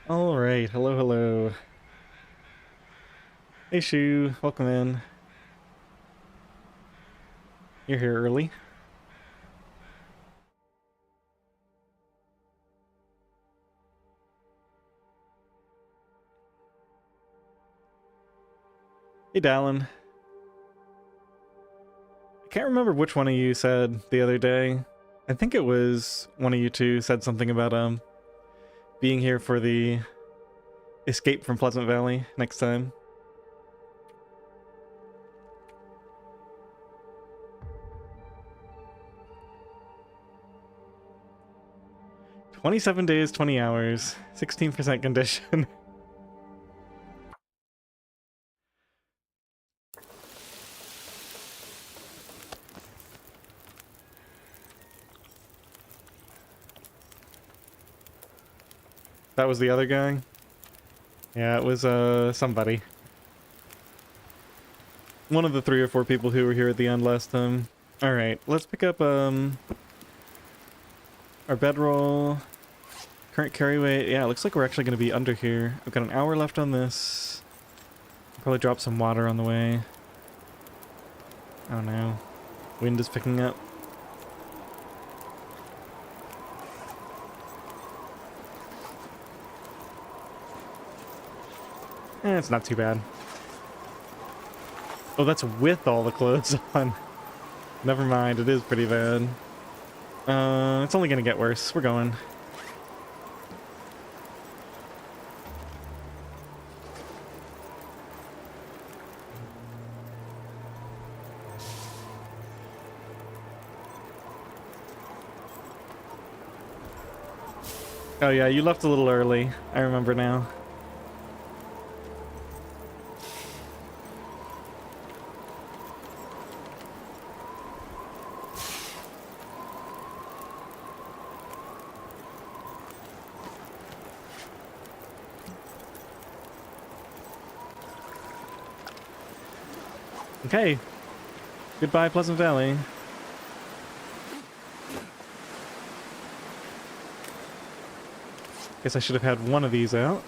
All right, hello, hello. Hey, Shu, welcome in. You're here early. Hey, Dallin. I can't remember which one of you said the other day. I think it was one of you two said something about being here for the escape from Pleasant Valley next time. "27 days, 20 hours, 16% condition." That was the other guy? Yeah, it was somebody. One of the 3 or 4 people who were here at the end last time. Alright, let's pick up our bedroll. Current carry weight. Yeah, it looks like we're actually going to be under here. I've got an hour left on this. Probably drop some water on the way. Oh no. Wind is picking up. It's not too bad. Oh, that's with all the clothes on. Never mind, it is pretty bad. It's only gonna get worse. We're going. Oh yeah, you left a little early. I remember now. Okay. Goodbye, Pleasant Valley. Guess I should have had one of these out.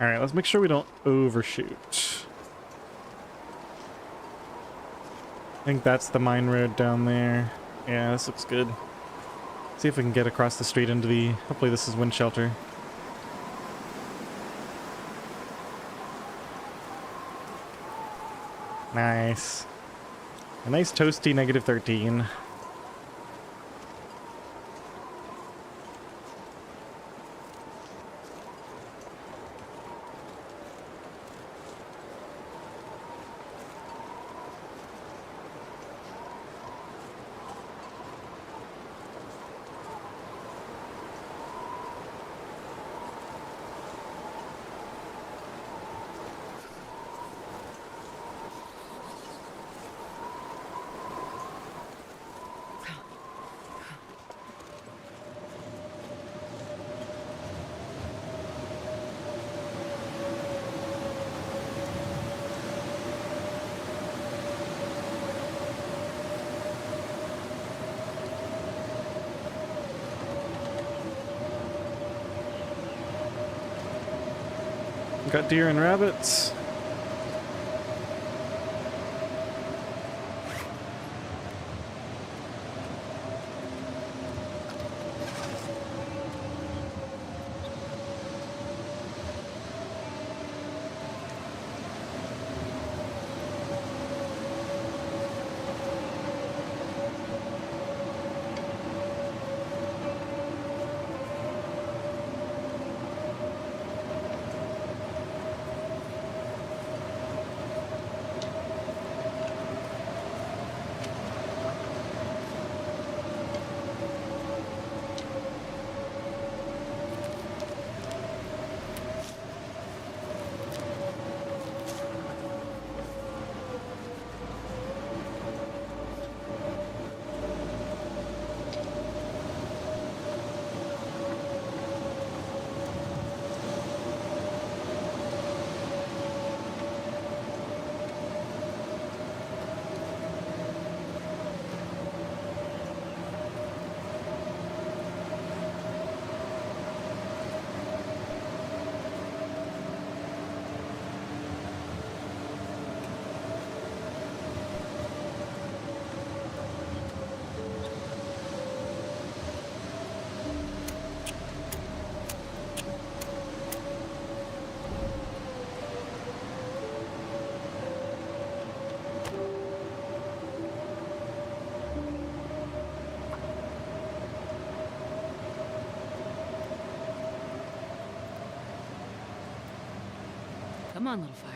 Alright, let's make sure we don't overshoot. I think that's the mine road down there. Yeah, this looks good. See if we can get across the street into the... Hopefully this is wind shelter. Nice. A nice toasty -13. got deer and rabbits. Come on, little fire.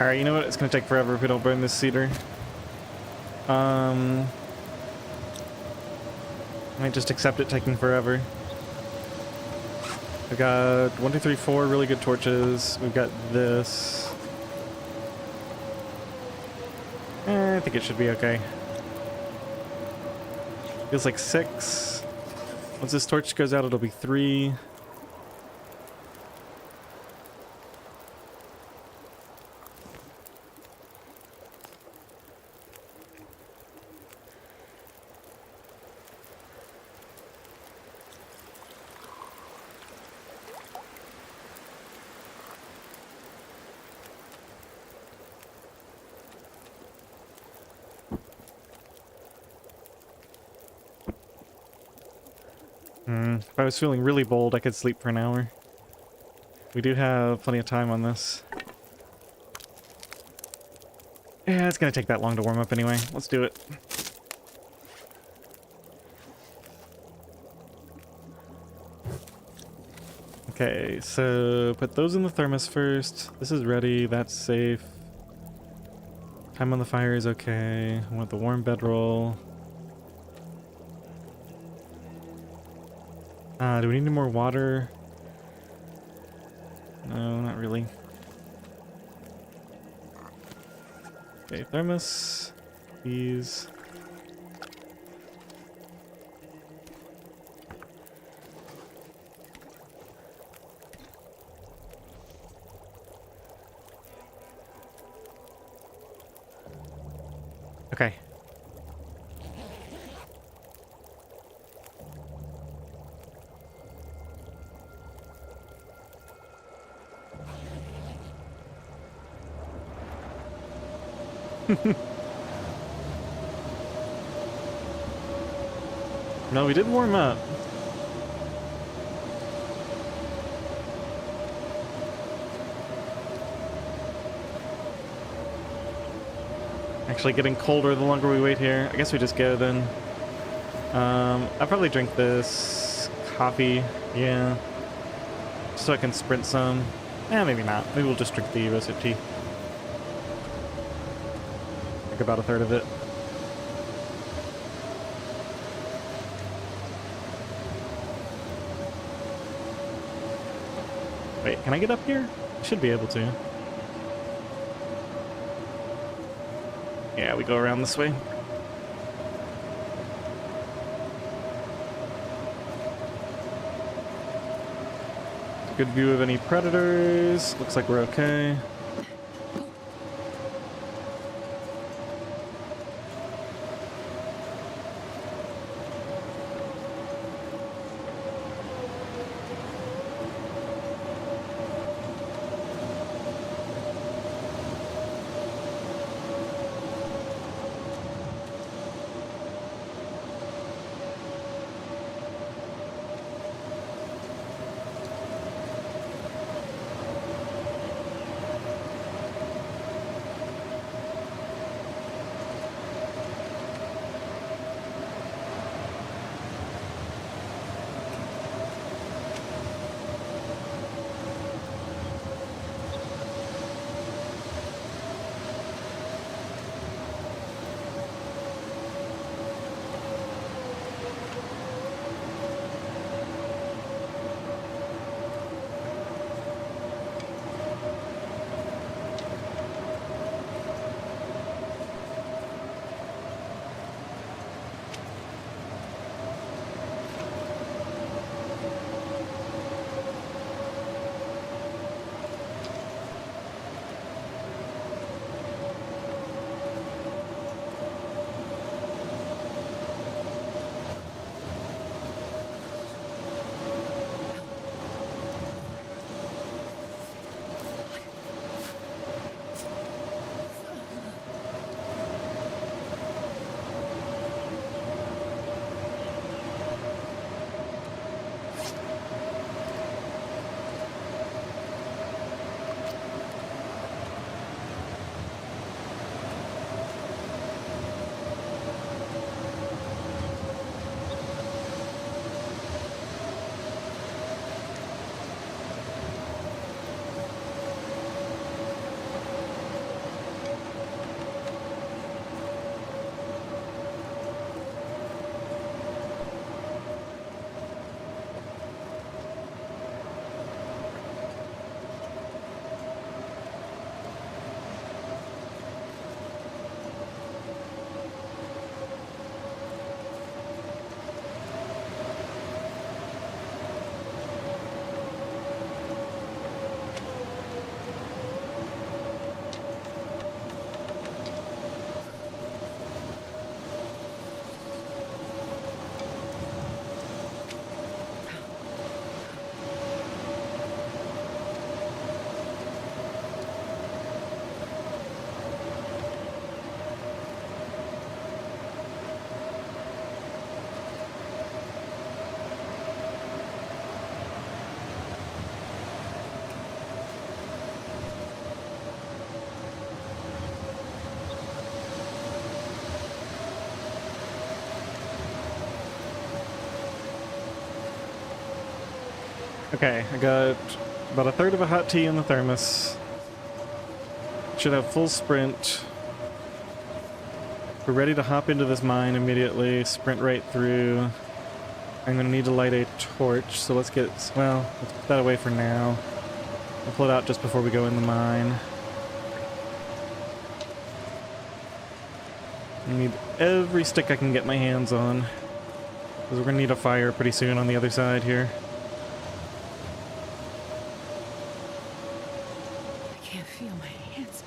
Alright, you know what? It's gonna take forever if we don't burn this cedar. I might just accept it taking forever. We got 1, 2, 3, 4 really good torches. We've got this. I think it should be okay. Feels like 6. Once this torch goes out, it'll be 3. If I was feeling really bold, I could sleep for an hour. We do have plenty of time on this. Yeah, it's gonna take that long to warm up anyway. Let's do it. Okay, so put those in the thermos first. This is ready, that's safe. Time on the fire is okay. I want the warm bedroll. Do we need any more water? No, not really. Okay, thermos. These. Okay. No, we did warm up. Actually getting colder the longer we wait here. I guess we just go then. I'll probably drink this coffee, yeah. So I can sprint some. Maybe not. Maybe we'll just drink the roasted tea. Like about a third of it. Wait, can I get up here? I should be able to. Yeah, we go around this way. Good view of any predators. Looks like we're okay. Okay, I got about a third of a hot tea in the thermos. Should have full sprint. We're ready to hop into this mine immediately, sprint right through. I'm gonna need to light a torch, so let's get, well, let's put that away for now. I'll pull it out just before we go in the mine. I need every stick I can get my hands on, because we're gonna need a fire pretty soon on the other side here. I can't feel my hands.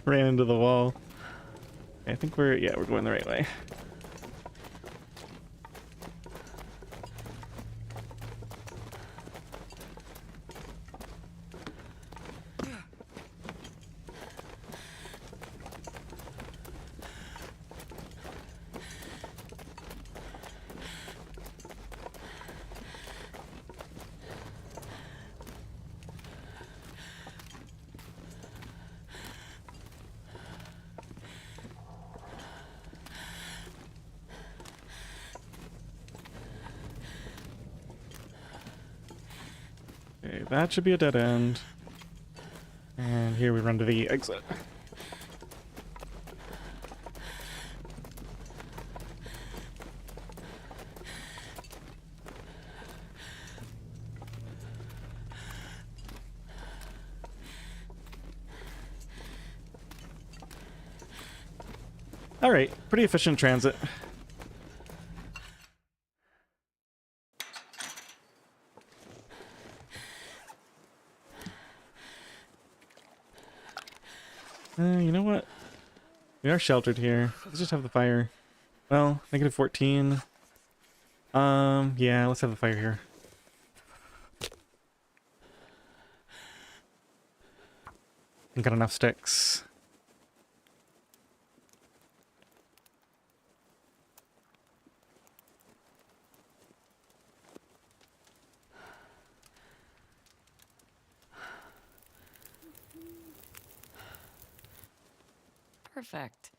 Ran into the wall. I think we're going the right way. Okay, that should be a dead end. And here we run to the exit. Alright, pretty efficient transit. You know what? We are sheltered here. Let's just have the fire. Well, -14. Yeah, let's have the fire here. I've got enough sticks. Perfect.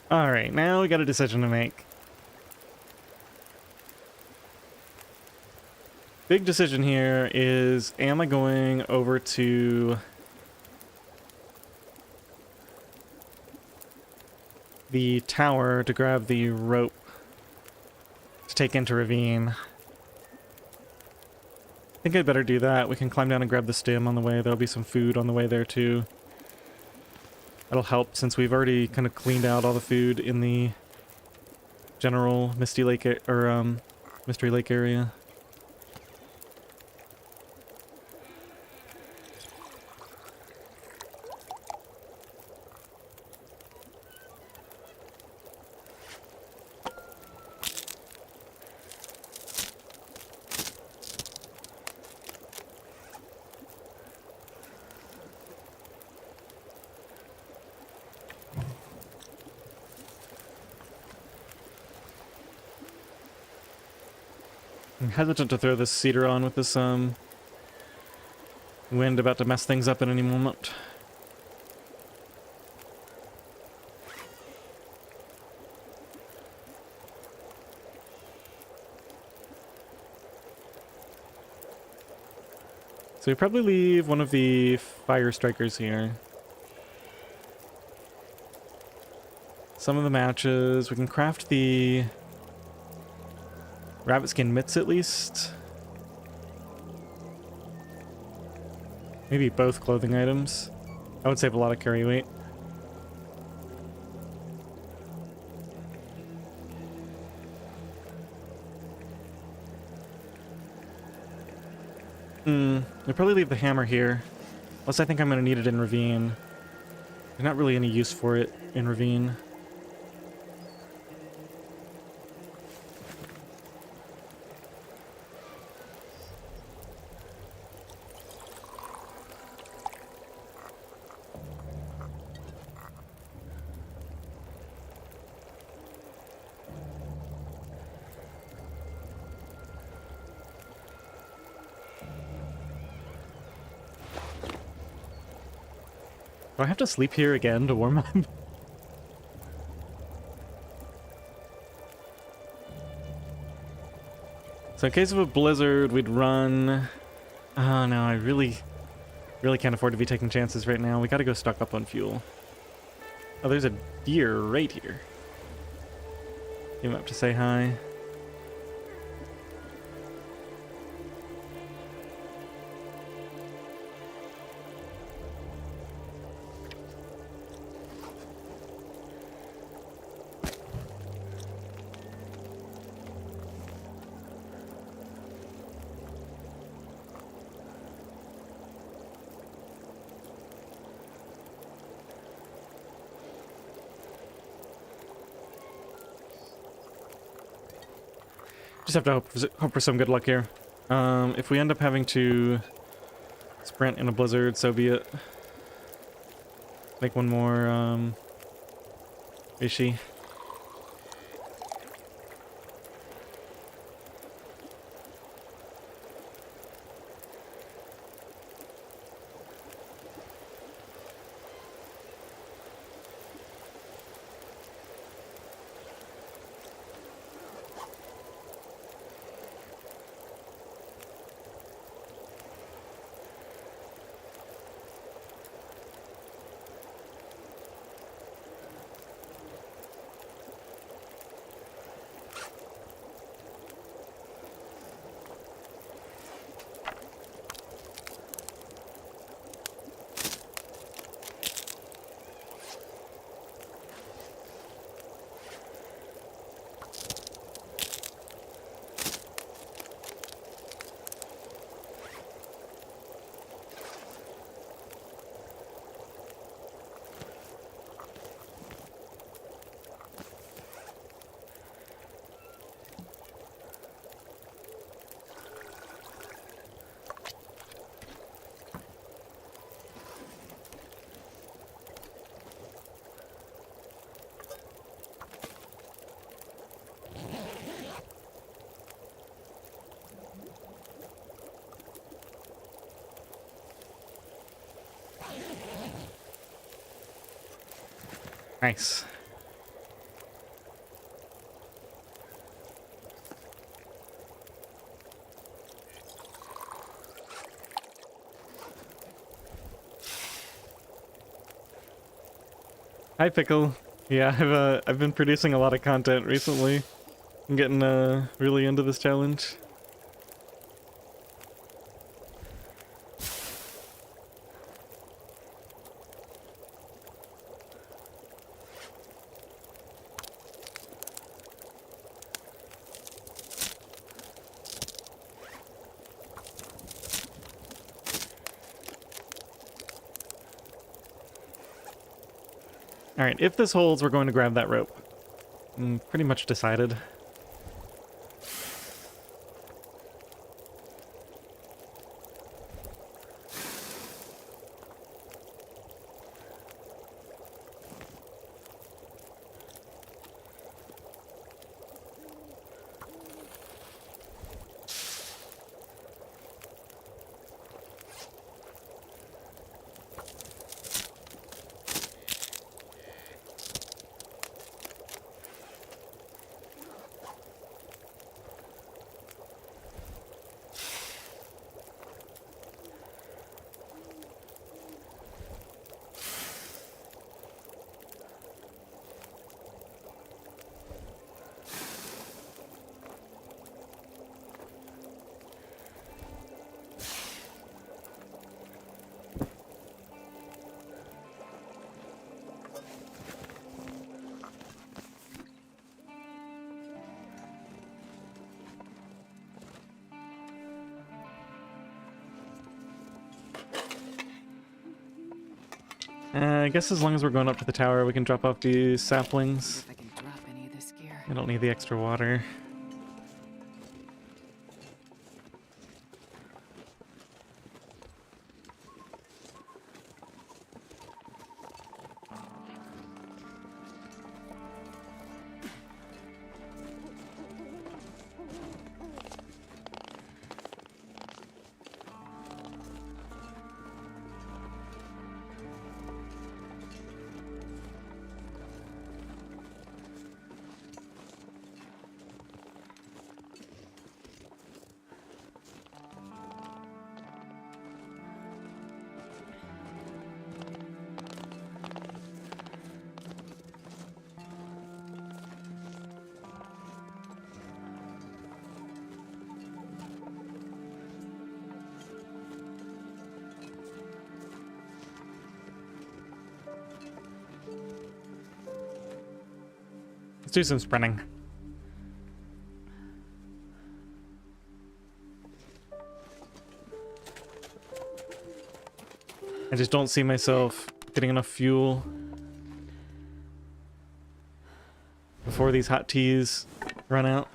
Alright, now we got a decision to make. Big decision here is, am I going over to the tower to grab the rope to take into Ravine? I think I'd better do that. We can climb down and grab the stem on the way. There'll be some food on the way there too. That'll help since we've already kind of cleaned out all the food in the general Mystery Lake area. I'm hesitant to throw this cedar on with this wind about to mess things up at any moment. So we probably leave one of the fire strikers here. Some of the matches. We can craft the rabbit skin mitts at least. Maybe both clothing items. That would save a lot of carry weight. We'll probably leave the hammer here. Unless I think I'm going to need it in Ravine. There's not really any use for it in Ravine. Do I have to sleep here again to warm up? So in case of a blizzard, we'd run... Oh no, I really can't afford to be taking chances right now. We gotta go stock up on fuel. Oh, there's a deer right here. Came up to say hi. Just have to hope for some good luck here. If we end up having to sprint in a blizzard, so be it. Make one more, Ishi. Nice. Hi, Pickle. Yeah, I've been producing a lot of content recently. I'm getting really into this challenge. Alright, if this holds, we're going to grab that rope. I'm pretty much decided. I guess as long as we're going up to the tower, we can drop off these saplings. If I can drop any of this gear. I don't need the extra water. Let's do some sprinting. I just don't see myself getting enough fuel before these hot teas run out.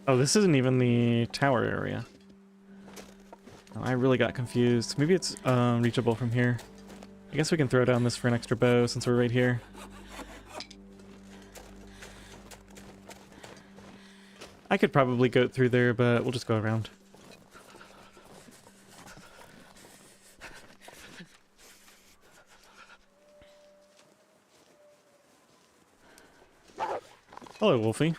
Oh, this isn't even the tower area. Oh, I really got confused. Maybe it's reachable from here. I guess we can throw down this for an extra bow since we're right here. I could probably go through there, but we'll just go around. Hello, Wolfie.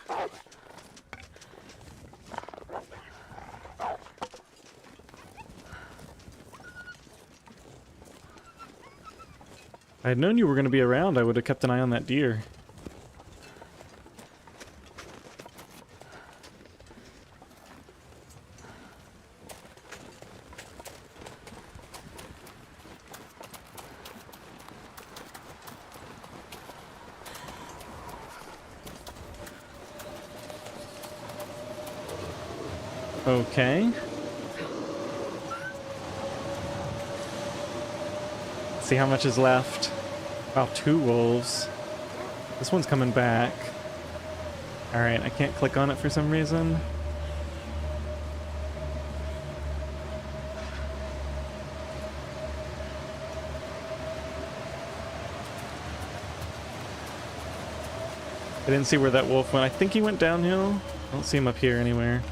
If I had known you were going to be around, I would have kept an eye on that deer. Okay. Let's see how much is left. Wow, 2 wolves. This one's coming back. Alright, I can't click on it for some reason. I didn't see where that wolf went. I think he went downhill. I don't see him up here anywhere.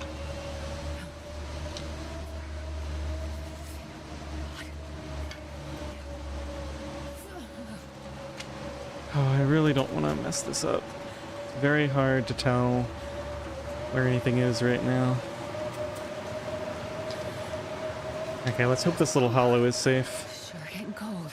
Oh, I really don't want to mess this up. It's very hard to tell where anything is right now. Okay, let's hope this little hollow is safe. Sure getting cold.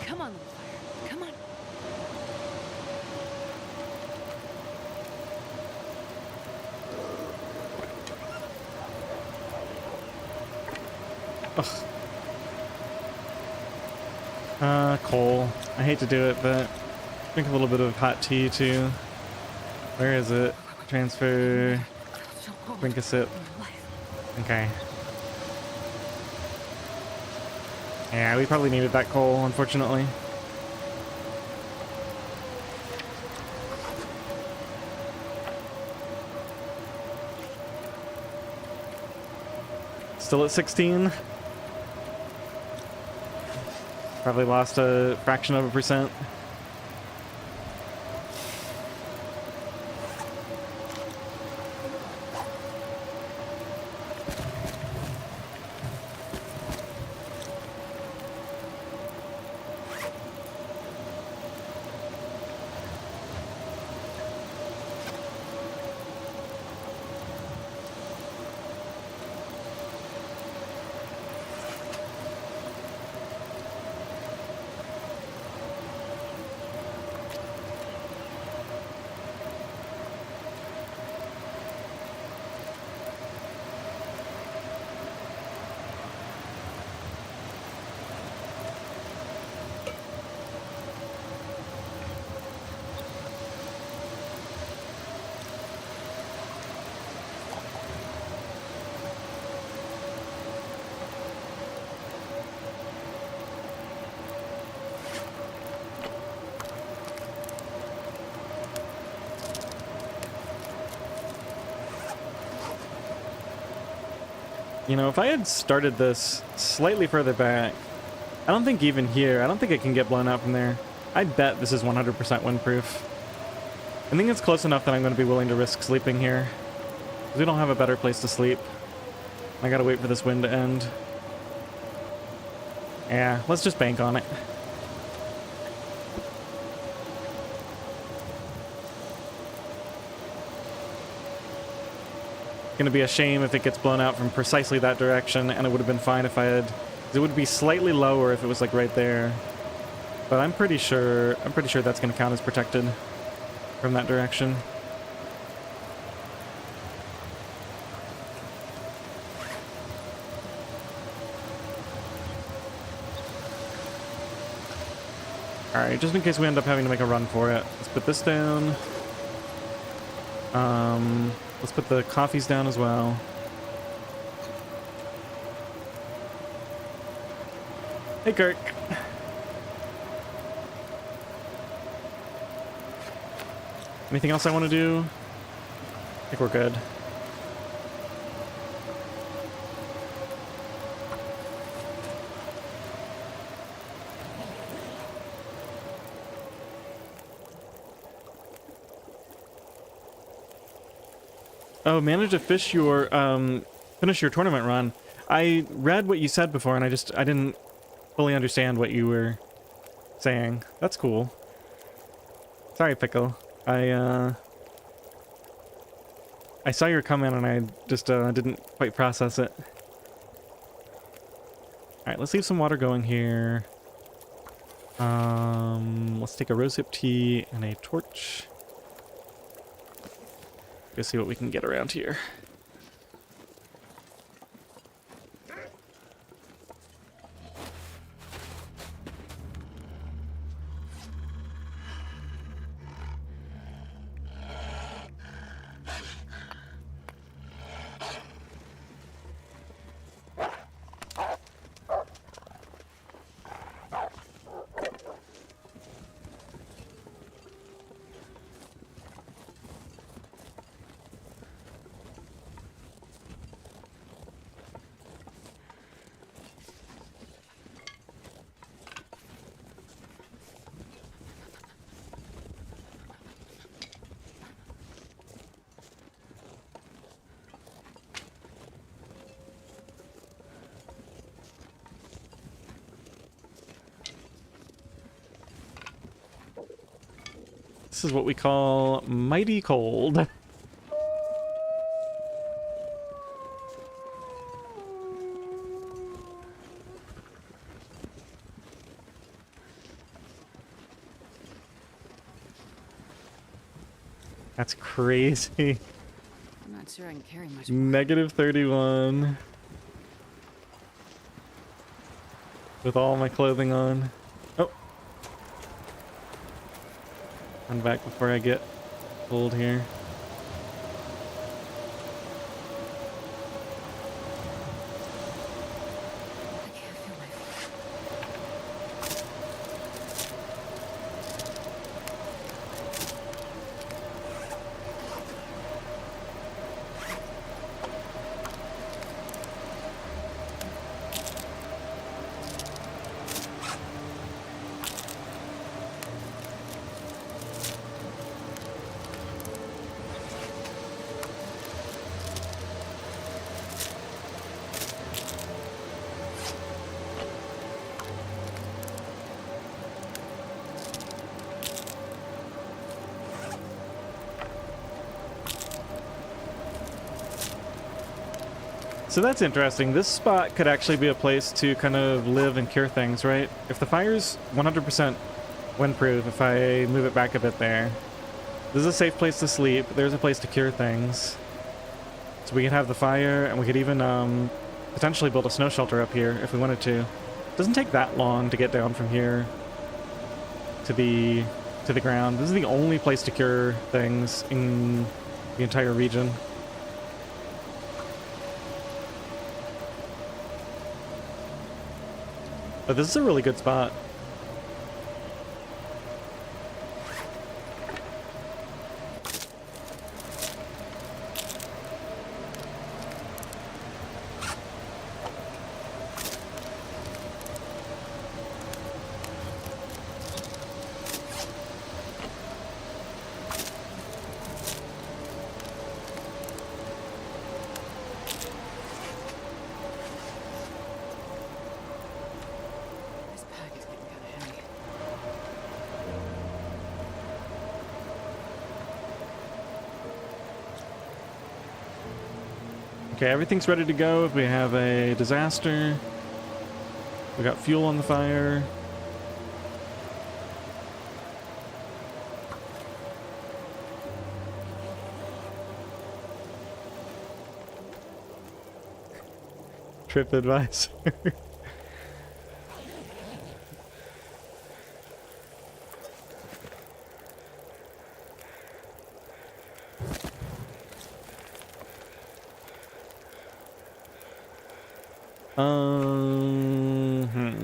Come on, little fire. Come on. Coal. I hate to do it, but drink a little bit of hot tea too. Where is it? Transfer. Drink a sip. Okay. Yeah, we probably needed that coal, unfortunately. Still at 16. Probably lost a fraction of a percent. You know, if I had started this slightly further back, I don't think even here, I don't think it can get blown out from there. I bet this is 100% windproof. I think it's close enough that I'm going to be willing to risk sleeping here. Because we don't have a better place to sleep. I gotta wait for this wind to end. Yeah, let's just bank on it. Gonna be a shame if it gets blown out from precisely that direction, and it would have been fine if I had... It would be slightly lower if it was like right there. But I'm pretty sure that's gonna count as protected from that direction. Alright, just in case we end up having to make a run for it, let's put this down. Let's put the coffees down as well. Hey, Kirk. Anything else I want to do? I think we're good. Oh, manage to finish your tournament run. I read what you said before, and I didn't fully understand what you were saying. That's cool. Sorry, Pickle. I saw your comment, and I just didn't quite process it. Alright, let's leave some water going here. Let's take a rosehip tea and a torch. Go see what we can get around here. This is what we call mighty cold. That's crazy. I'm not sure I can carry much more. Negative 31. With all my clothing on. Oh. I'm back before I get cold here. I can't feel my feet. So that's interesting. This spot could actually be a place to kind of live and cure things, right? If the fire's 100% windproof, if I move it back a bit there, this is a safe place to sleep. There's a place to cure things. So we could have the fire, and we could even potentially build a snow shelter up here if we wanted to. It doesn't take that long to get down from here to the ground. This is the only place to cure things in the entire region. But this is a really good spot. This pack is getting kind of heavy. Okay, everything's ready to go if we have a disaster. We got fuel on the fire. TripAdvisor. Hmm.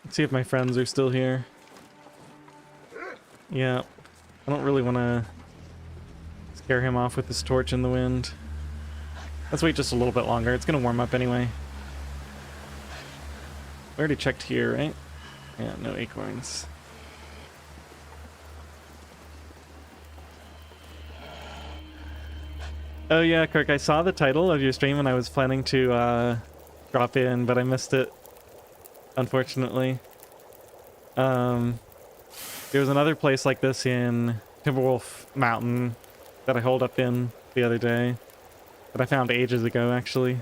Let's see if my friends are still here. Yeah. I don't really want to scare him off with this torch in the wind. Let's wait just a little bit longer. It's going to warm up anyway. We already checked here, right? Yeah, no acorns. Oh yeah, Kirk, I saw the title of your stream and I was planning to drop in, but I missed it. Unfortunately. There was another place like this in Timberwolf Mountain that I holed up in the other day that I found ages ago, actually.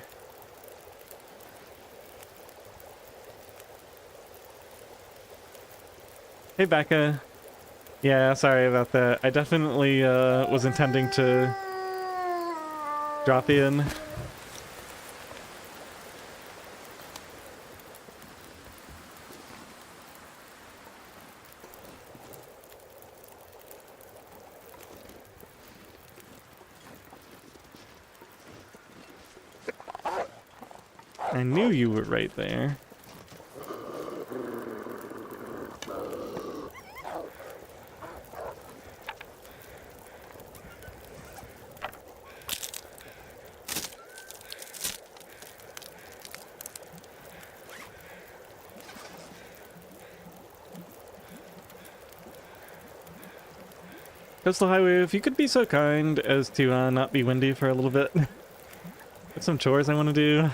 Hey, Becca. Yeah, sorry about that. I definitely was intending to drop in. I knew you were right there. Coastal Highway, if you could be so kind as to not be windy for a little bit. Got some chores I want to do.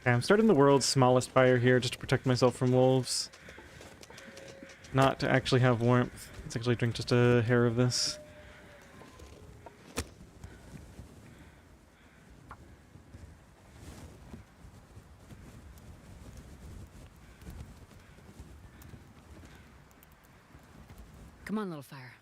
Okay, I'm starting the world's smallest fire here just to protect myself from wolves. Not to actually have warmth. Let's actually drink just a hair of this. Come on, little fire.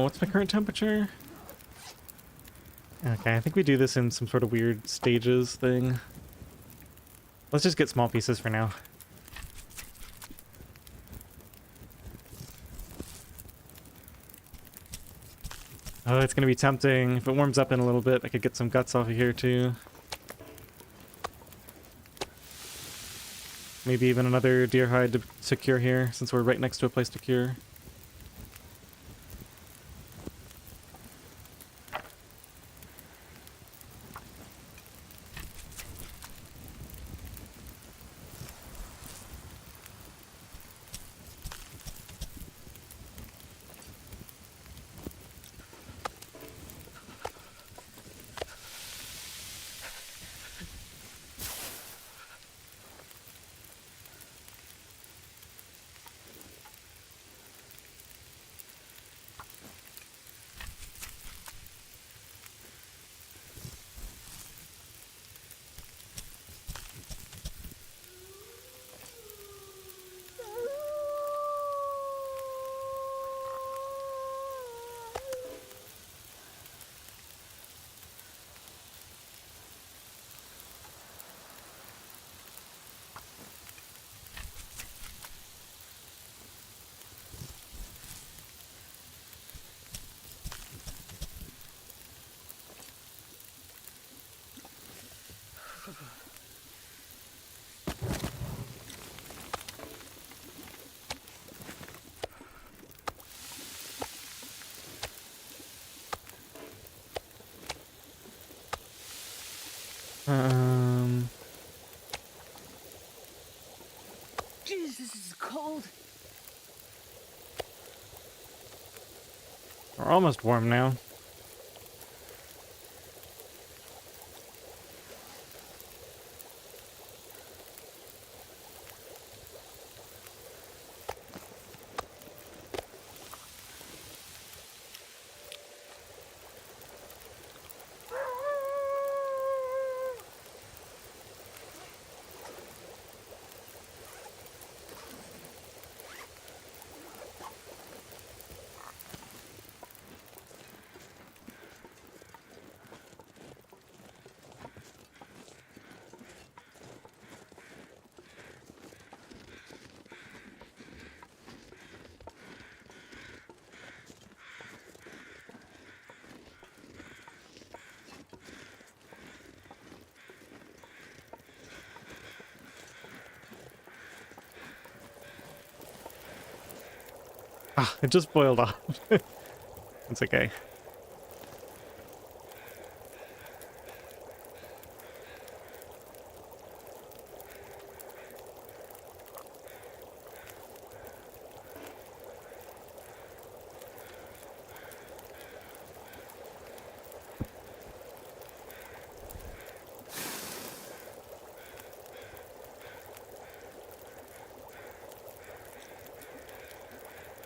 What's my current temperature? Okay, I think we do this in some sort of weird stages thing. Let's just get small pieces for now. Oh, it's gonna be tempting. If it warms up in a little bit, I could get some guts off of here too. Maybe even another deer hide to secure here, since we're right next to a place to cure. Jeez, this is cold. We're almost warm now. Ah, it just boiled off. It's okay.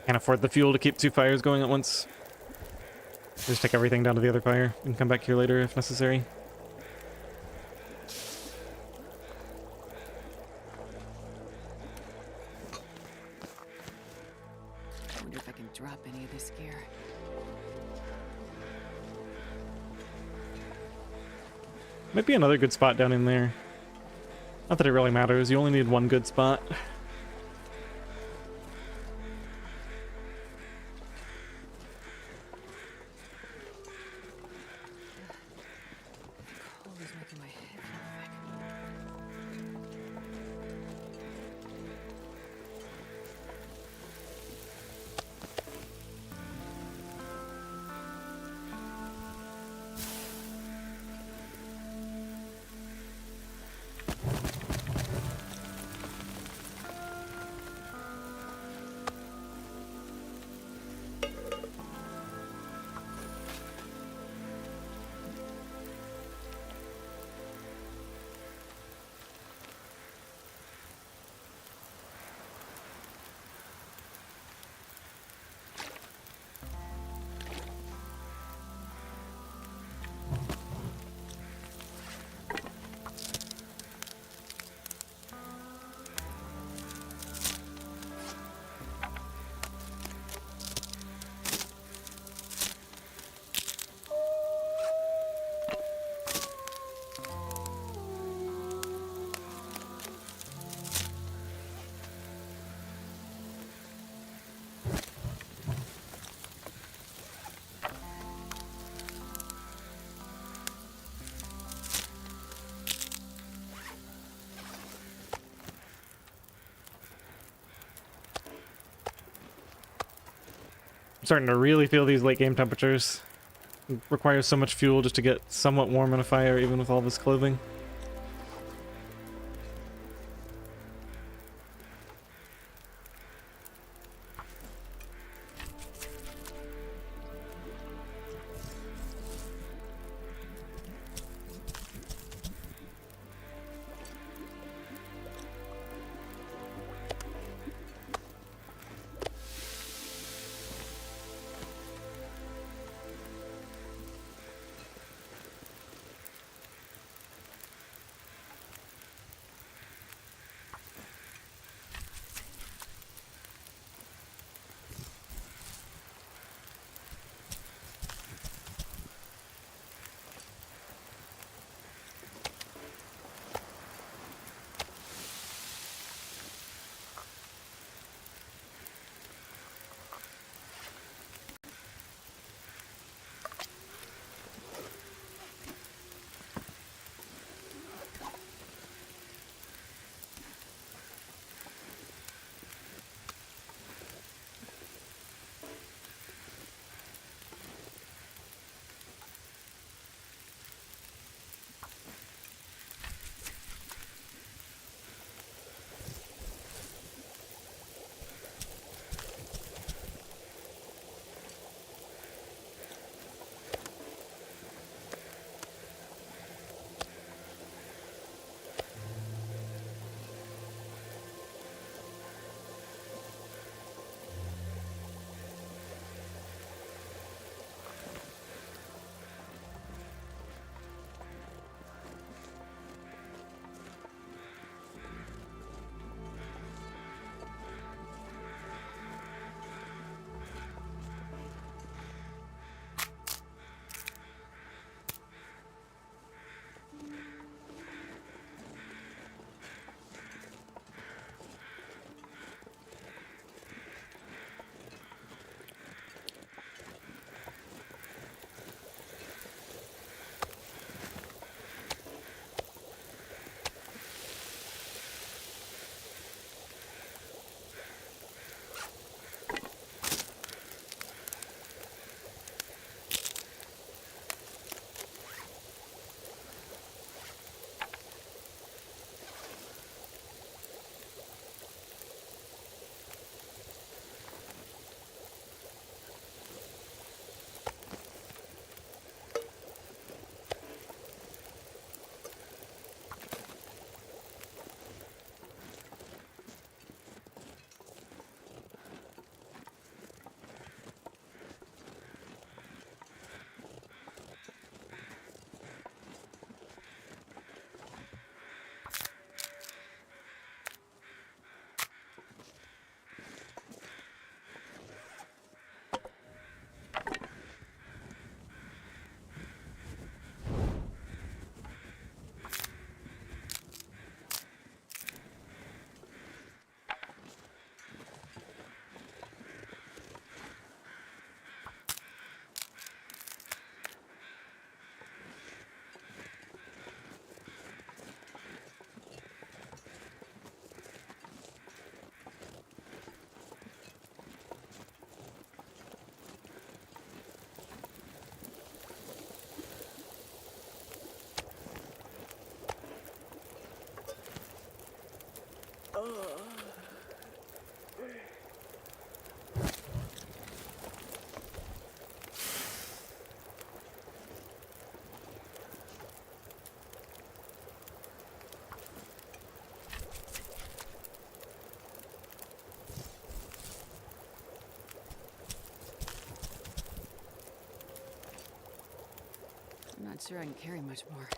Can't afford the fuel to keep two fires going at once. Just take everything down to the other fire and come back here later if necessary. I wonder if I can drop any of this gear. Might be another good spot down in there. Not that it really matters, you only need one good spot. Cold is making my head feel thick. starting to really feel these late game temperatures. It requires so much fuel just to get somewhat warm in a fire, even with all this clothing. I'm not sure I can carry much more.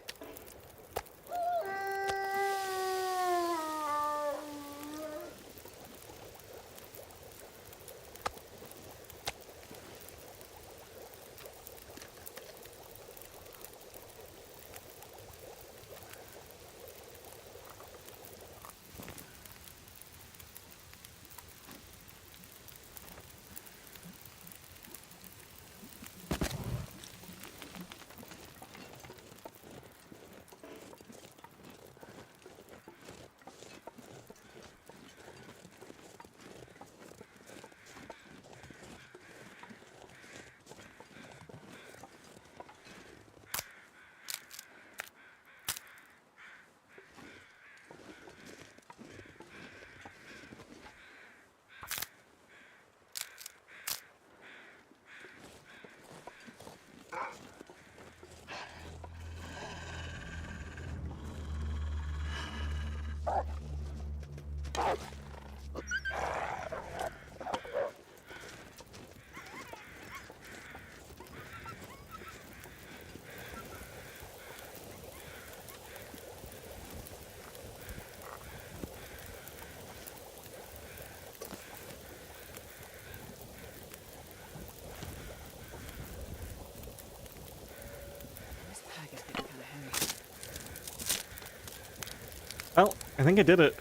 I think I did it.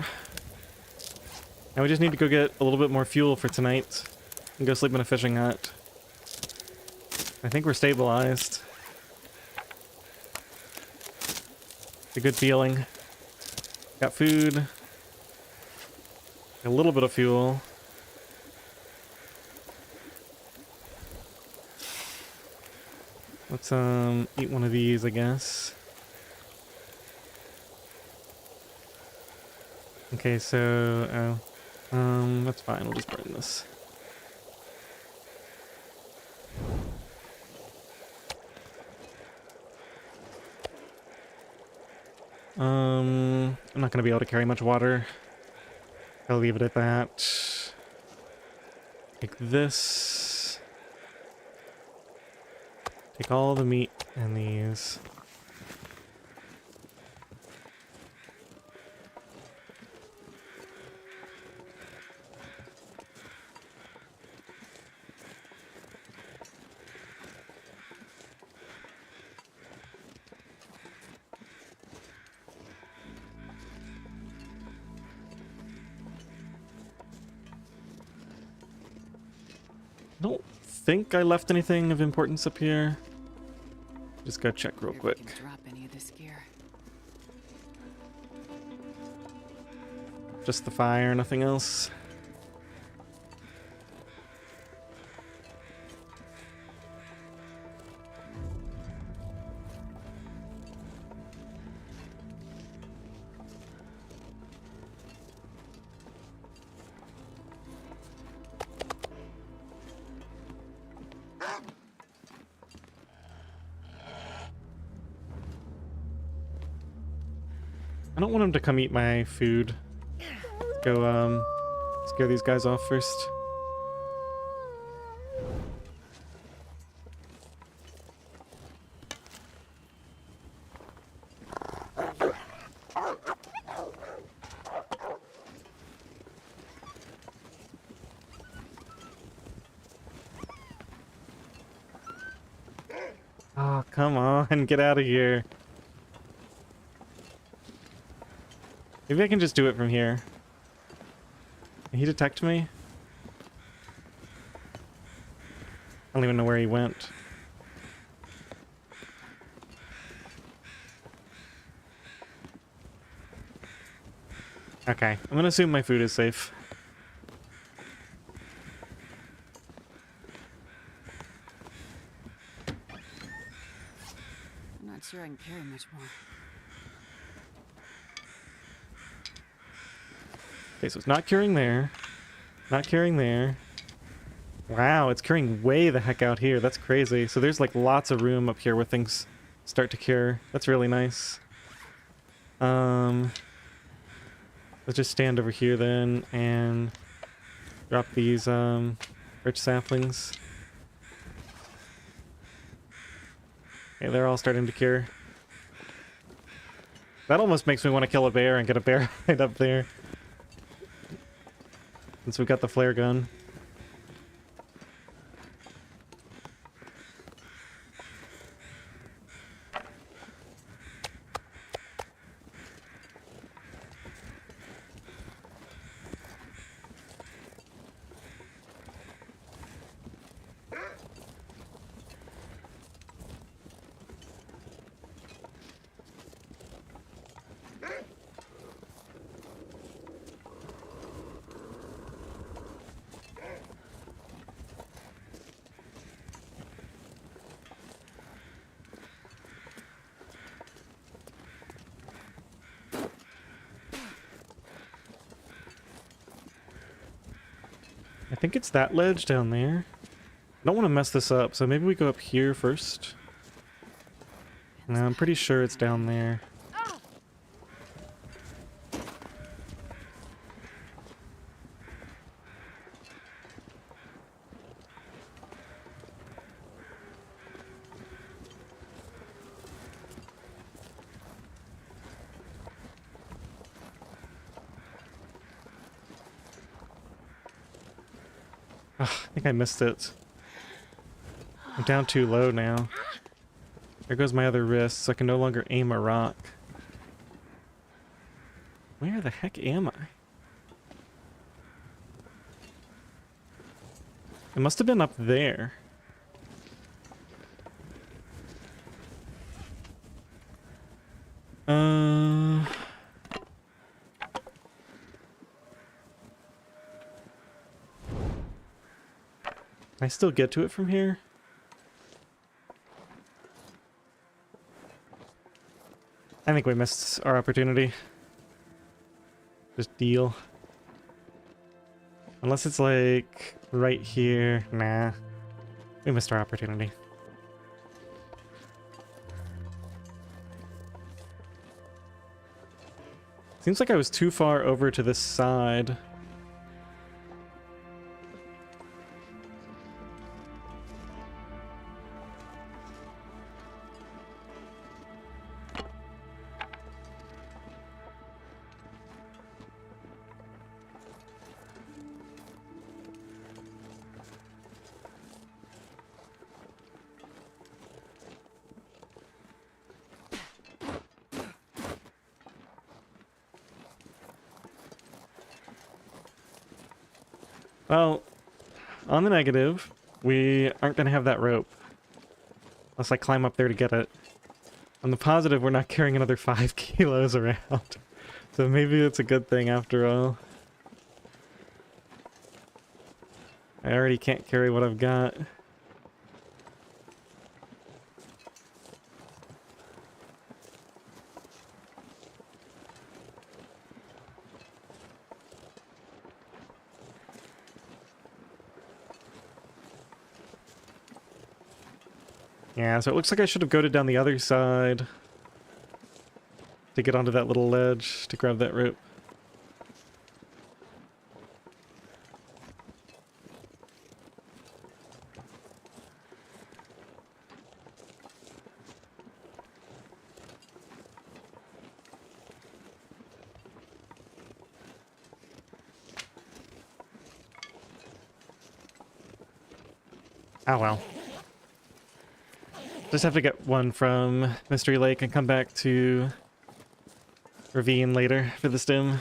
Now we just need to go get a little bit more fuel for tonight and go sleep in a fishing hut. I think we're stabilized. It's a good feeling. Got food. A little bit of fuel. Let's eat one of these, I guess. Okay, so that's fine. We'll just burn this. I'm not gonna be able to carry much water. I'll leave it at that. Take this. Take all the meat and these. I don't think I left anything of importance up here. Just go check real Wonder if we quick. can drop any of this gear. Just the fire, nothing else. I don't want him to come eat my food. Let's go, scare these guys off first. Oh, come on, get out of here. Maybe I can just do it from here. Can he detect me? I don't even know where he went. Okay, I'm gonna assume my food is safe. I'm not sure I can carry much more. Okay, so it's not curing there. Not curing there. Wow, it's curing way the heck out here. That's crazy. So there's like lots of room up here where things start to cure. That's really nice. Let's just stand over here then and drop these rich saplings. Okay, they're all starting to cure. That almost makes me want to kill a bear and get a bear right up there. Since we've got the flare gun. I think it's that ledge down there. I don't want to mess this up, so maybe we go up here first. No, I'm pretty sure it's down there. Ugh, I think I missed it. I'm down too low now. There goes my other wrist, so I can no longer aim a rock. Where the heck am I? It must have been up there. Can I still get to it from here? I think we missed our opportunity. Just deal. Unless it's like right here. Nah. We missed our opportunity. Seems like I was too far over to this side. Well, on the negative, we aren't going to have that rope. Unless I climb up there to get it. On the positive, we're not carrying another 5 kilos around. So maybe it's a good thing after all. I already can't carry what I've got. Yeah, so it looks like I should have goated down the other side to get onto that little ledge to grab that rope. Oh well. Just have to get one from Mystery Lake and come back to Ravine later for the stem.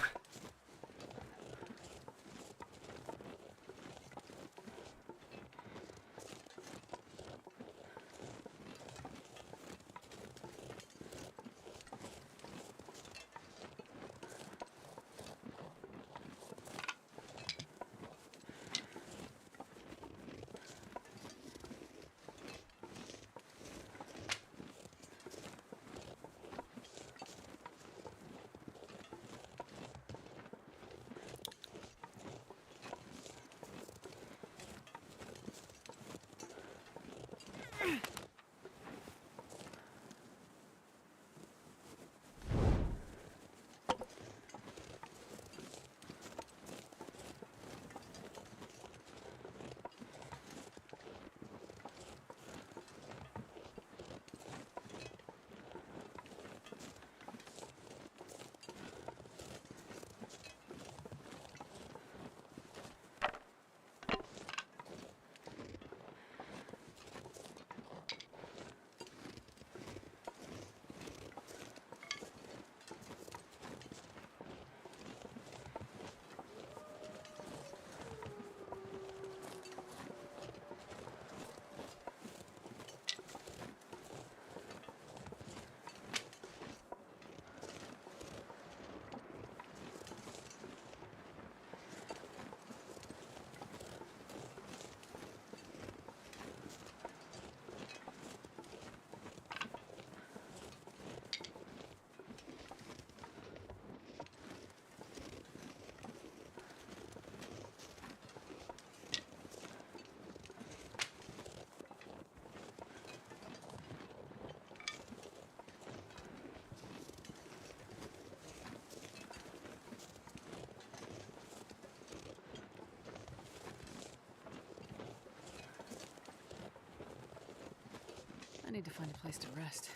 I need to find a place to rest.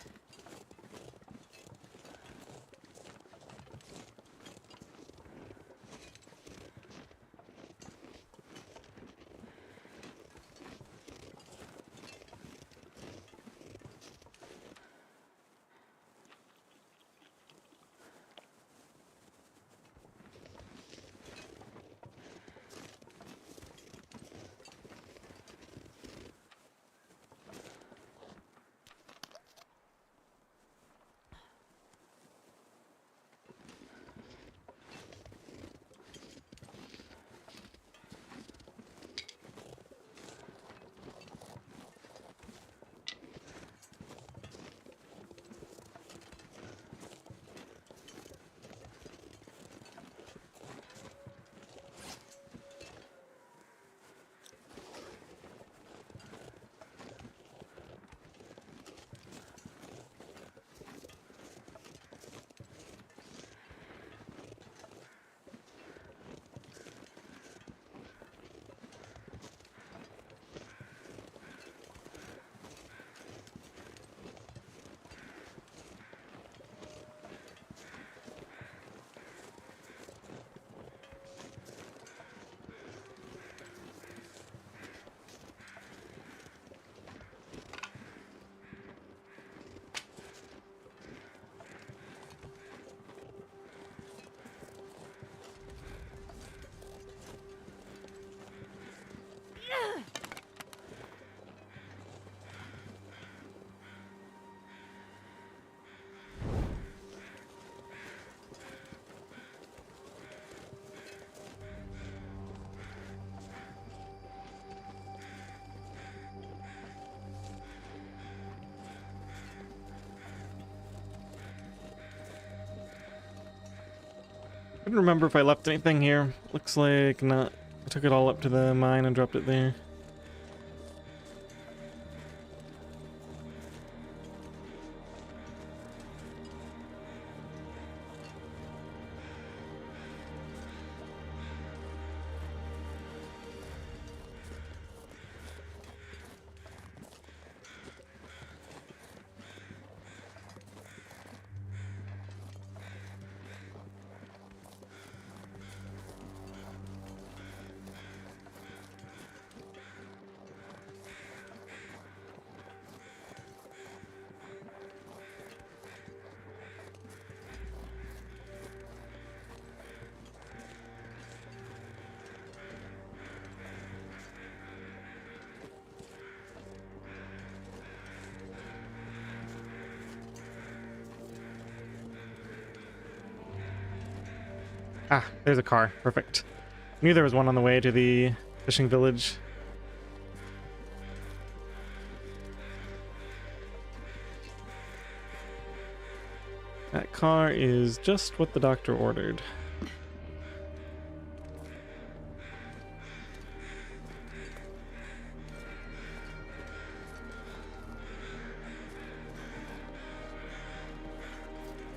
Couldn't remember if I left anything here. Looks like not. I took it all up to the mine and dropped it there. Ah, there's a car. Perfect. Knew there was one on the way to the fishing village. That car is just what the doctor ordered.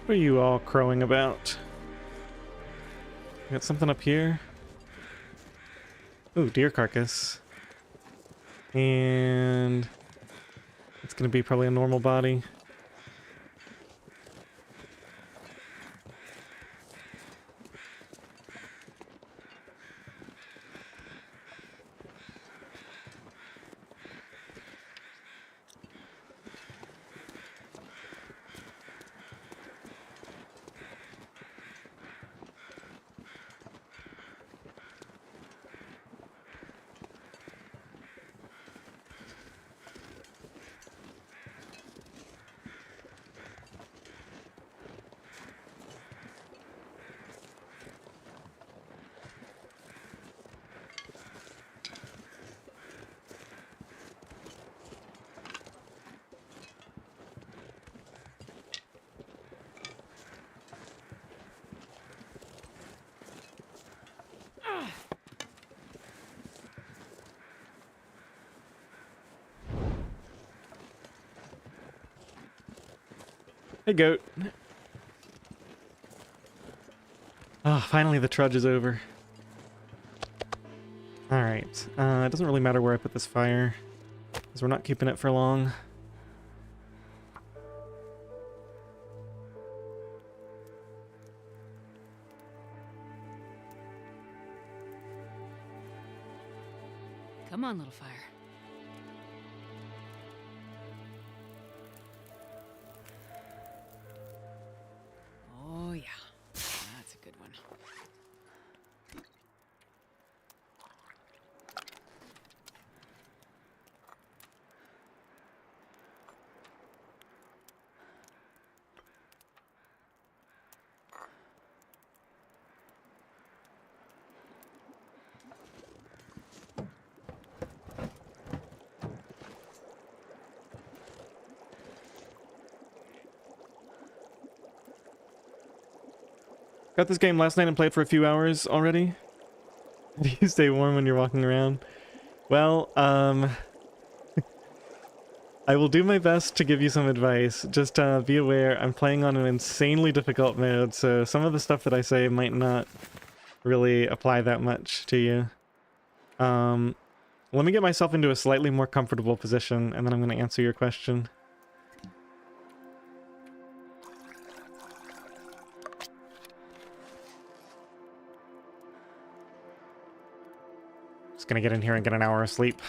What are you all crowing about? Got something up here. Ooh, deer carcass. And it's gonna be probably a normal body. Hey, goat. Ah, finally the trudge is over. Alright, it doesn't really matter where I put this fire, because we're not keeping it for long. Come on, little fire. Oh, yeah. That's a good one. Got this game last night and played for a few hours already. How do you stay warm when you're walking around? Well, I will do my best to give you some advice. Just be aware, I'm playing on an insanely difficult mode, so some of the stuff that I say might not really apply that much to you. Let me get myself into a slightly more comfortable position, and then I'm going to answer your question. Just gonna get in here and get an hour of sleep.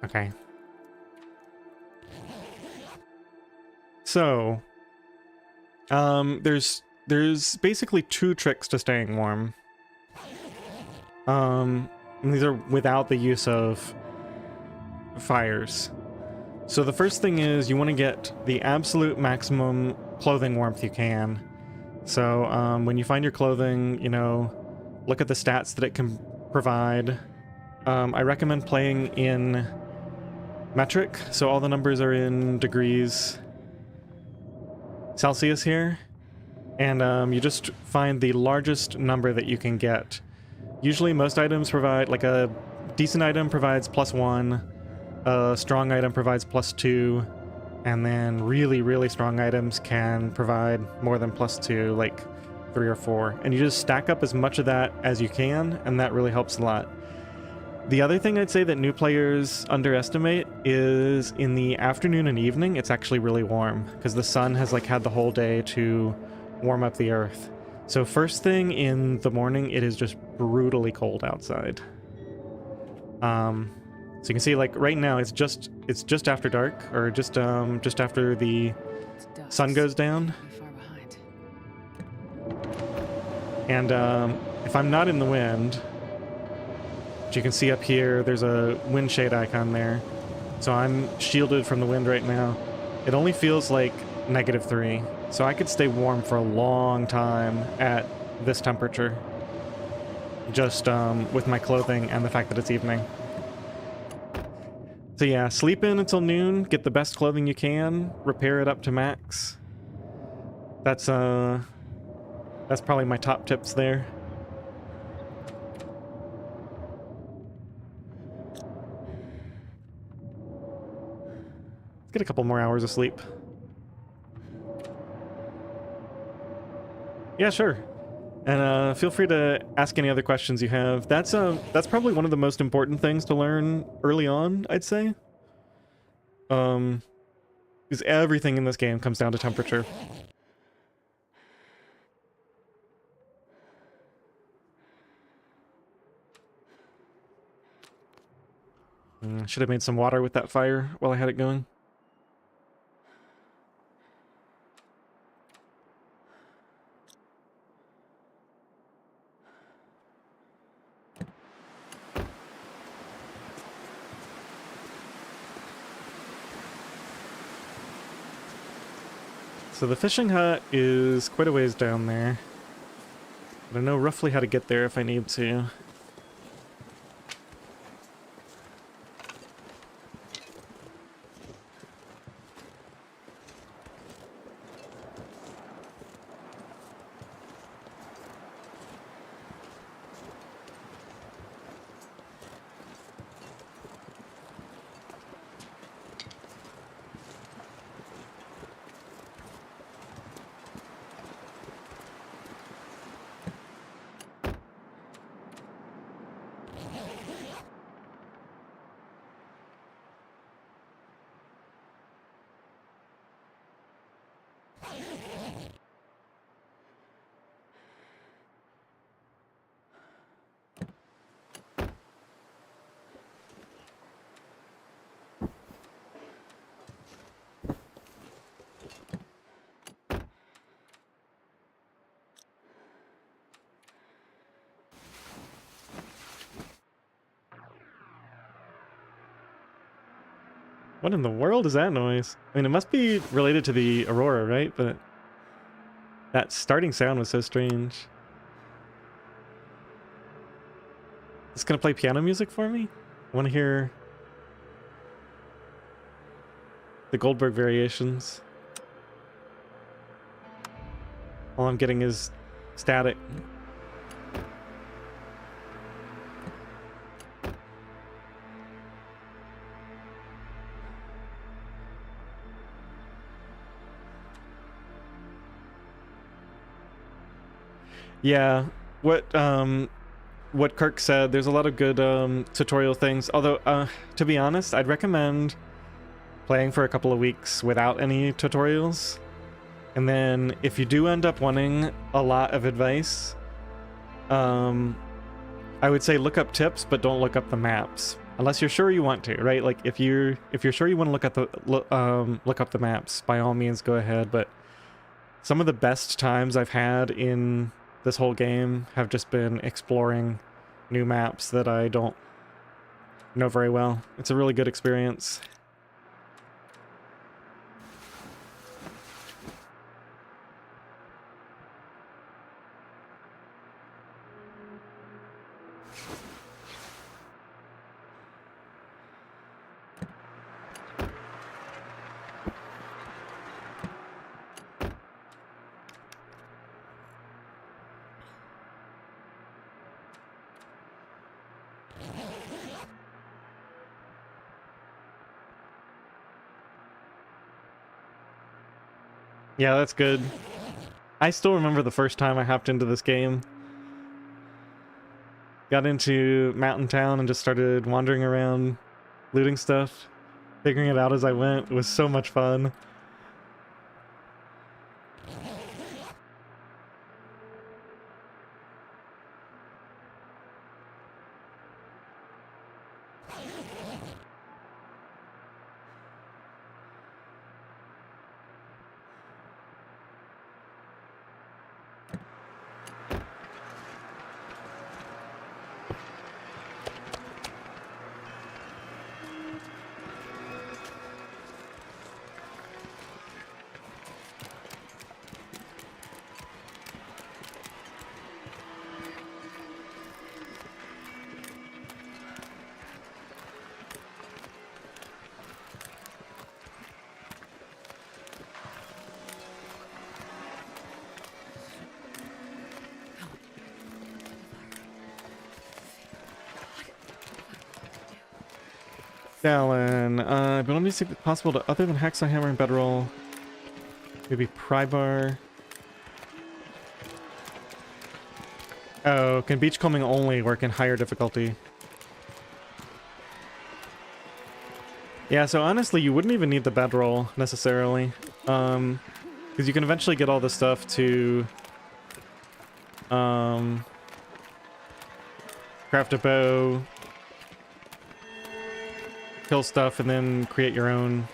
Okay. So, there's basically two tricks to staying warm. And these are without the use of fires. So the first thing is you want to get the absolute maximum clothing warmth you can. So when you find your clothing, you know, look at the stats that it can provide. I recommend playing in metric, so all the numbers are in degrees. Celsius here, and you just find the largest number that you can get. Usually most items provide, like a decent item provides +1, a strong item provides +2, and then really, really strong items can provide more than +2, like 3 or 4. And you just stack up as much of that as you can, and that really helps a lot. The other thing I'd say that new players underestimate is in the afternoon and evening, it's actually really warm, because the sun has like had the whole day to warm up the earth. So first thing in the morning, it is just brutally cold outside. So you can see, like, right now it's just after dark, or just after the It's dusk. sun goes down. Be far behind. And if I'm not in the wind, which you can see up here, there's a wind shade icon there. So I'm shielded from the wind right now. It only feels like -3. So I could stay warm for a long time at this temperature. Just with my clothing and the fact that it's evening. So yeah, sleep in until noon, get the best clothing you can, repair it up to max. That's probably my top tips there. Let's get a couple more hours of sleep. Yeah, sure. And feel free to ask any other questions you have. That's probably one of the most important things to learn early on, I'd say. Because everything in this game comes down to temperature. Should have made some water with that fire while I had it going. So the fishing hut is quite a ways down there. But I know roughly how to get there if I need to. What in the world is that noise? I mean, it must be related to the Aurora, right? But that starting sound was so strange. It's gonna play piano music for me? I want to hear the Goldberg variations. All I'm getting is static. Yeah, what Kirk said, there's a lot of good tutorial things. Although, to be honest, I'd recommend playing for a couple of weeks without any tutorials. And then if you do end up wanting a lot of advice, I would say look up tips, but don't look up the maps. Unless you're sure you want to, right? Like if you're sure you want to look up the maps, by all means go ahead. But some of the best times I've had in this whole game have just been exploring new maps that I don't know very well. It's a really good experience. Yeah, that's good. I still remember the first time I hopped into this game. Got into Mountain Town and just started wandering around, looting stuff, figuring it out as I went. It was so much fun. Dallin, but let me see if it's possible to, other than hacksaw hammer and bedroll, maybe pry bar. Oh, can beachcombing only work in higher difficulty? Yeah, so honestly, you wouldn't even need the bedroll necessarily, because you can eventually get all this stuff to craft a bow, kill stuff, and then create your own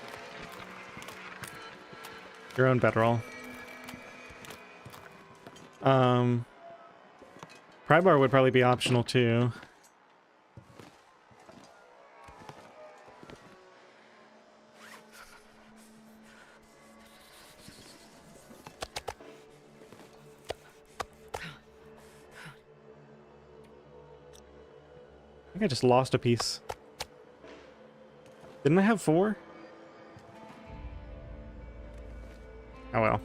bedroll. Pry bar would probably be optional too. I think I just lost a piece. Didn't I have 4? Oh well.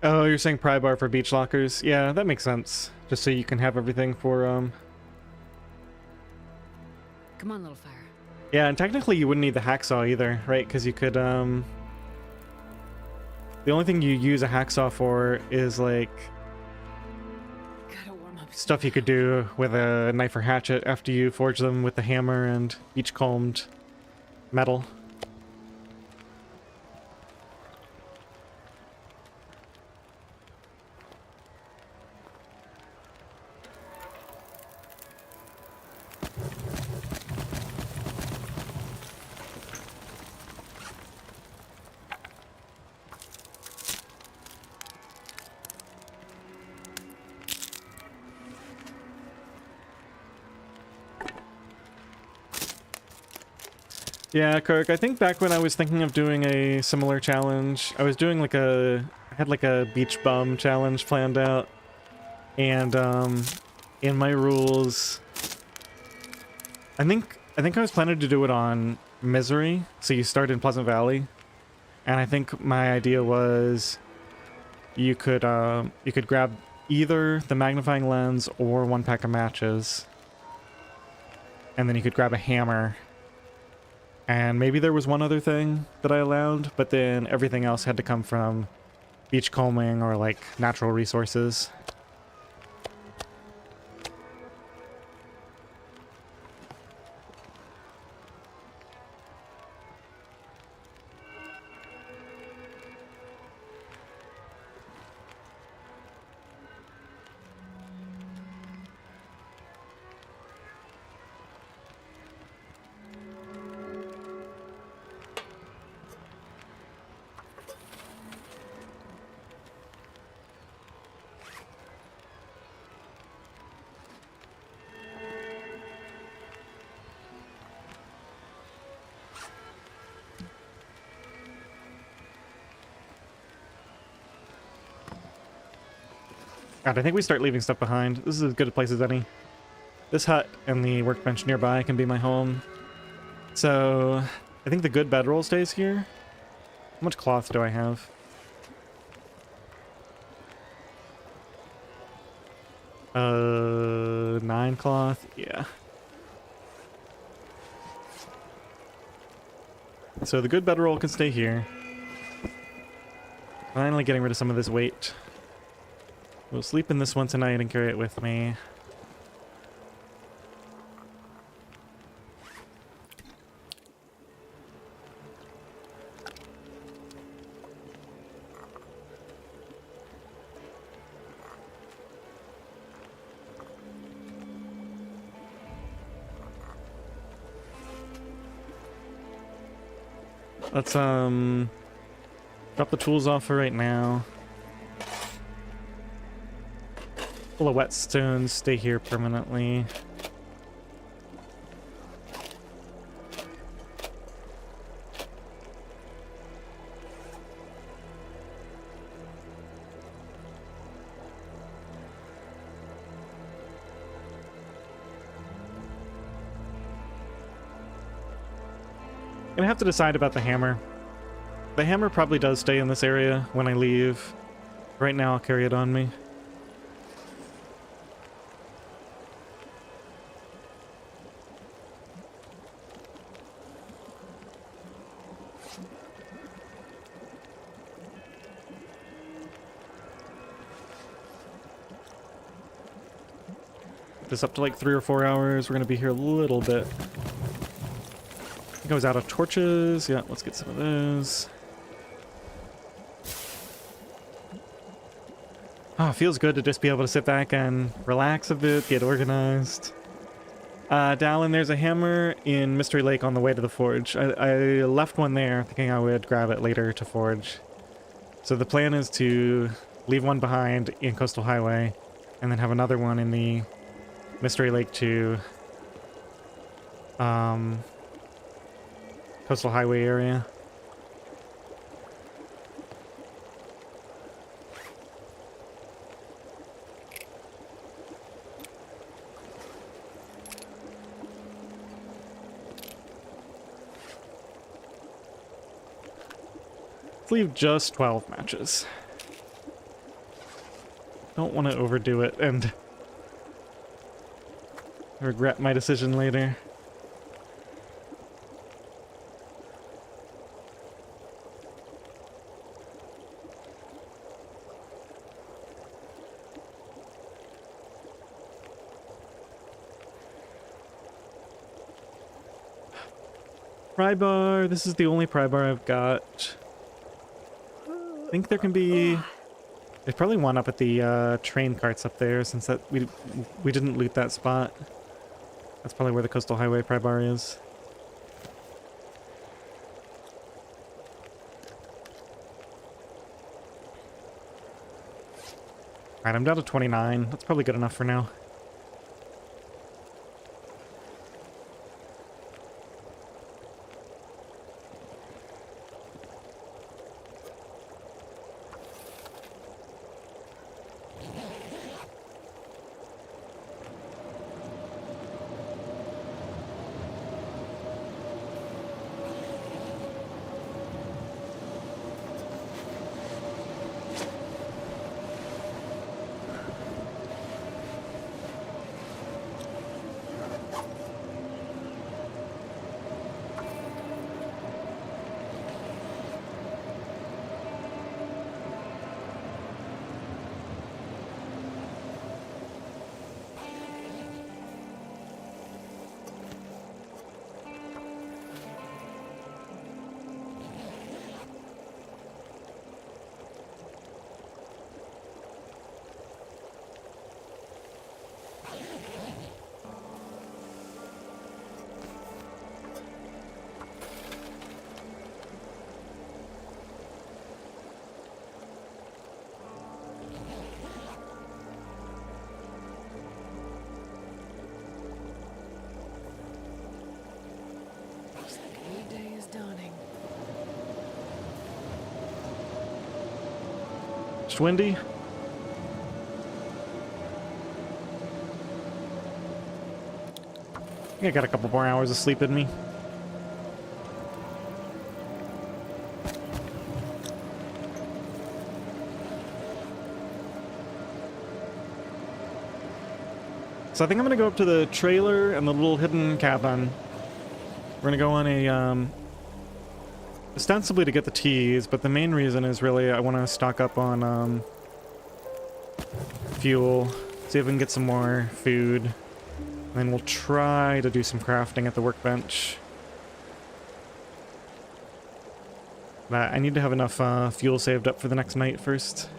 Oh, you're saying pry bar for beach lockers? Yeah, that makes sense. Just so you can have everything for, Come on, little fire. Yeah, and technically you wouldn't need the hacksaw either, right? Because you could, the only thing you use a hacksaw for is, like, Gotta warm up. stuff you could do with a knife or hatchet after you forge them with the hammer and beachcombed metal. Yeah, Kirk, I think back when I was thinking of doing a similar challenge, I was doing like I had like a beach bum challenge planned out. And, in my rules, I think I was planning to do it on Misery, so you start in Pleasant Valley. And I think my idea was you could grab either the magnifying lens or 1 pack of matches. And then you could grab a hammer. And maybe there was one other thing that I allowed, but then everything else had to come from beachcombing or like natural resources. God, I think we start leaving stuff behind. This is as good a place as any. This hut and the workbench nearby can be my home. So, I think the good bedroll stays here. How much cloth do I have? Nine cloth? Yeah. So the good bedroll can stay here. Finally getting rid of some of this weight. We'll sleep in this one tonight and carry it with me. Let's drop the tools off for right now. Full of whetstones, stay here permanently. Gonna have to decide about the hammer. The hammer probably does stay in this area when I leave. Right now I'll carry it on me. This up to like 3 or 4 hours. We're gonna be here a little bit. I think I was out of torches. Yeah, let's get some of those. Oh, it feels good to just be able to sit back and relax a bit, get organized. Dallin, there's a hammer in Mystery Lake on the way to the forge. I left one there thinking I would grab it later to forge. So the plan is to leave one behind in Coastal Highway and then have another one in the Mystery Lake to Coastal Highway area. Let's leave just 12 matches. Don't want to overdo it and regret my decision later. Pry bar. This is the only pry bar I've got. I think there can be... There's probably one up at the train carts up there, since that we didn't loot that spot. That's probably where the Coastal Highway pry bar is. Alright, I'm down to 29. That's probably good enough for now. Looks like a new day is dawning. It's windy. I think I got a couple more hours of sleep in me. So I think I'm gonna go up to the trailer and the little hidden cabin. We're gonna go on a, ostensibly to get the teas, but the main reason is really I want to stock up on, fuel, see if we can get some more food, and then we'll try to do some crafting at the workbench. But I need to have enough, fuel saved up for the next night first.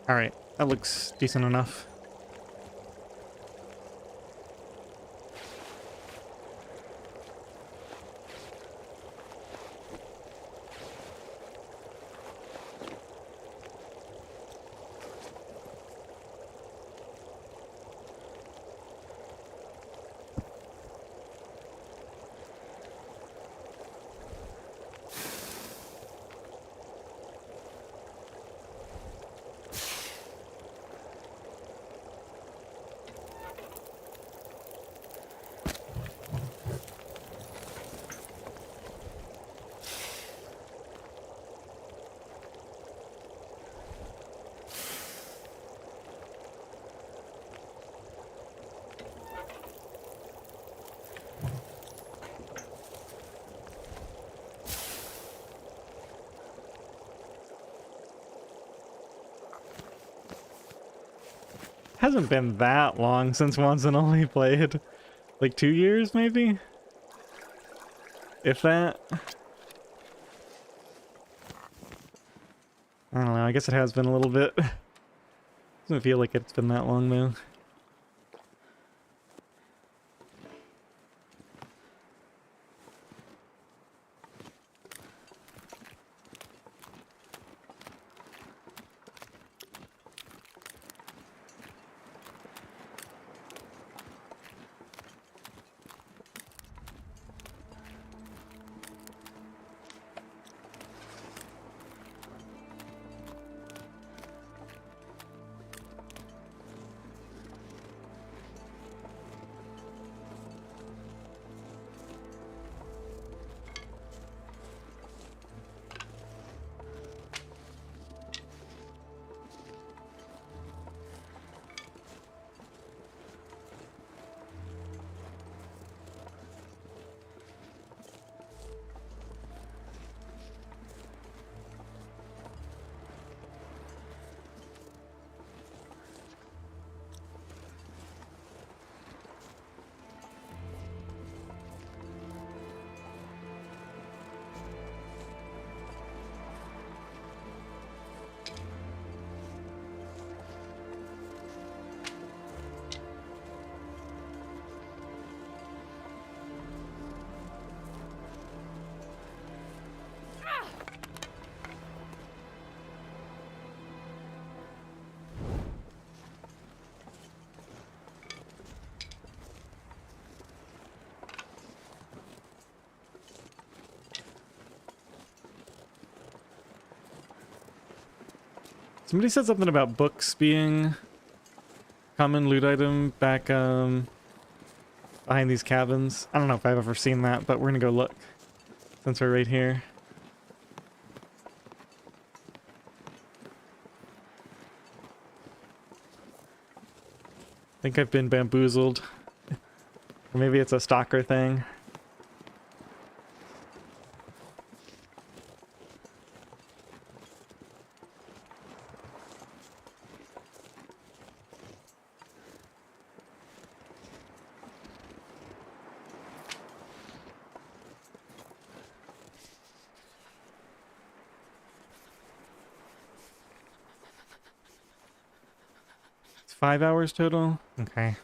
Alright, that looks decent enough. Hasn't been that long since Once and Only played. Like 2 years, maybe? If that. I don't know, I guess it has been a little bit. Doesn't feel like it's been that long, though. Somebody said something about books being common loot item back behind these cabins. I don't know if I've ever seen that, but we're gonna go look since we're right here. I think I've been bamboozled. Or maybe it's a stalker thing. 5 hours total? Okay.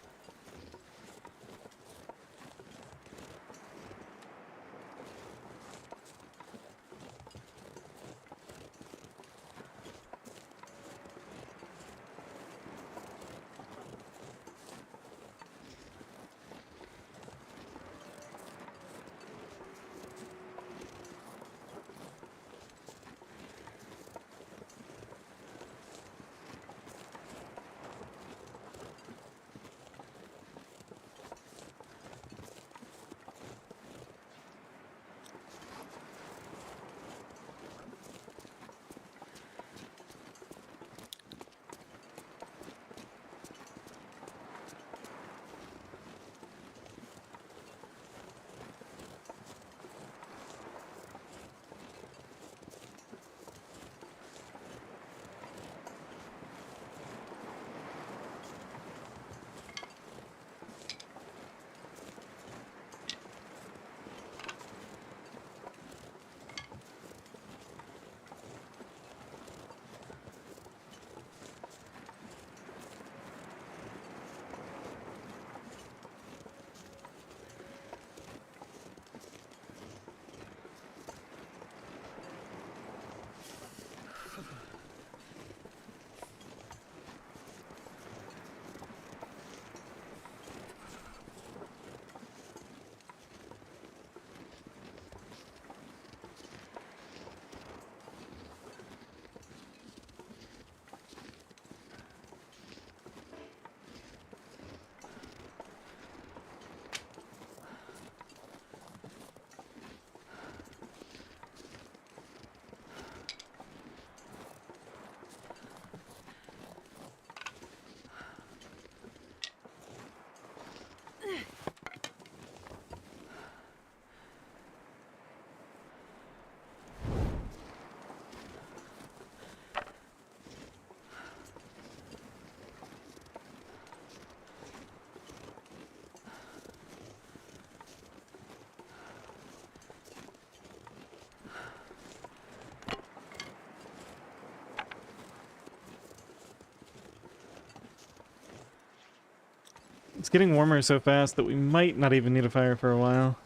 It's getting warmer so fast that we might not even need a fire for a while.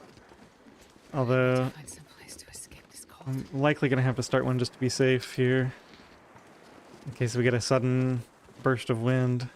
Although, Find some place to escape this cold. I'm likely going to have to start one just to be safe here. In case we get a sudden burst of wind.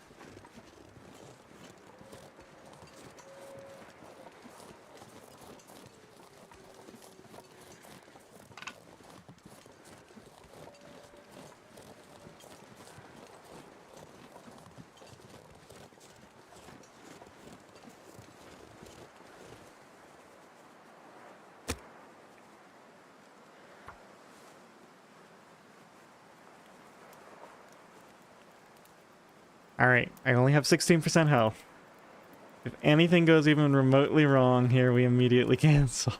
Alright, I only have 16% health. If anything goes even remotely wrong here, we immediately cancel.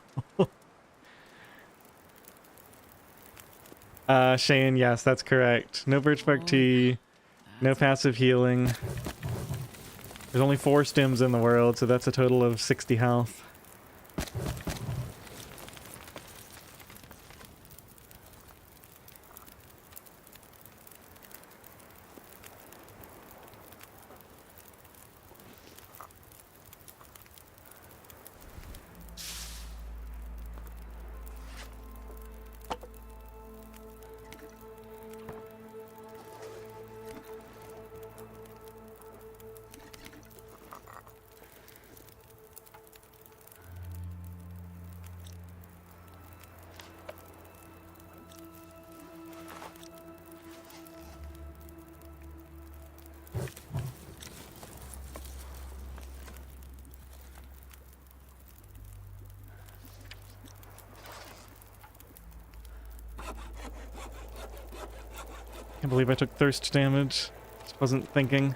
Shane, yes, that's correct. No birchbark tea, no passive healing. There's only 4 stims in the world, so that's a total of 60 health. Can't believe I took thirst damage. Just wasn't thinking.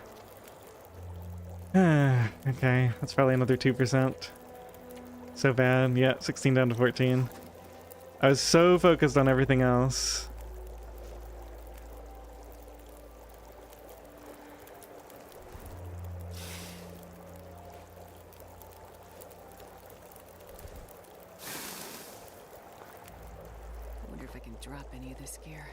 Okay, that's probably another 2%. So bad. Yeah, 16 down to 14. I was so focused on everything else. I wonder if I can drop any of this gear.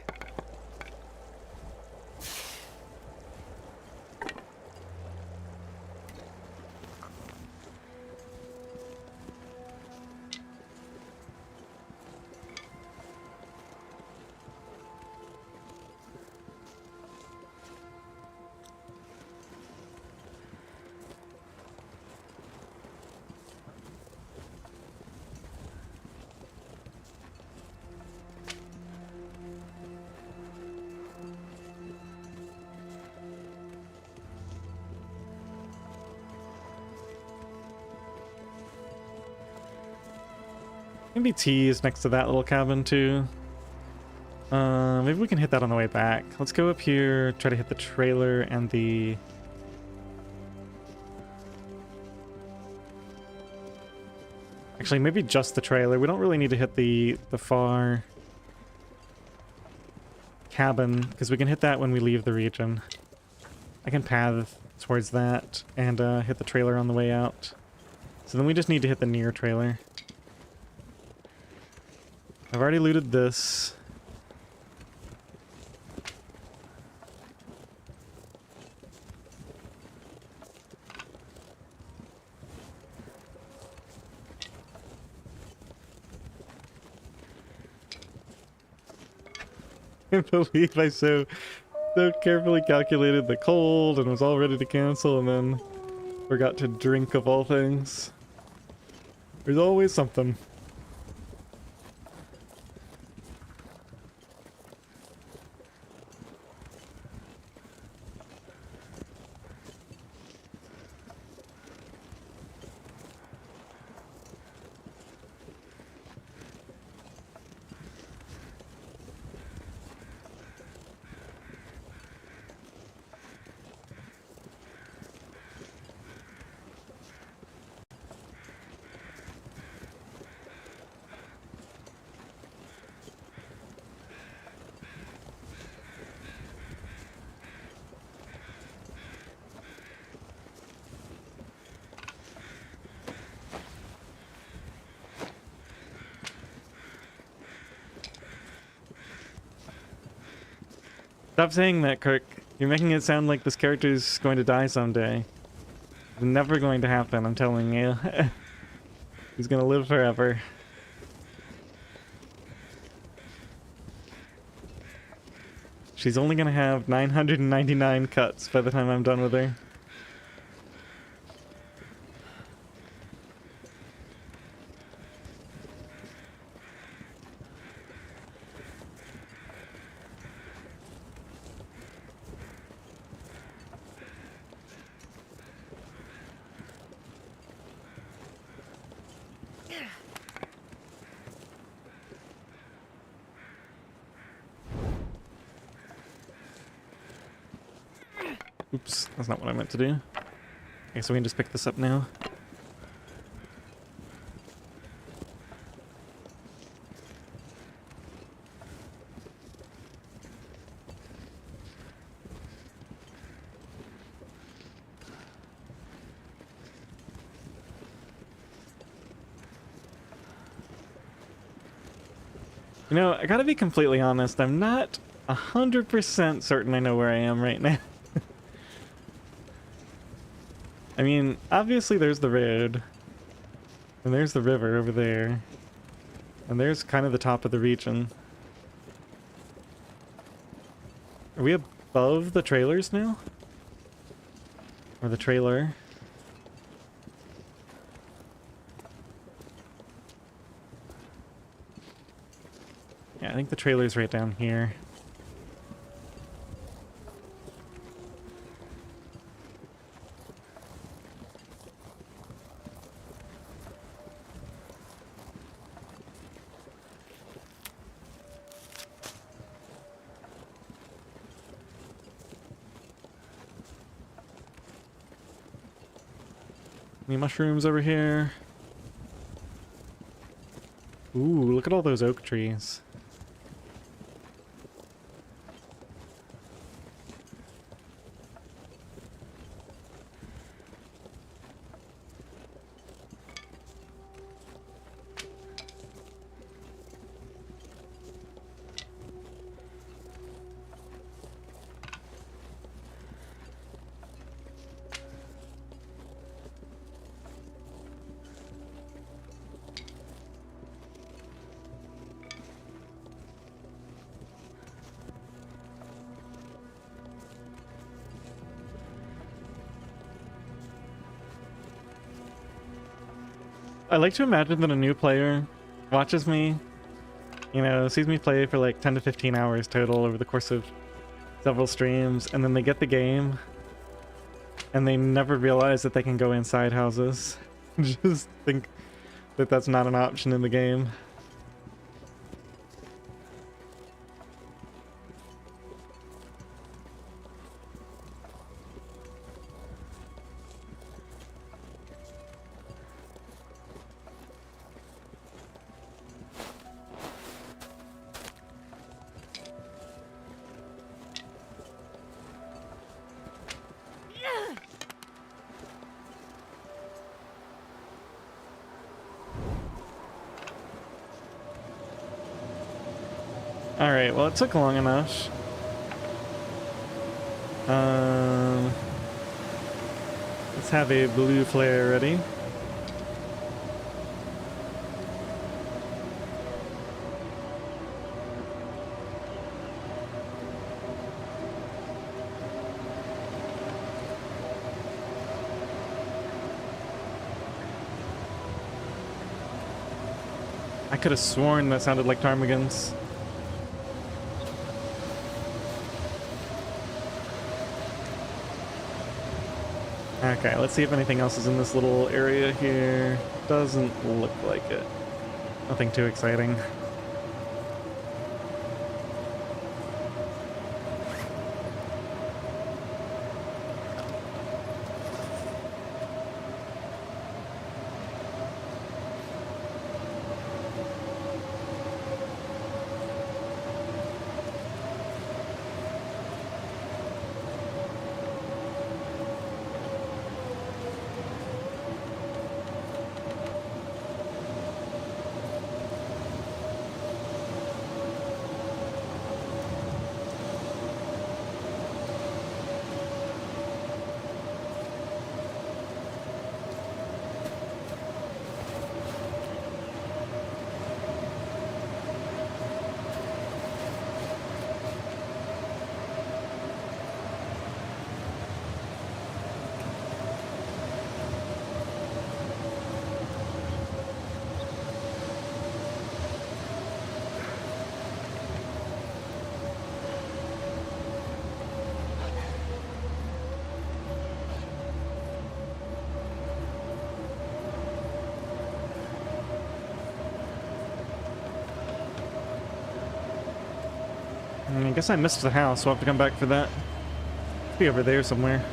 Maybe T is next to that little cabin too. Maybe we can hit that on the way back. Let's go up here, try to hit the trailer and the... Actually, maybe just the trailer. We don't really need to hit the far cabin, because we can hit that when we leave the region. I can path towards that and hit the trailer on the way out. So then we just need to hit the near trailer. I've already looted this. I can't believe I so carefully calculated the cold and was all ready to cancel and then forgot to drink of all things. There's always something. Stop saying that, Kirk. You're making it sound like this character's going to die someday. It's never going to happen, I'm telling you. He's gonna live forever. She's only gonna have 999 cuts by the time I'm done with her. Oops, that's not what I meant to do. Okay, so we can just pick this up now. You know, I gotta be completely honest, I'm not 100% certain I know where I am right now. I mean, obviously there's the road, and there's the river over there, and there's kind of the top of the region. Are we above the trailers now? Or the trailer? Yeah, I think the trailer's right down here. Any mushrooms over here? Ooh, look at all those oak trees. I like to imagine that a new player watches me, you know, sees me play for like 10 to 15 hours total over the course of several streams, and then they get the game, and they never realize that they can go inside houses. Just think that that's not an option in the game. Alright, well, it took long enough. Let's have a blue flare ready. I could have sworn that sounded like ptarmigans. Okay, let's see if anything else is in this little area here. Doesn't look like it. Nothing too exciting. I guess I missed the house. We'll have to come back for that. It'll be over there somewhere.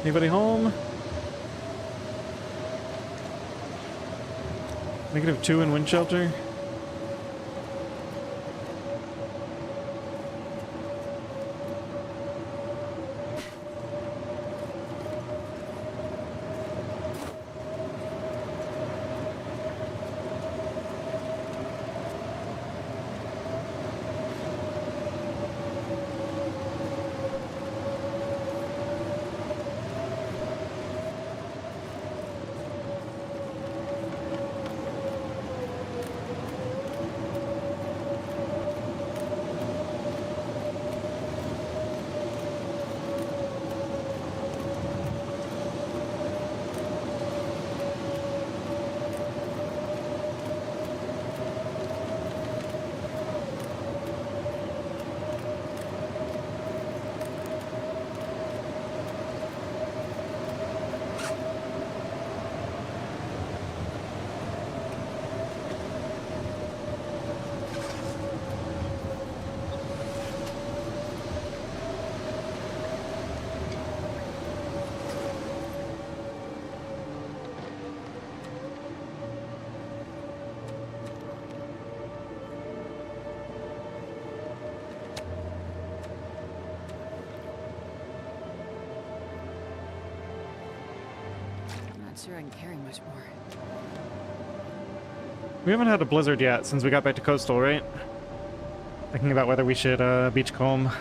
Anybody home? -2 in wind shelter. Sure I can carry much more. We haven't had a blizzard yet since we got back to coastal, right? Thinking about whether we should beachcomb.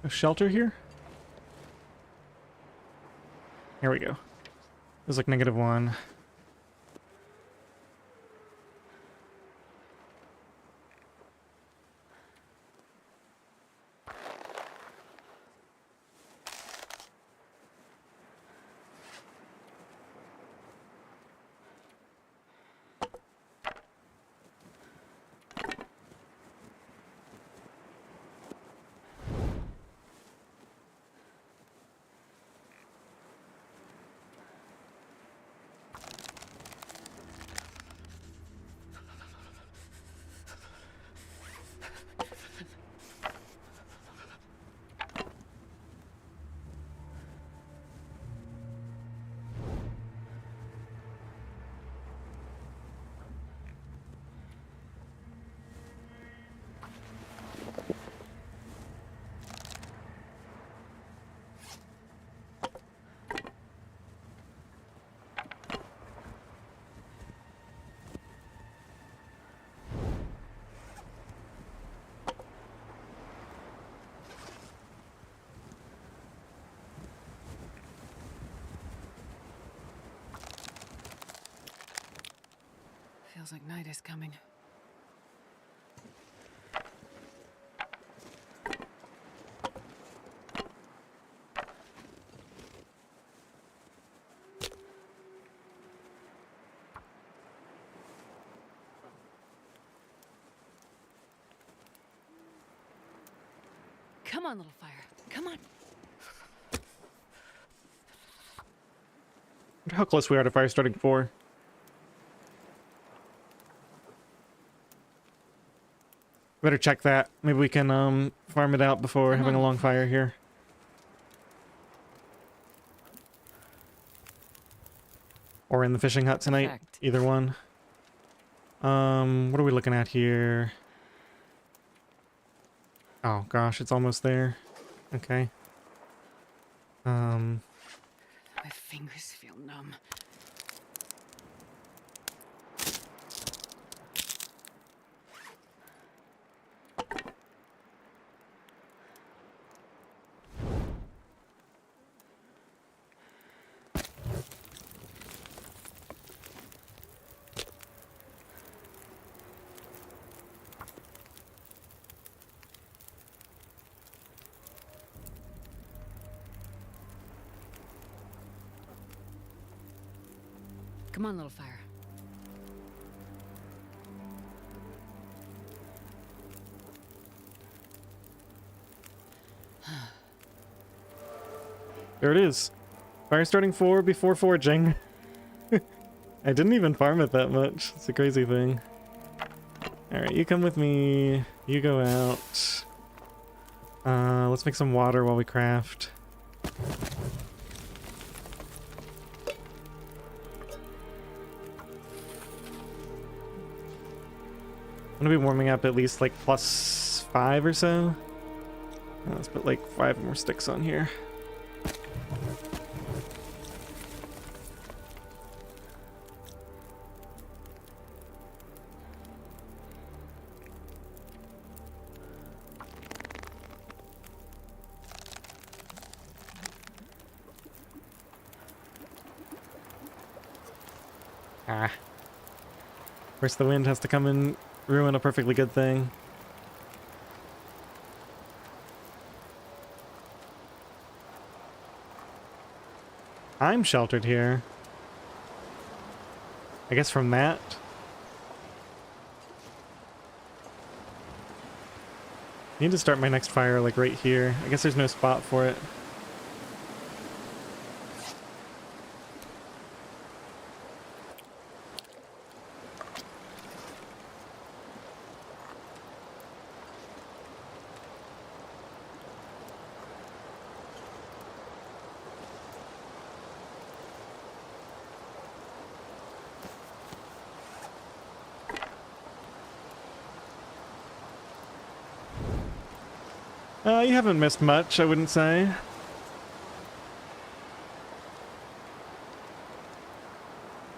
A shelter here? Here we go. There's like -1. Feels like night is coming. Come on, little fire. Come on. Wonder how close we are to fire starting 4. Better check that. Maybe we can farm it out before having a long fire here. Or in the fishing hut tonight. Perfect. Either one. What are we looking at here? Oh gosh, it's almost there. Okay. My fingers feel numb. Come on, little fire. There it is. Fire starting 4 before forging. I didn't even farm it that much. It's a crazy thing. Alright, you come with me. You go out. Let's make some water while we craft. I'm gonna be warming up at least like +5 or so. Let's put like 5 more sticks on here. Ah. Of course the wind has to come and ruin a perfectly good thing. I'm sheltered here. I guess from that. I need to start my next fire like right here. I guess there's no spot for it. You haven't missed much, I wouldn't say.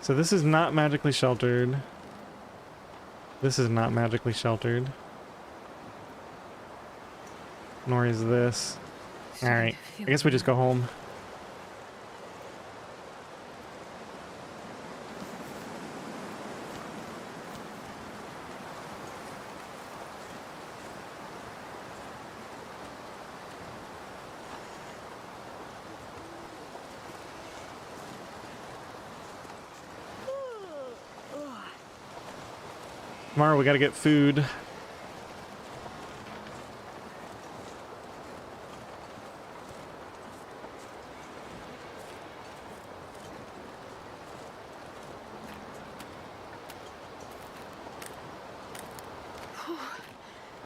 So this is not magically sheltered. This is not magically sheltered. Nor is this. Alright, I guess we just go home. Tomorrow we gotta get food.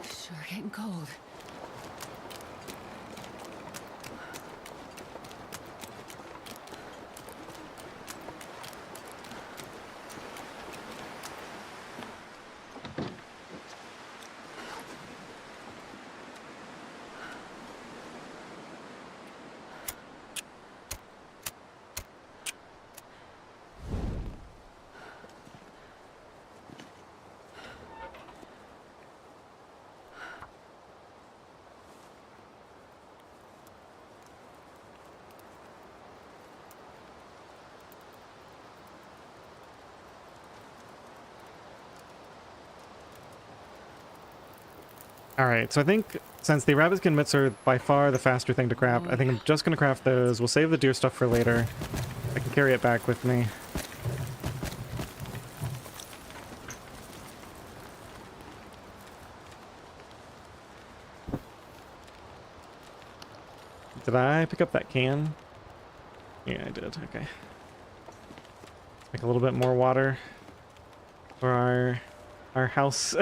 Sure getting cold. Alright, so I think since the rabbit skin mitts are by far the faster thing to craft, I think I'm just gonna craft those. We'll save the deer stuff for later. I can carry it back with me. Did I pick up that can? Yeah, I did. Okay. Make a little bit more water for our house.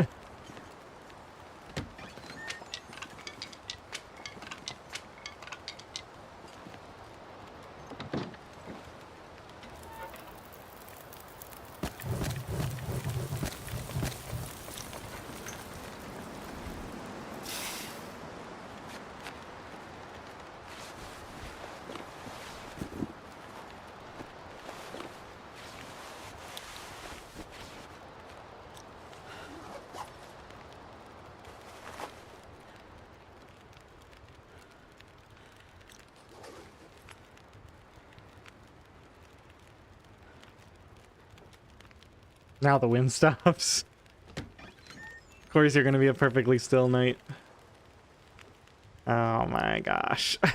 Now the wind stops. Of course, you're going to be a perfectly still night. Oh my gosh. I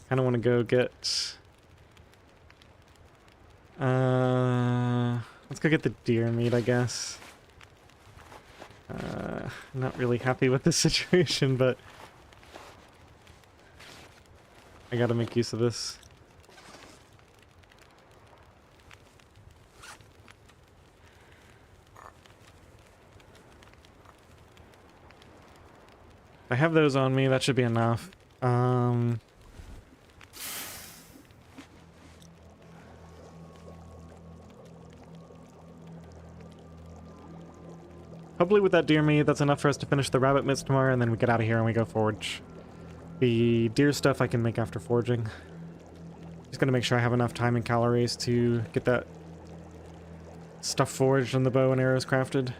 kind of want to go get... let's go get the deer meat, I guess. I'm not really happy with this situation, but... I gotta make use of this. If I have those on me, that should be enough. Hopefully with that deer meat, that's enough for us to finish the rabbit mitts tomorrow, and then we get out of here and we go forage. The deer stuff I can make after foraging. Just gonna make sure I have enough time and calories to get that stuff foraged and the bow and arrows crafted.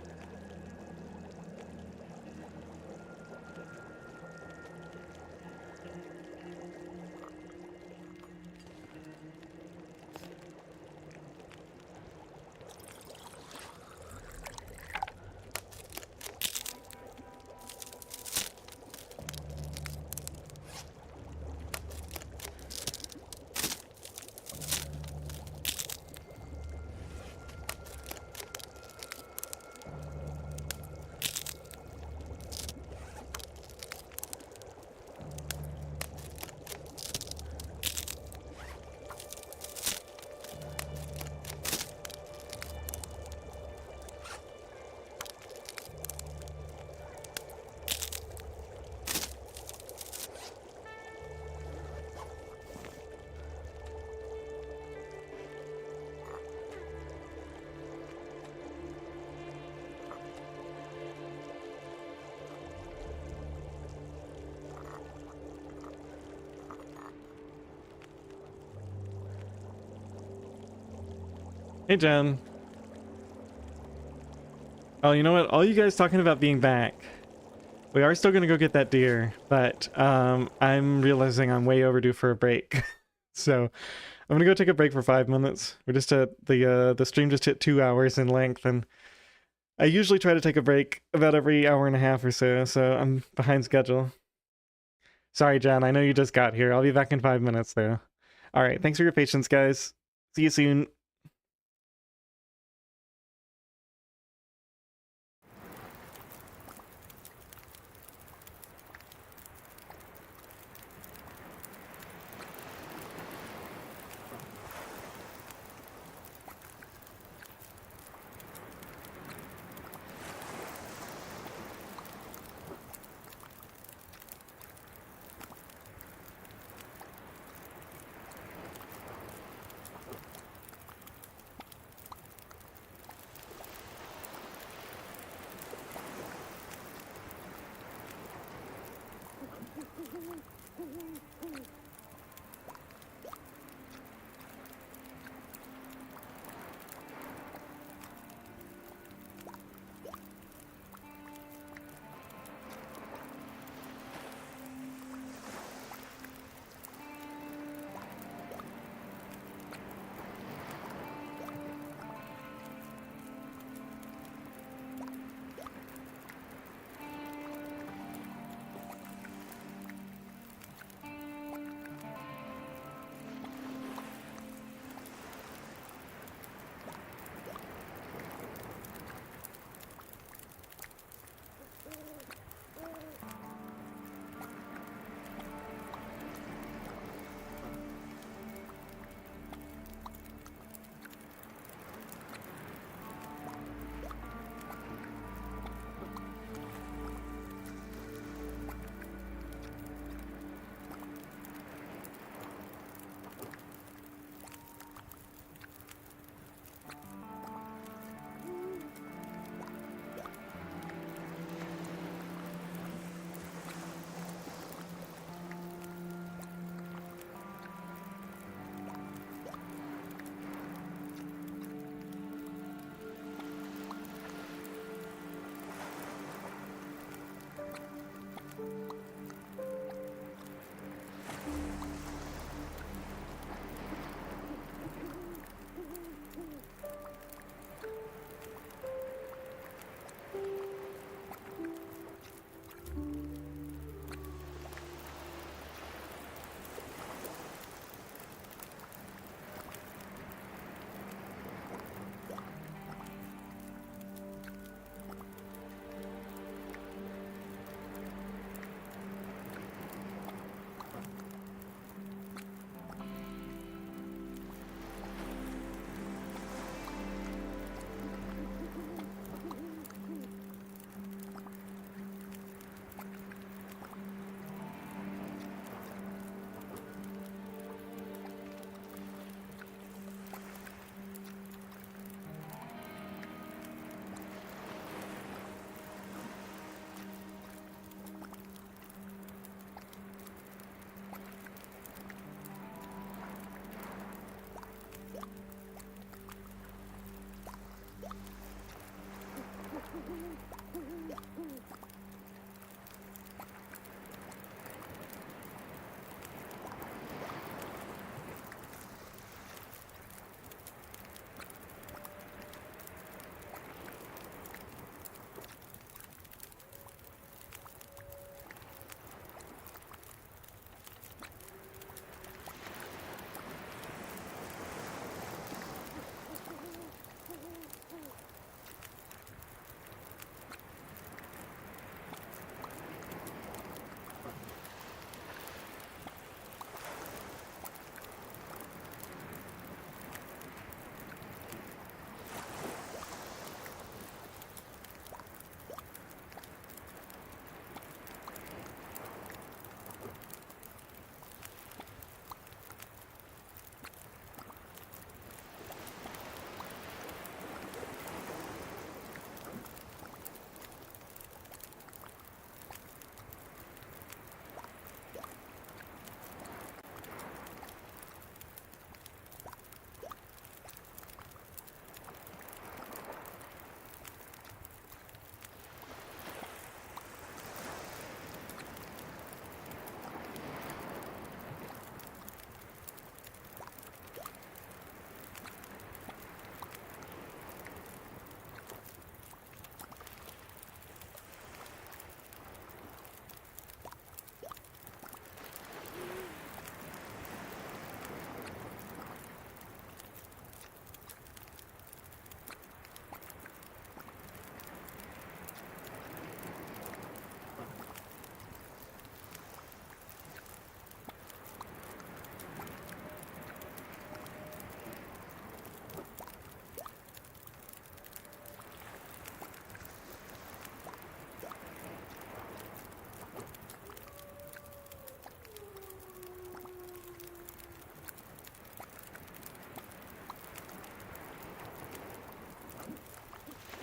Hey, Jen. Oh, you know what? All you guys talking about being back We are still gonna go get that deer, but I'm realizing I'm way overdue for a break. So I'm gonna go take a break for 5 minutes. We're just at the stream just hit 2 hours in length, and I usually try to take a break about every hour and a half or so, so I'm behind schedule. Sorry, Jen, I know you just got here. I'll be back in 5 minutes, though. Alright, thanks for your patience, guys. See you soon.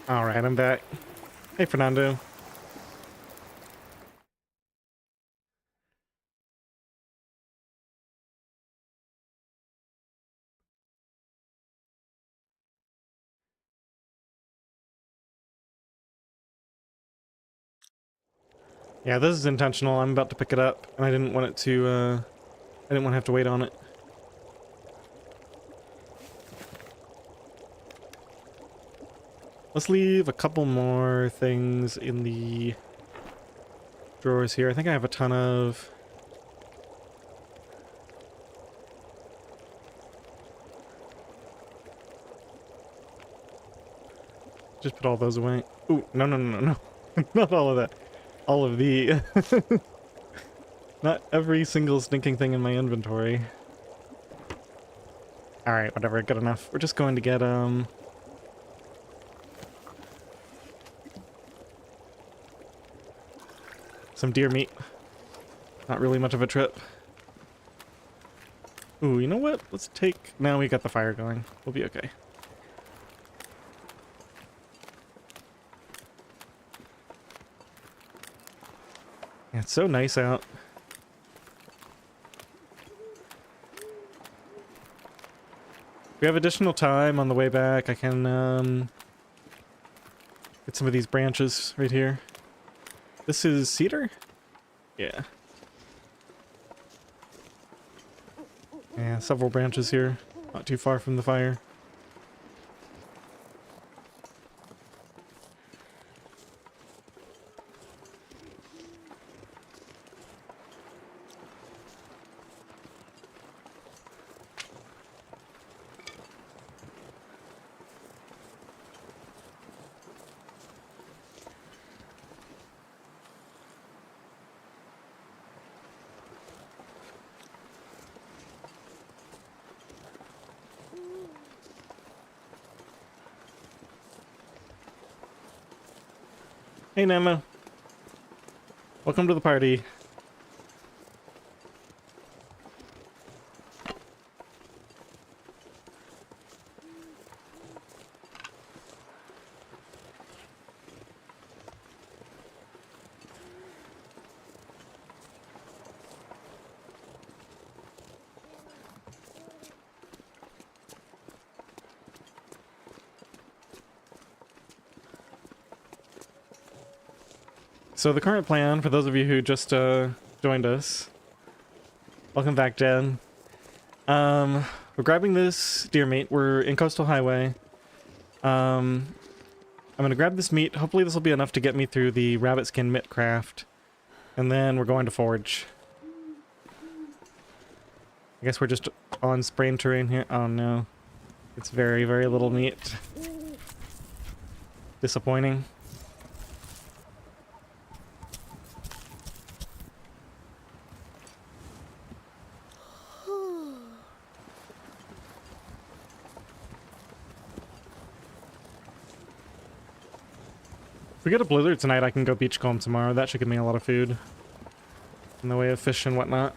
Alright, I'm back. Hey, Fernando. Yeah, this is intentional. I'm about to pick it up, and I didn't want it to, I didn't want to have to wait on it. Let's leave a couple more things in the drawers here. I think I have a ton of... Just put all those away. Ooh, no, no, no, no, no. Not all of that. All of the... Not every single stinking thing in my inventory. Alright, whatever, good enough. We're just going to get, some deer meat. Not really much of a trip. Ooh, you know what? Let's take... Now we got the fire going. We'll be okay. Yeah, it's so nice out. If we have additional time on the way back, I can, get some of these branches right here. This is cedar? Yeah. Yeah, several branches here. Not too far from the fire. Hey, Nemo. Welcome to the party. So the current plan, for those of you who just joined us, welcome back, Jen. We're grabbing this deer meat. We're in Coastal Highway. I'm gonna grab this meat. Hopefully this will be enough to get me through the rabbit skin mitt craft. And then we're going to forage. I guess we're just on sprain terrain here. Oh no. It's very, very little meat. Disappointing. If we get a blizzard tonight, I can go beachcomb tomorrow. That should give me a lot of food in the way of fish and whatnot.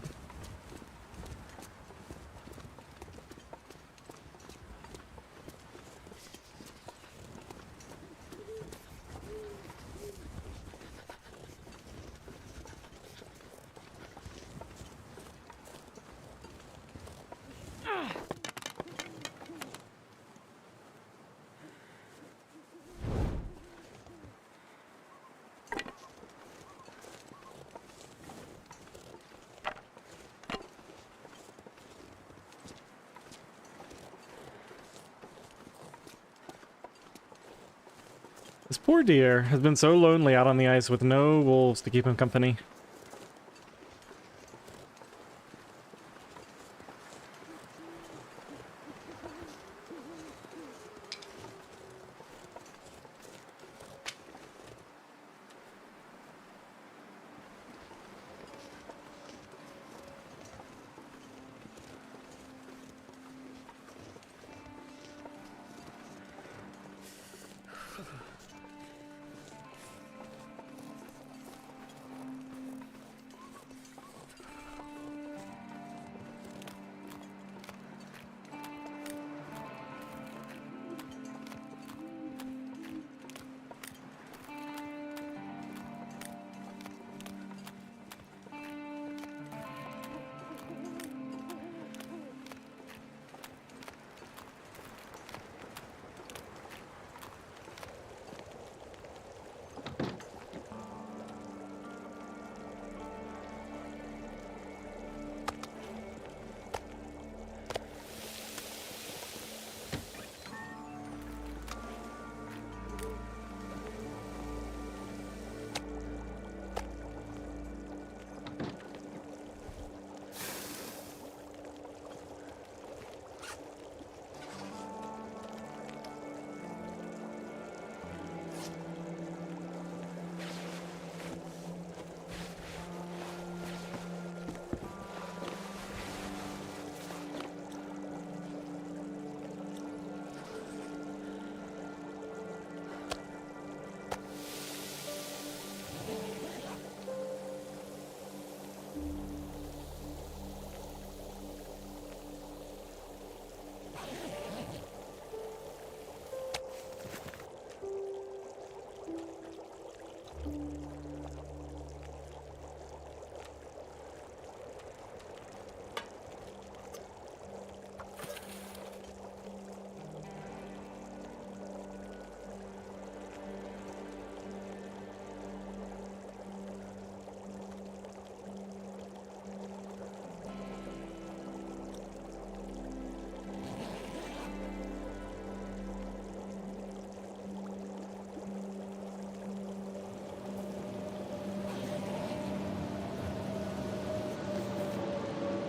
This poor deer has been so lonely out on the ice with no wolves to keep him company.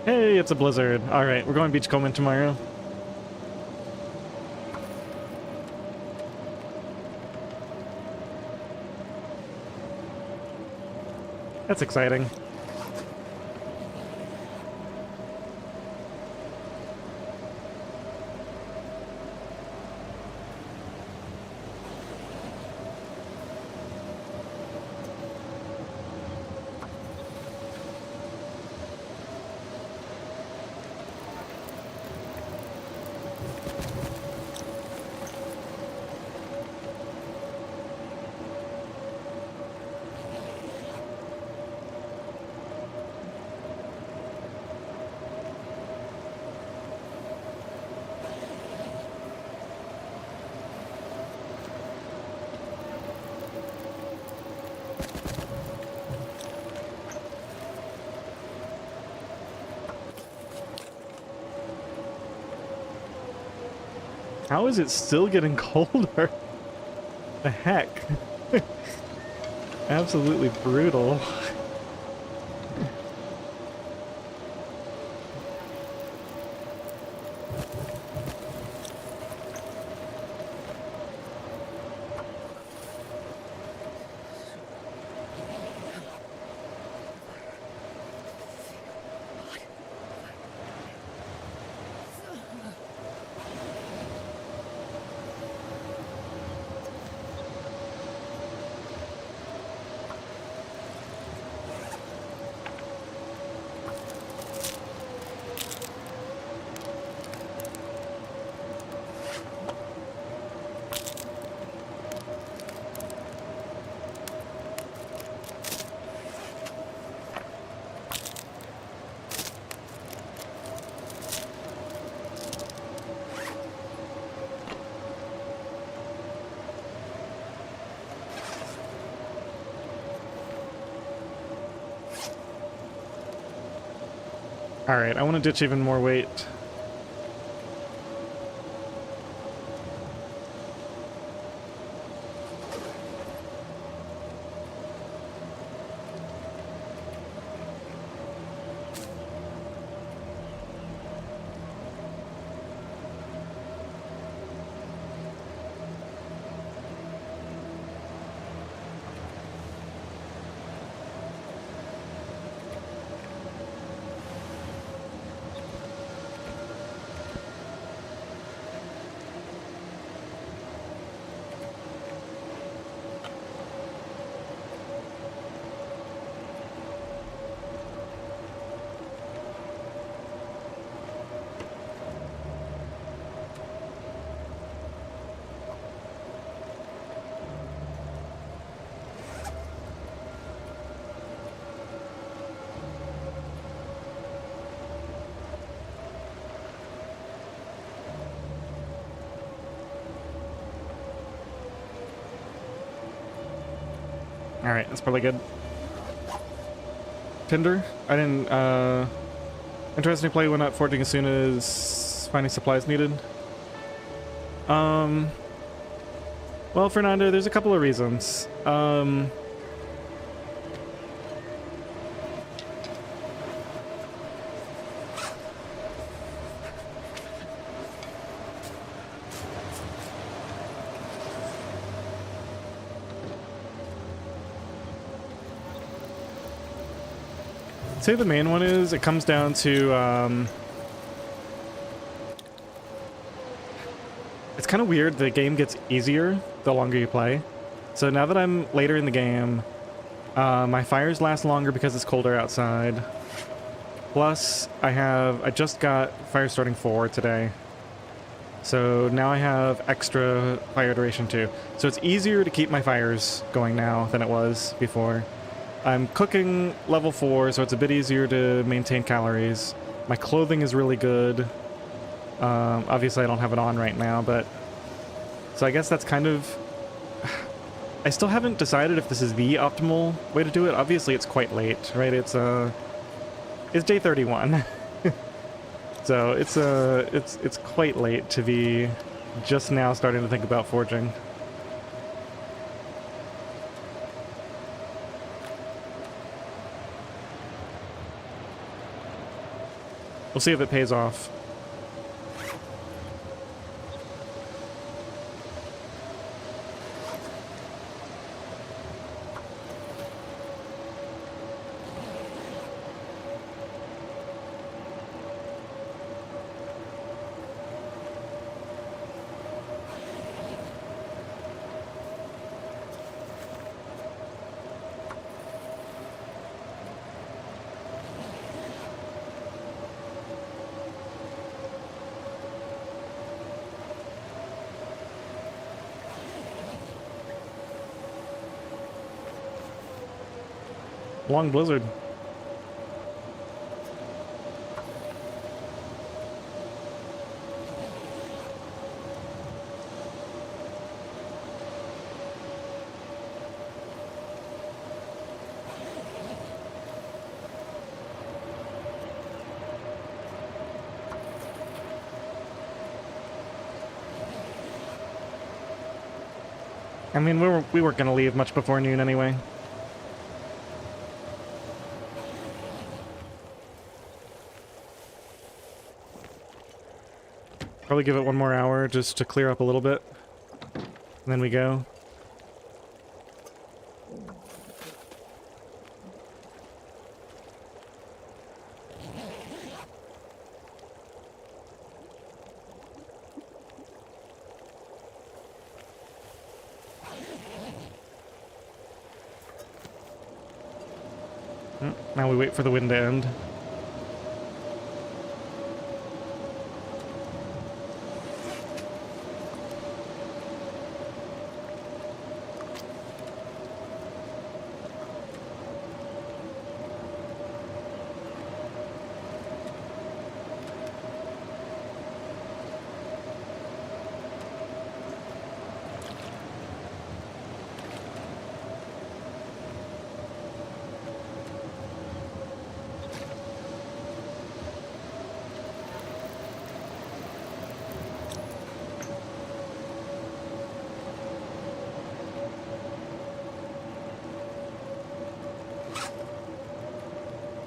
Hey, it's a blizzard. Alright, we're going beachcombing tomorrow. That's exciting. How is it still getting colder? The heck? Absolutely brutal. Alright, I want to ditch even more weight. Alright, that's probably good. Tinder? I didn't, interesting play when not forging as soon as finding supplies needed. Well, Fernando, there's a couple of reasons. Say the main one is, it comes down to, it's kind of weird, the game gets easier the longer you play. So now that I'm later in the game, my fires last longer because it's colder outside. Plus, I just got fire starting 4 today. So now I have extra fire duration too. So it's easier to keep my fires going now than it was before. I'm cooking level 4, so it's a bit easier to maintain calories. My clothing is really good. Obviously I don't have it on right now, but... So I guess that's kind of... I still haven't decided if this is the optimal way to do it. Obviously it's quite late, right? It's day 31. So it's quite late to be just now starting to think about forging. We'll see if it pays off. Long blizzard. I mean, we weren't gonna leave much before noon anyway. Probably give it one more hour just to clear up a little bit. And then we go. Now we wait for the wind to end.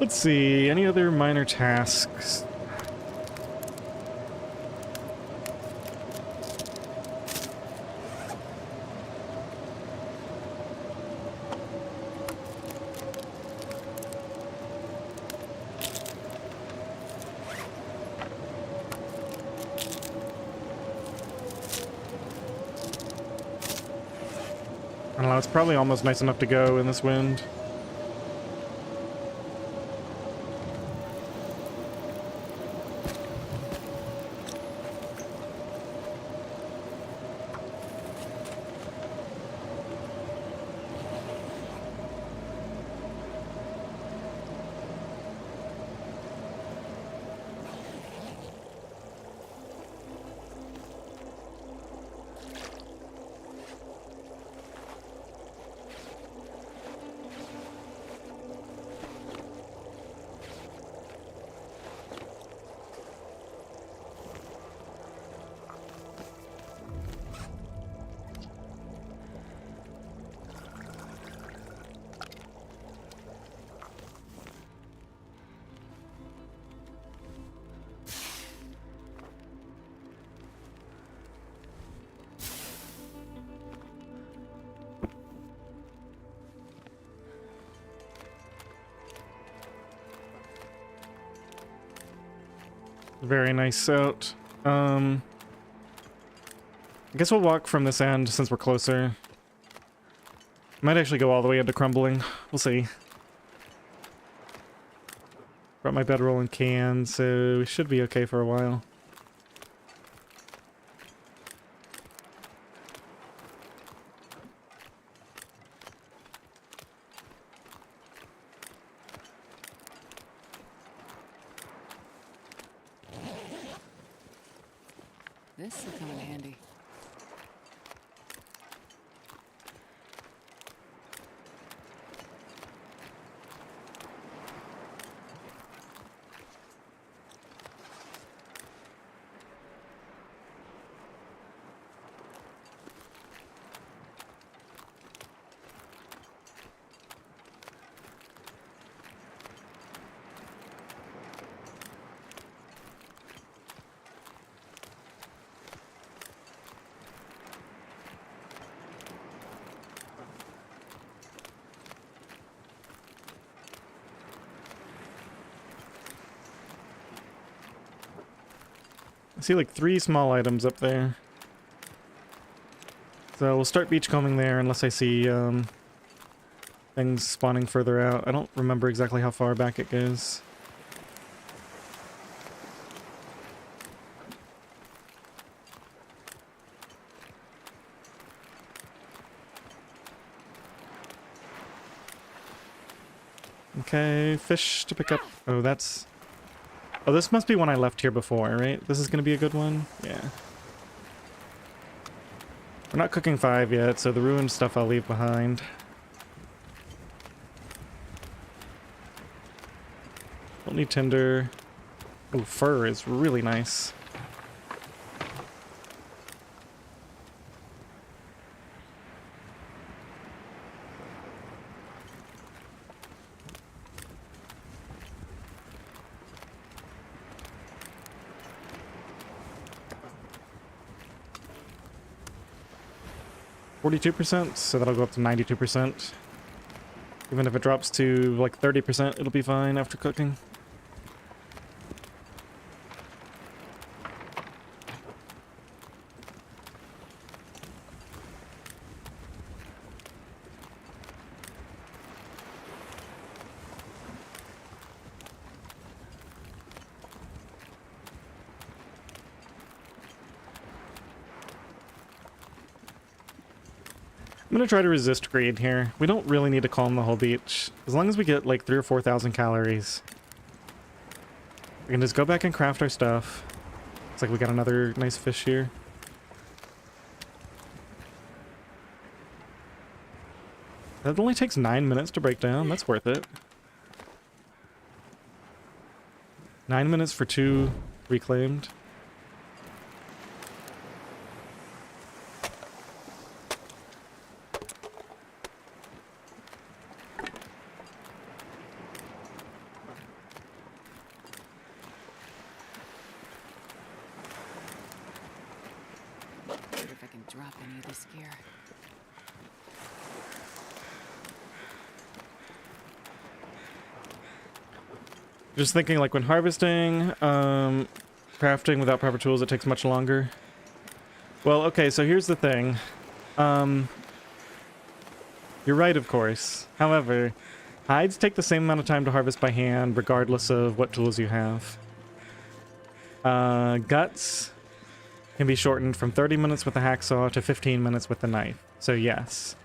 Let's see, any other minor tasks? I don't know, it's probably almost nice enough to go in this wind. Very nice out. I guess we'll walk from this end since we're closer. Might actually go all the way into crumbling. We'll see. Brought my bedroll and can, so we should be okay for a while. This will come in handy. see like 3 small items up there. So we'll start beachcombing there unless I see things spawning further out. I don't remember exactly how far back it goes. Okay, fish to pick up. Oh, that's... Oh, this must be one I left here before, right? This is going to be a good one? Yeah. We're not cooking 5 yet, so the ruined stuff I'll leave behind. Don't need tinder. Oh, fur is really nice. %, so that'll go up to 92%. Even if it drops to like 30%, it'll be fine after cooking. I'm gonna try to resist greed here. We don't really need to calm the whole beach. As long as we get like 3,000 or 4,000 calories. We can just go back and craft our stuff. Looks like we got another nice fish here. That only takes 9 minutes to break down. That's worth it. 9 minutes for 2 reclaimed. If I can drop any of this gear. Just thinking, like, when harvesting, crafting without proper tools, it takes much longer. Well, okay, so here's the thing. You're right, of course. However, hides take the same amount of time to harvest by hand, regardless of what tools you have. Guts can be shortened from 30 minutes with the hacksaw to 15 minutes with the knife. So yes,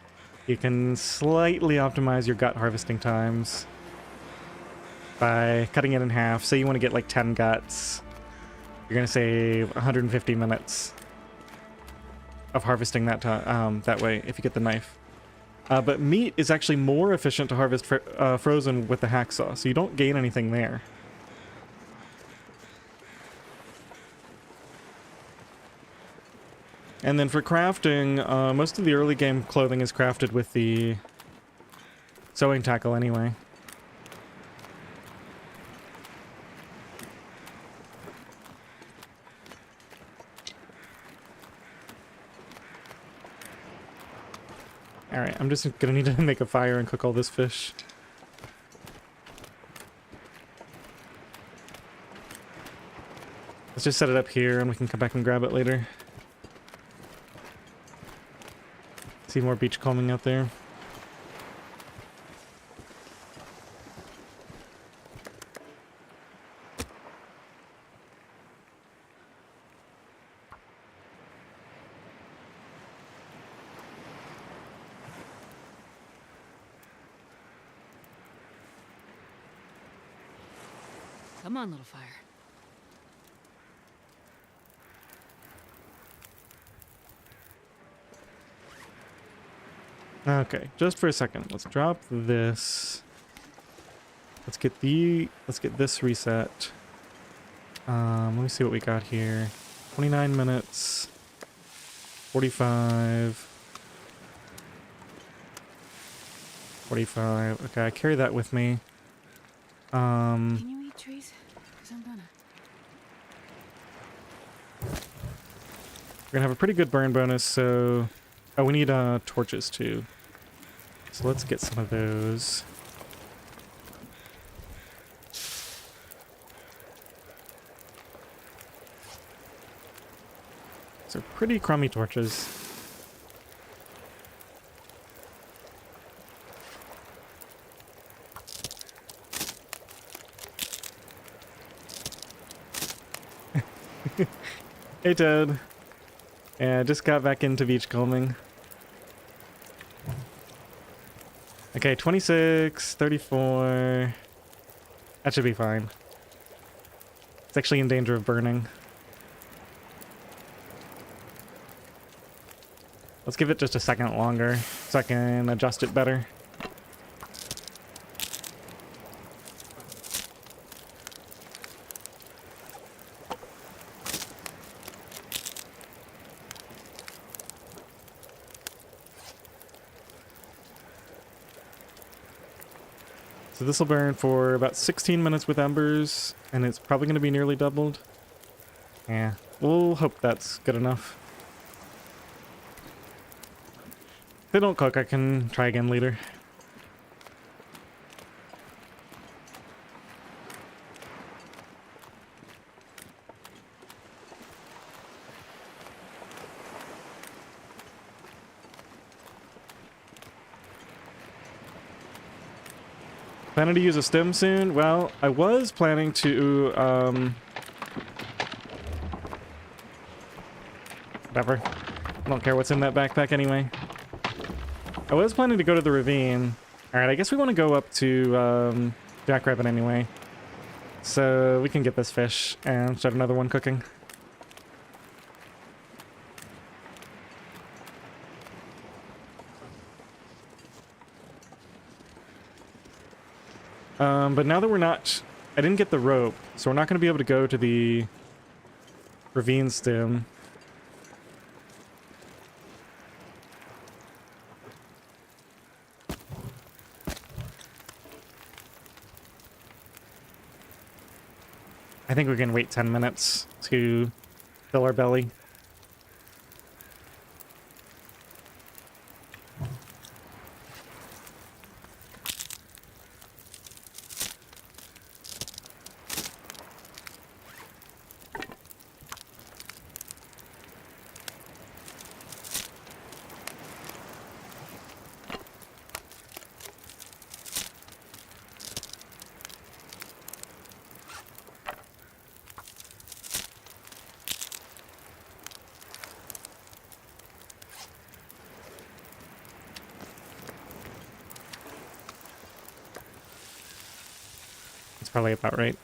you can slightly optimize your gut harvesting times by cutting it in half. Say you want to get like 10 guts. You're going to save 150 minutes of harvesting that that way if you get the knife. But meat is actually more efficient to harvest frozen with the hacksaw, so you don't gain anything there. And then for crafting, most of the early game clothing is crafted with the sewing tackle anyway. Alright, I'm just gonna need to make a fire and cook all this fish. Let's just set it up here and we can come back and grab it later. See more beach combing out there. Come on, little fire. Okay, just for a second, let's drop this. Let's get this reset. Let me see what we got here. 29 minutes. 45. 45. Okay, I carry that with me. Can you eat trees? Because I'm gonna. We're gonna have a pretty good burn bonus, so... Oh, we need torches too. So let's get some of those. They're pretty crummy torches. Hey Ted. Yeah, I just got back into beachcombing. Okay, 26, 34. That should be fine. It's actually in danger of burning. Let's give it just a second longer so I can adjust it better. So this will burn for about 16 minutes with embers, and it's probably going to be nearly doubled. Yeah, we'll hope that's good enough. If they don't cook, I can try again later. Planning to use a stem soon? Well, I was planning to, whatever. I don't care what's in that backpack anyway. I was planning to go to the ravine. Alright, I guess we want to go up to, Jackrabbit anyway. So we can get this fish and start another one cooking. But now that we're not... I didn't get the rope, so we're not going to be able to go to the ravine stem. I think we can wait 10 minutes to fill our belly. That's probably about right.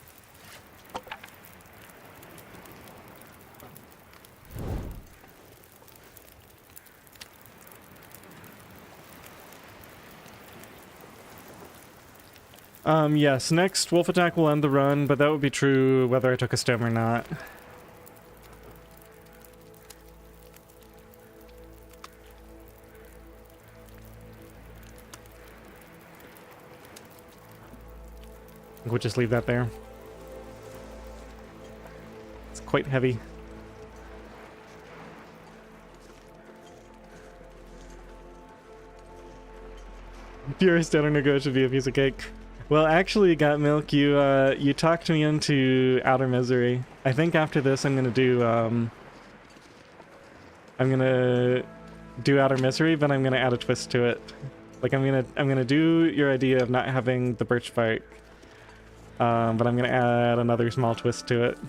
Yes, next wolf attack will end the run, but that would be true whether I took a stem or not. We'll just leave that there. It's quite heavy. Purest NOGOA should be a piece of cake. Well, actually, Got Milk, you talked me into Outer Misery. I think after this, I'm gonna do Outer Misery, but I'm gonna add a twist to it. Like I'm gonna do your idea of not having the birch bark, but I'm gonna add another small twist to it.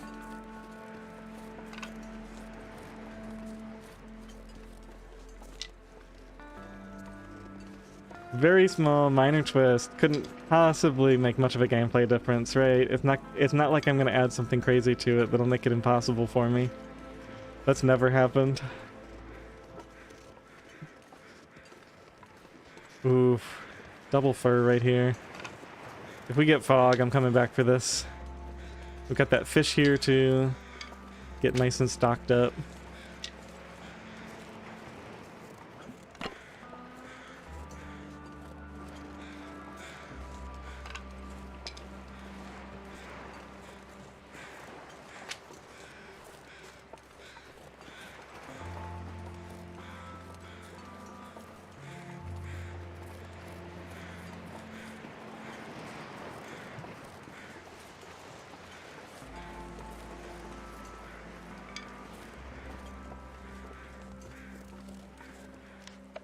Very small, minor twist. Couldn't possibly make much of a gameplay difference, right? It's not like I'm gonna add something crazy to it that'll make it impossible for me. That's never happened. Oof. Double fur right here. If we get fog, I'm coming back for this. We've got that fish here too. Get nice and stocked up.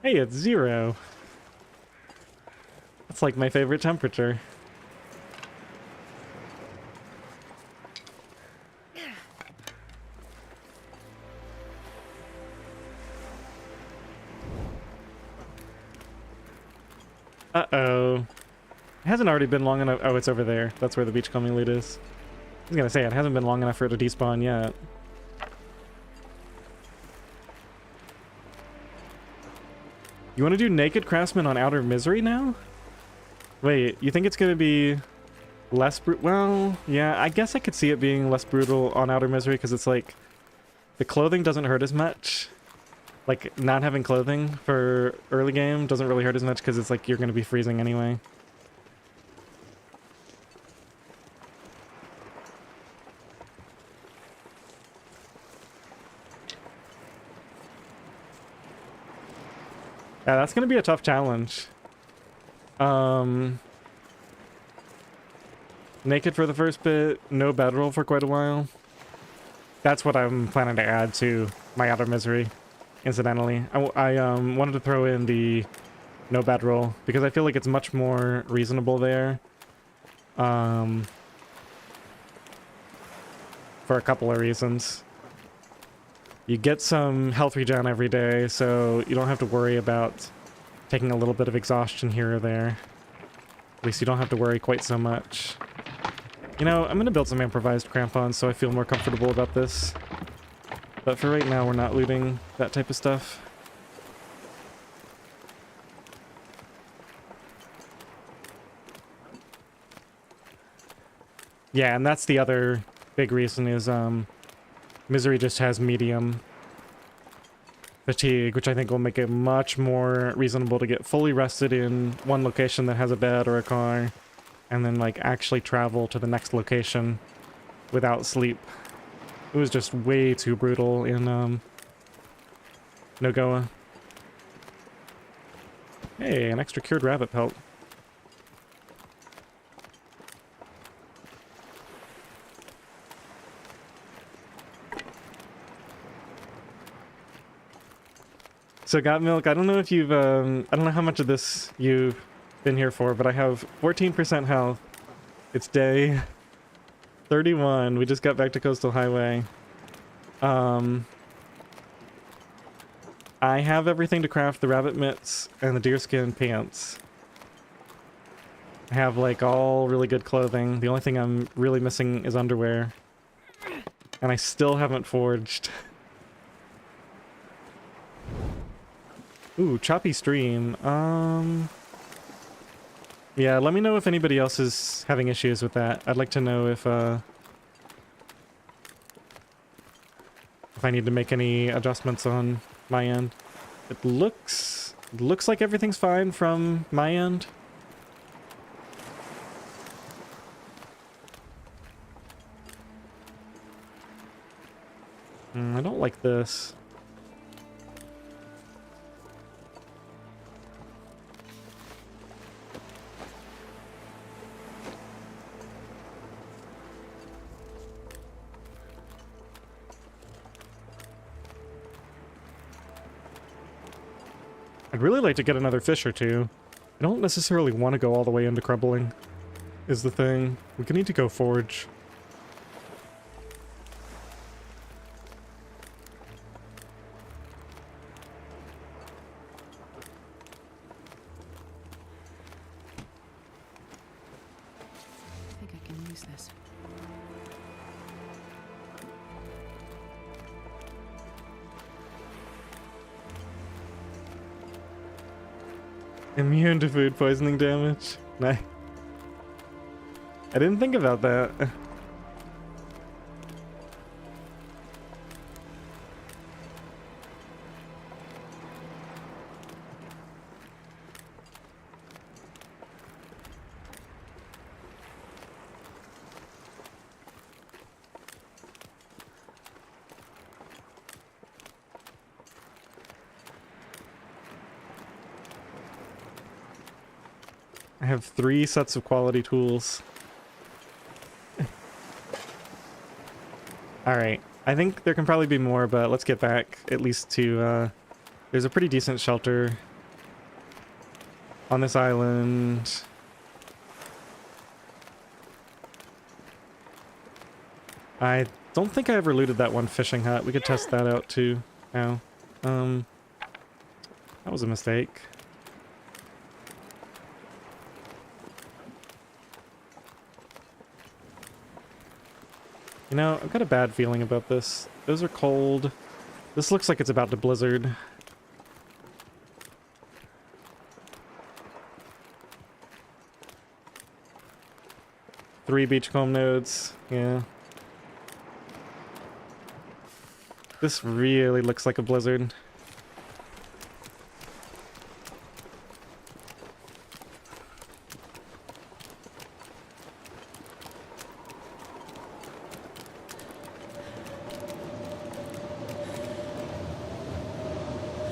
Hey, it's 0. That's like my favorite temperature. Uh-oh. It hasn't already been long enough. Oh, it's over there. That's where the beachcombing loot is. I was gonna say, it hasn't been long enough for it to despawn yet. You want to do Naked Craftsman on Outer Misery now? Wait, you think it's gonna be less well, yeah, I guess I could see it being less brutal on Outer Misery because it's like the clothing doesn't hurt as much. Like, not having clothing for early game doesn't really hurt as much because it's like you're gonna be freezing anyway. Yeah, that's gonna be a tough challenge. Naked for the first bit, no bedroll for quite a while. That's what I'm planning to add to my Outer Misery, incidentally. I wanted to throw in the no bedroll because I feel like it's much more reasonable there. For a couple of reasons. You get some health regen every day, so you don't have to worry about taking a little bit of exhaustion here or there. At least you don't have to worry quite so much. You know, I'm gonna build some improvised crampons so I feel more comfortable about this. But for right now, we're not looting that type of stuff. Yeah, and that's the other big reason is, Misery just has medium fatigue, which I think will make it much more reasonable to get fully rested in one location that has a bed or a car, and then, like, actually travel to the next location without sleep. It was just way too brutal in, NOGOA. Hey, an extra cured rabbit pelt. So Got Milk, I don't know if you've, I don't know how much of this you've been here for, but I have 14% health. It's day 31. We just got back to Coastal Highway. I have everything to craft the rabbit mitts and the deerskin pants. I have, like, all really good clothing. The only thing I'm really missing is underwear. And I still haven't forged. Ooh, choppy stream. Yeah, let me know if anybody else is having issues with that. I'd like to know if I need to make any adjustments on my end. It looks like everything's fine from my end. I don't like this. I'd really like to get another fish or two. I don't necessarily want to go all the way into crumbling, is the thing. We could need to go forge. I think I can use this. Immune to food poisoning damage. Nice. I didn't think about that. I have 3 sets of quality tools. Alright, I think there can probably be more, but let's get back at least to, there's a pretty decent shelter on this island. I don't think I ever looted that one fishing hut. We could test that out too now. That was a mistake. You know, I've got a bad feeling about this. Those are cold. This looks like it's about to blizzard. Three beachcomb nodes, yeah. This really looks like a blizzard.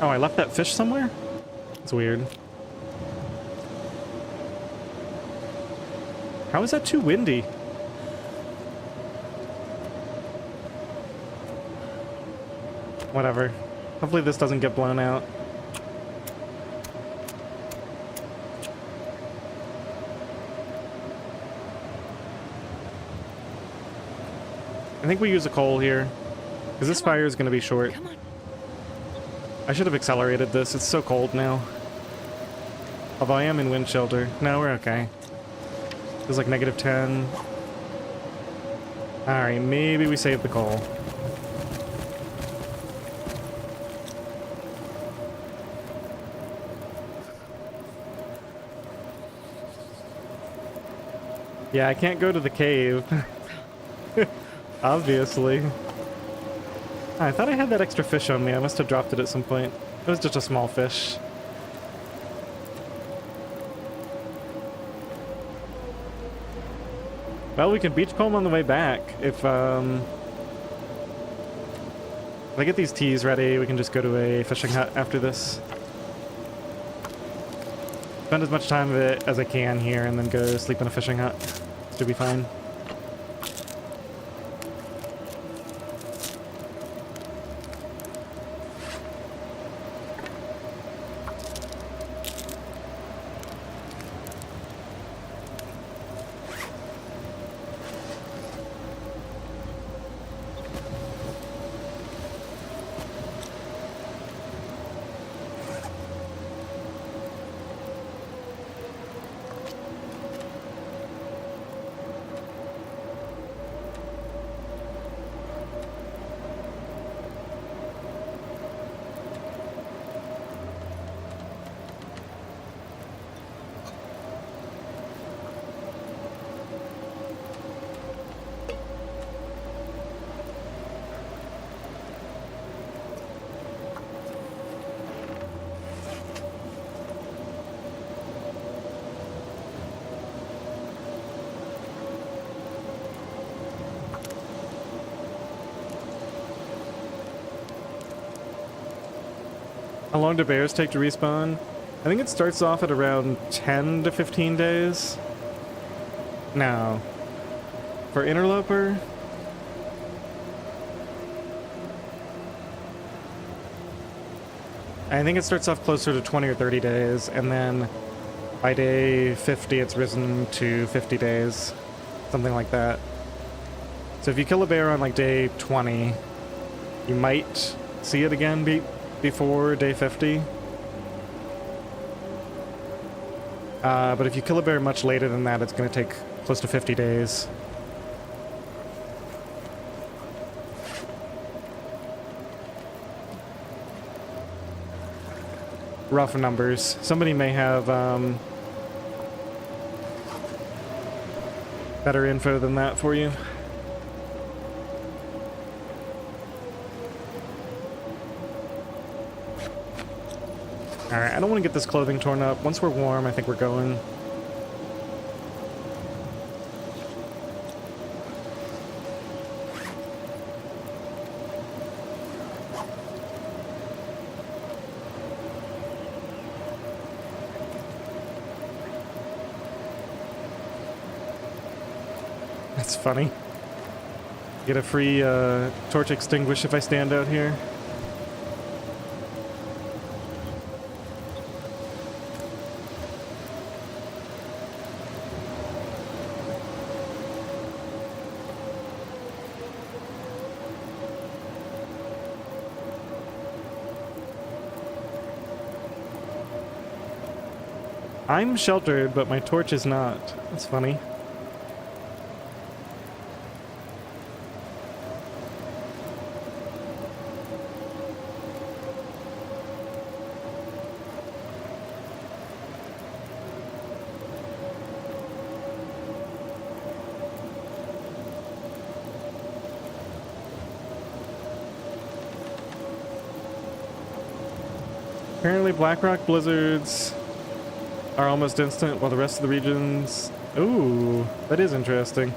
Oh, I left that fish somewhere? It's weird. How is that too windy? Whatever. Hopefully this doesn't get blown out. I think we use a coal here, because this fire is going to be short. Come on. I should have accelerated this. It's so cold now. Although I am in wind shelter. No, we're okay. Feels like -10. Alright, maybe we save the coal. Yeah, I can't go to the cave. Obviously. I thought I had that extra fish on me. I must have dropped it at some point. It was just a small fish. Well, we can beachcomb on the way back. If I get these teas ready, we can just go to a fishing hut after this. Spend as much time of it as I can here and then go sleep in a fishing hut. Should be fine. How long do bears take to respawn? I think it starts off at around 10 to 15 days. No. For interloper? I think it starts off closer to 20 or 30 days, and then by day 50 it's risen to 50 days. Something like that. So if you kill a bear on like day 20, you might see it again before day 50. But if you kill a bear much later than that, it's going to take close to 50 days. Rough numbers. Somebody may have better info than that for you. Alright, I don't want to get this clothing torn up. Once we're warm, I think we're going. That's funny. Get a free torch extinguish if I stand out here. I'm sheltered, but my torch is not. That's funny. Apparently Blackrock blizzards are almost instant, while the rest of the regions... Ooh, that is interesting.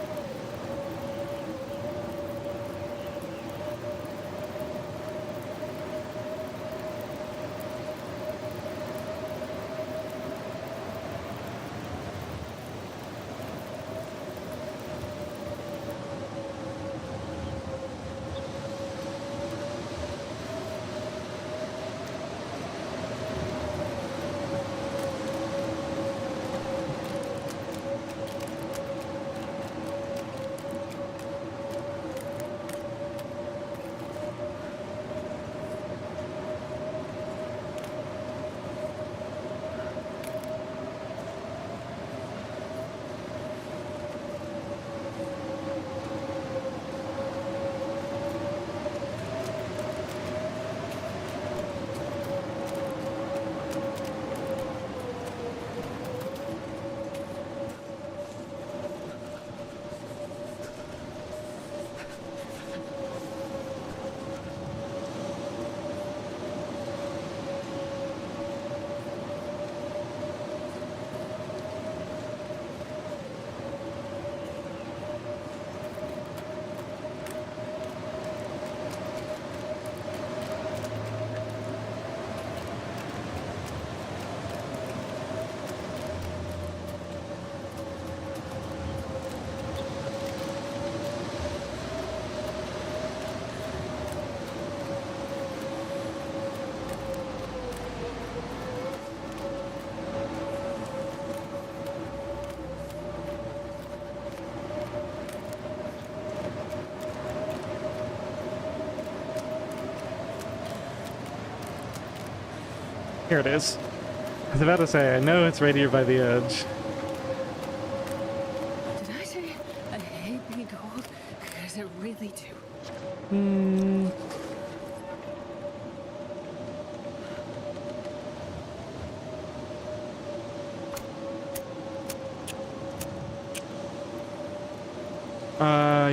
Here it is. I was about to say, I know it's right here by the edge. Did I say I hate being cold? Because I really do. Hmm.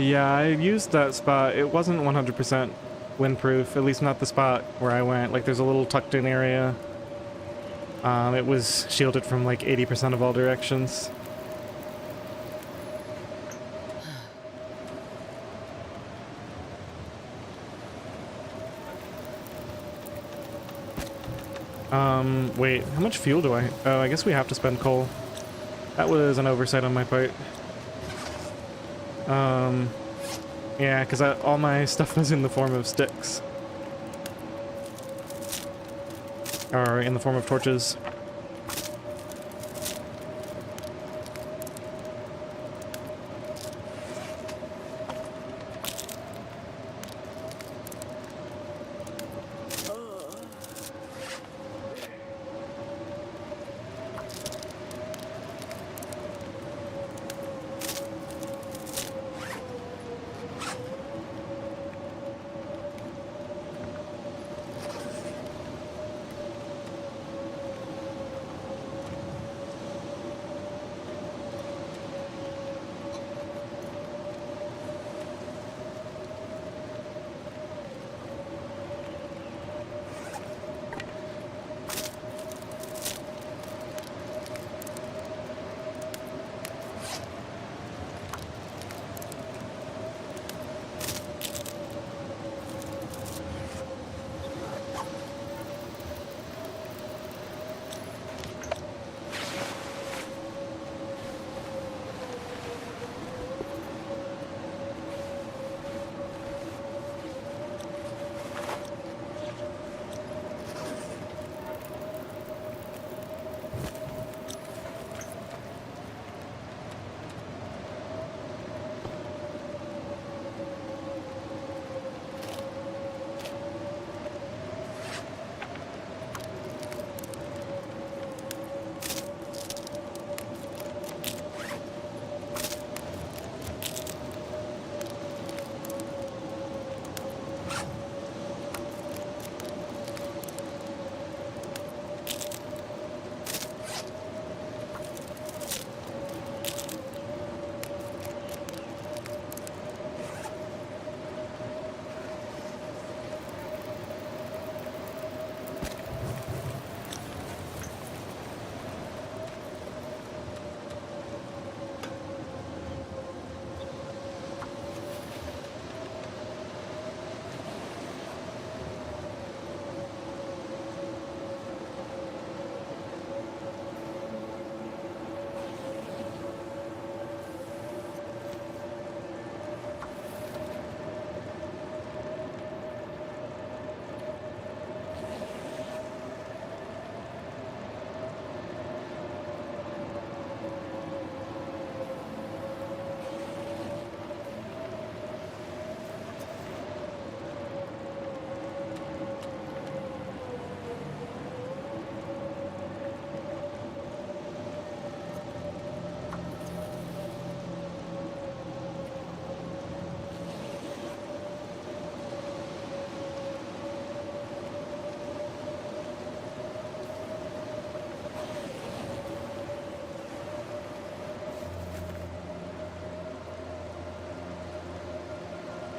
Yeah, I used that spot. It wasn't 100% windproof, at least not the spot where I went. Like, there's a little tucked in area. It was shielded from like 80% of all directions. Wait, how much fuel do I... Oh, I guess we have to spend coal. That was an oversight on my part. Yeah, because all my stuff was in the form of sticks. Or in the form of torches.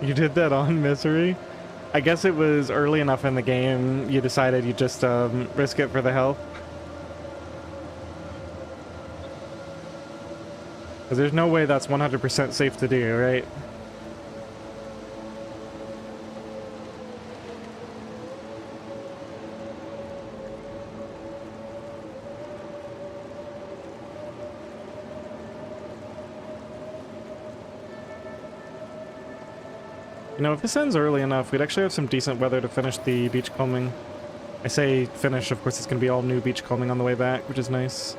You did that on Misery? I guess it was early enough in the game you decided you just risk it for the health. Because there's no way that's 100% safe to do, right? You know, if this ends early enough, we'd actually have some decent weather to finish the beachcombing. I say finish, of course it's going to be all new beachcombing on the way back, which is nice.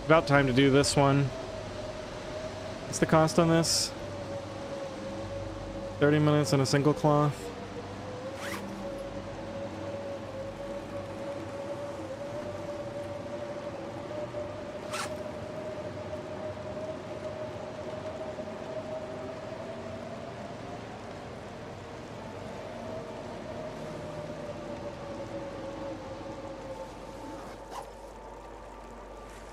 About time to do this one. What's the cost on this? 30 minutes in a single cloth.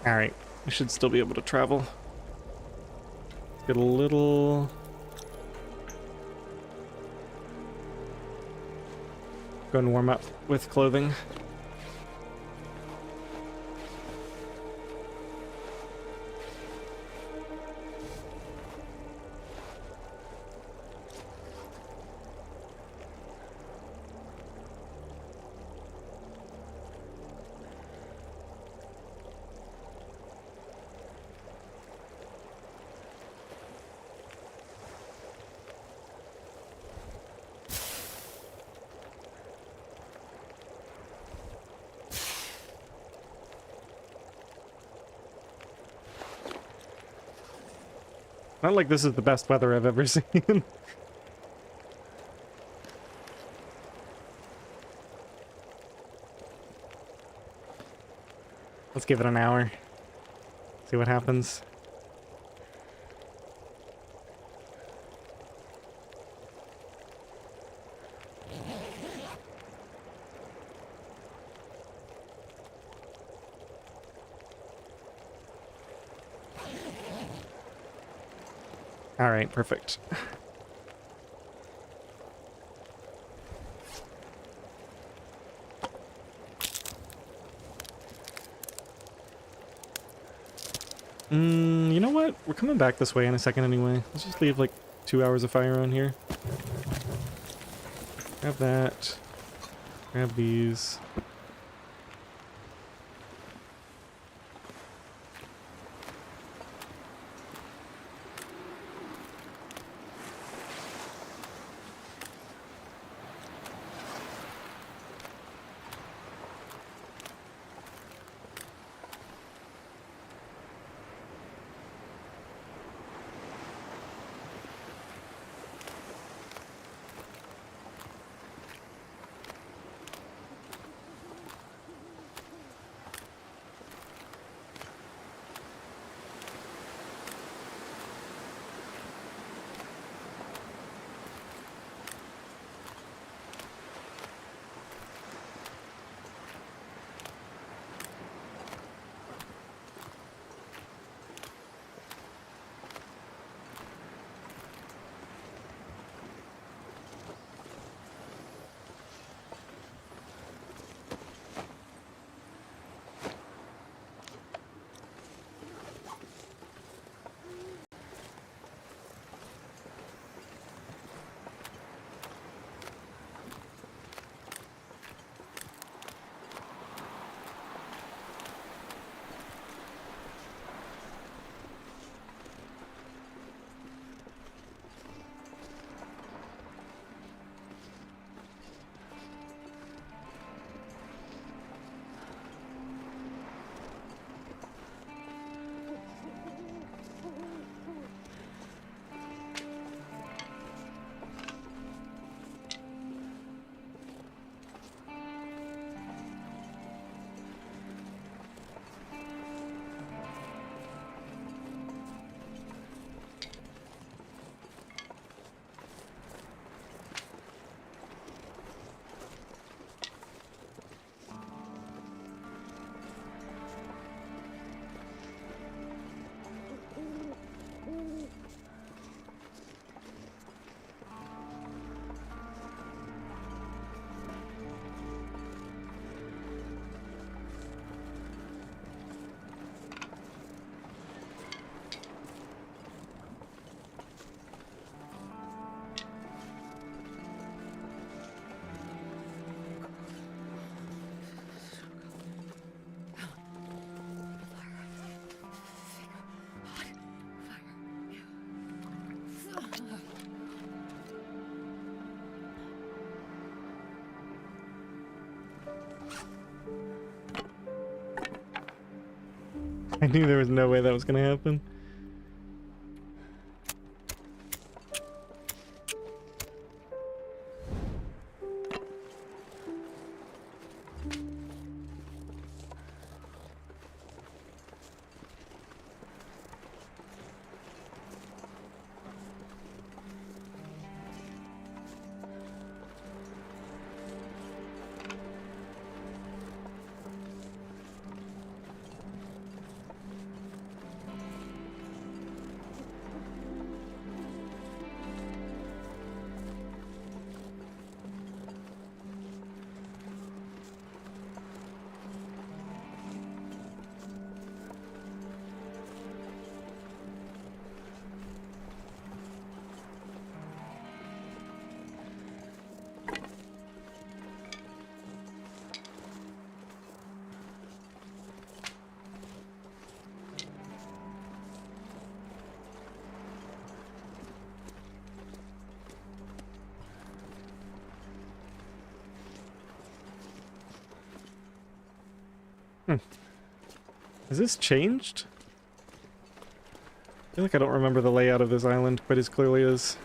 All right, we should still be able to travel. Get a little... Go and warm up with clothing. Not like this is the best weather I've ever seen. Let's give it an hour. See what happens. All right, perfect. You know what? We're coming back this way in a second anyway. Let's just leave like 2 hours of fire on here. Grab that. Grab these. I knew there was no way that was gonna happen. Has this changed? I feel like I don't remember the layout of this island quite as clearly as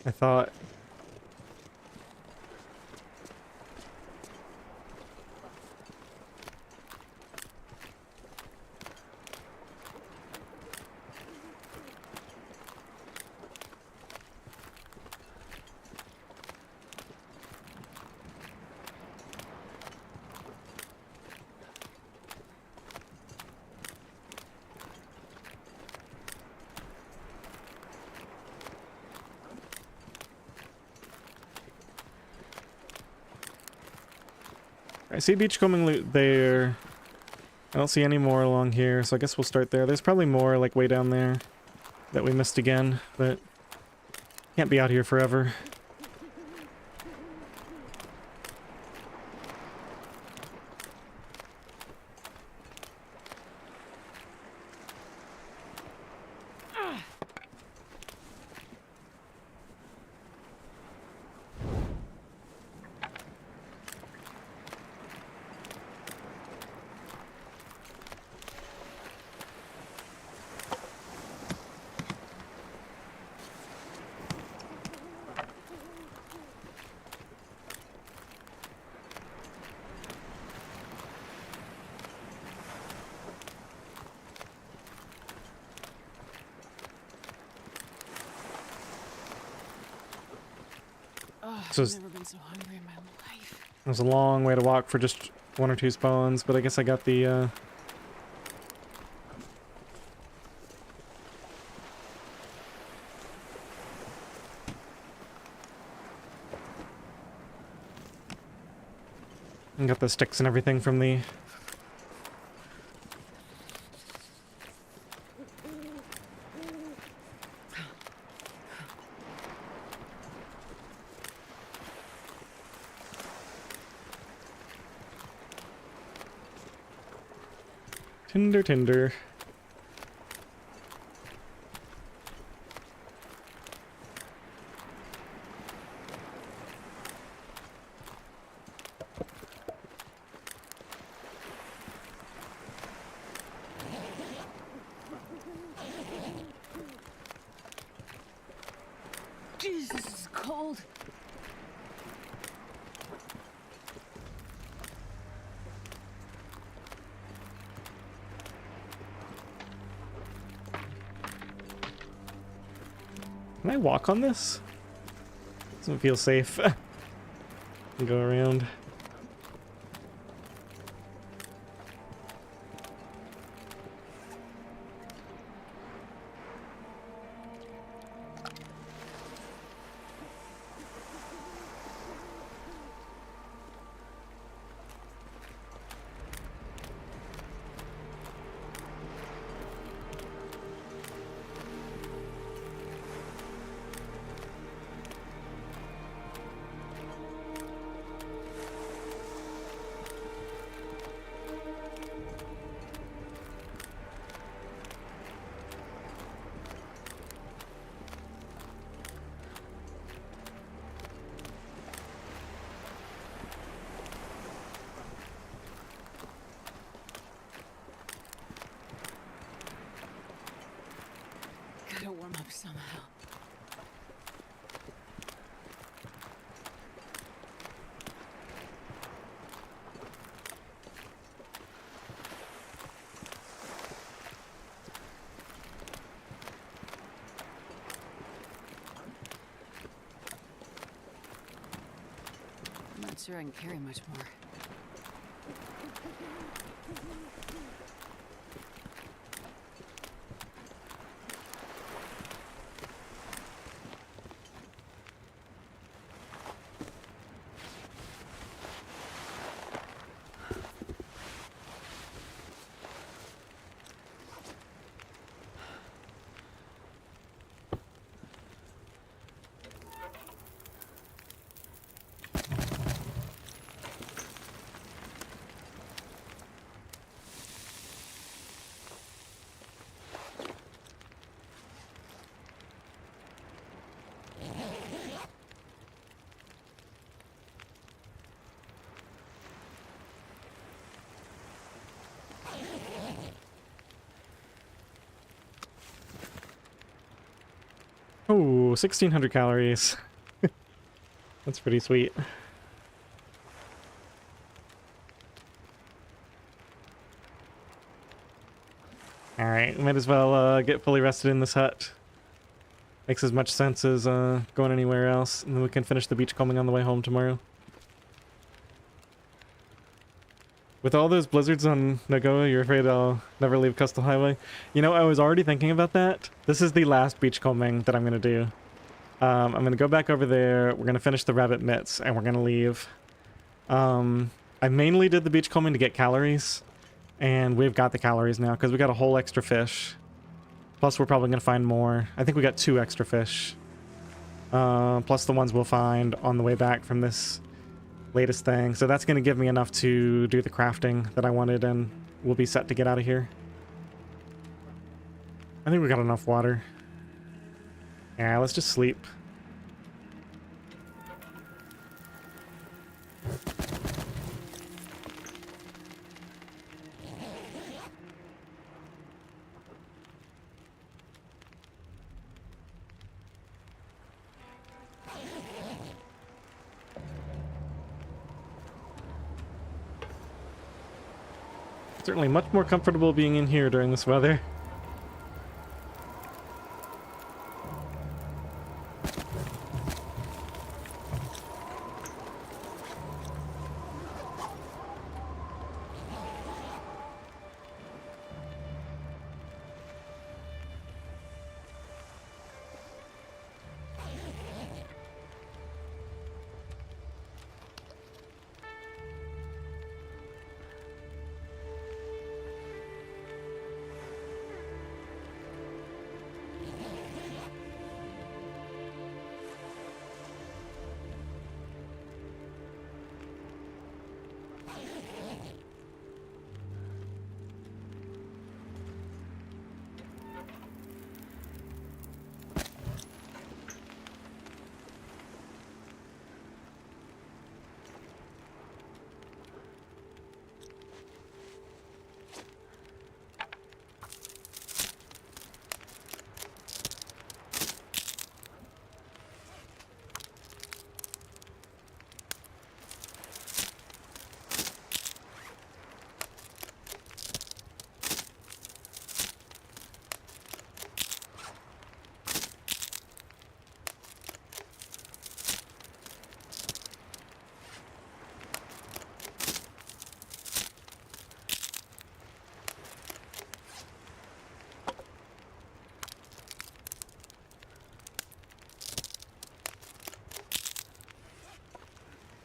I thought. I see beachcombing loot there. I don't see any more along here, so I guess we'll start there. There's probably more, like, way down there that we missed again, but can't be out here forever. So I've never been so hungry in my life. it was a long way to walk for just 1 or 2 spawns, but I guess I got the, I got the sticks and everything from the... Tinder. Jesus, this is cold. Can I walk on this? Doesn't feel safe. Go around. somehow. I'm not sure I can carry much more. Oh, 1,600 calories. That's pretty sweet. Alright, might as well get fully rested in this hut. Makes as much sense as going anywhere else, and then we can finish the beachcombing on the way home tomorrow. With all those blizzards on NOGOA, you're afraid I'll never leave Coastal Highway? You know, I was already thinking about that. This is the last beachcombing that I'm going to do. I'm going to go back over there, we're going to finish the rabbit mitts, and we're going to leave. I mainly did the beachcombing to get calories, and we've got the calories now, because we got a whole extra fish. Plus, we're probably going to find more. I think we got 2 extra fish. Plus the ones we'll find on the way back from this latest thing. So that's going to give me enough to do the crafting that I wanted, and we'll be set to get out of here. I think we got enough water. Yeah, let's just sleep. Certainly much more comfortable being in here during this weather.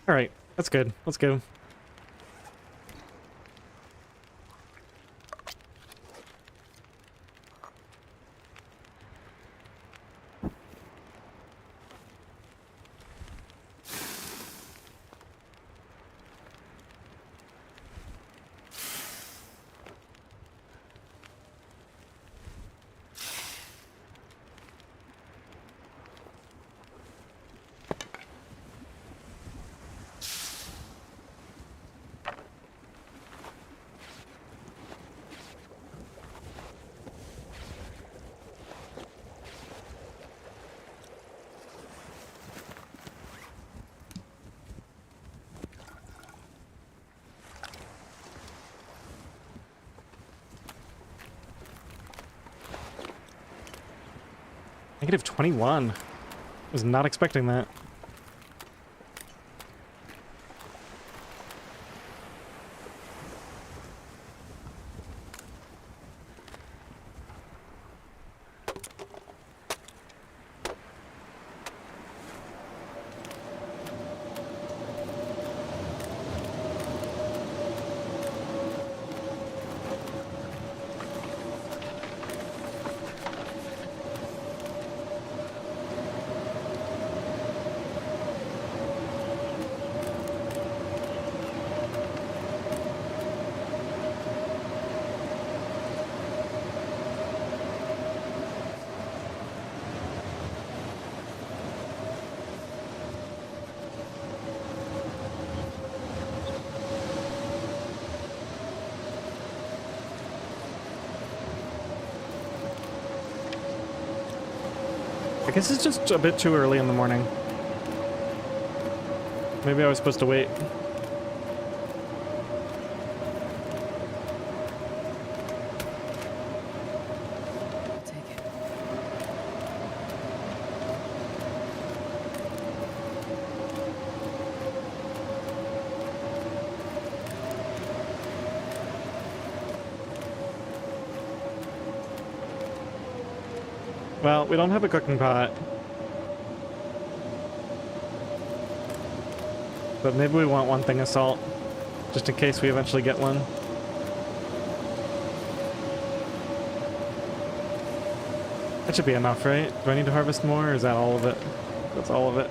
All right, that's good. Let's go. Negative 21. Was not expecting that. I guess it's just a bit too early in the morning. Maybe I was supposed to wait. I'll take it. Well, we don't have a cooking pot. But maybe we want one thing of salt, just in case we eventually get one. That should be enough, right? Do I need to harvest more, or is that all of it? That's all of it.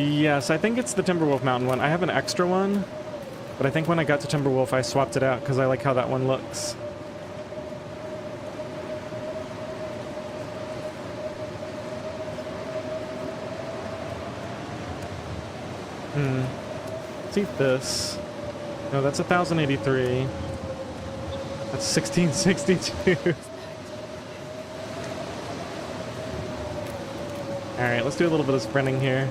Yes, I think it's the Timberwolf Mountain one. I have an extra one, but I think when I got to Timberwolf, I swapped it out because I like how that one looks. Let's eat this. No, that's 1,083. That's 1,662. Alright, let's do a little bit of sprinting here.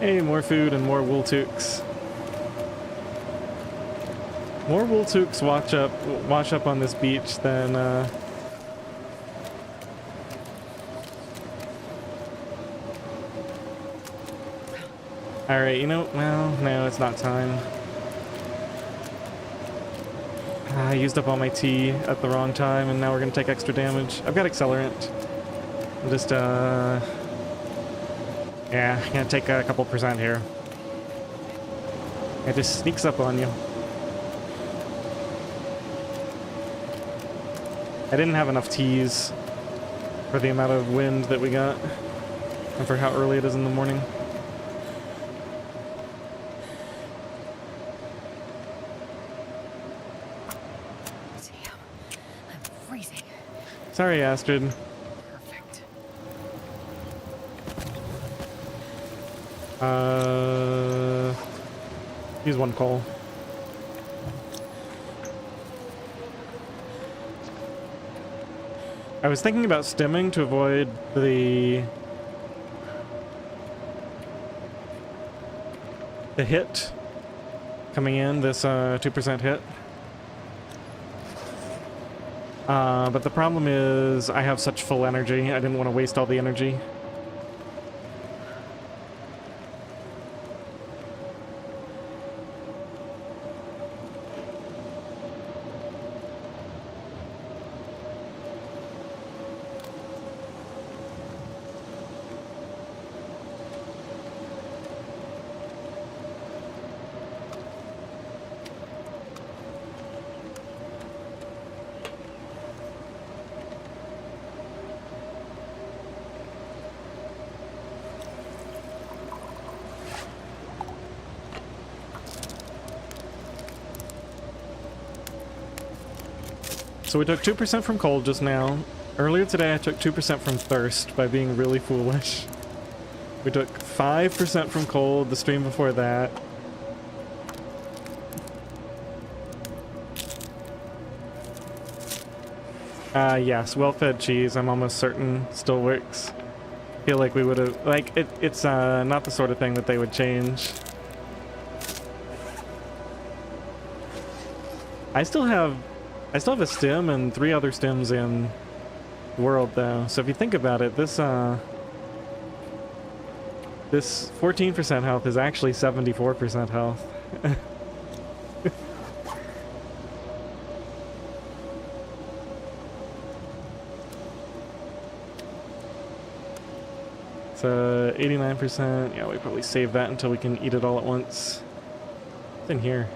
Hey, more food and more wool toques. More wool toques wash up on this beach than Alright, you know, well, no, it's not time. I used up all my tea at the wrong time, and now we're gonna take extra damage. I've got accelerant. I'm just, yeah, I'm gonna take a couple percent here. It just sneaks up on you. I didn't have enough teas for the amount of wind that we got, and for how early it is in the morning. Damn. I'm freezing. Sorry, Astrid. Perfect. Use one coal. I was thinking about stimming to avoid the hit coming in, this 2% hit. But the problem is I have such full energy. I didn't want to waste all the energy. So we took 2% from cold just now. Earlier today I took 2% from thirst by being really foolish. We took 5% from cold the stream before that. Yes, well-fed cheese, I'm almost certain still works. Feel like we would have, like, it's not the sort of thing that they would change. I still have a stem and 3 other stems in the world though. So if you think about it, this 14% health is actually 74% health. So 89%. Yeah, we probably save that until we can eat it all at once. What's in here?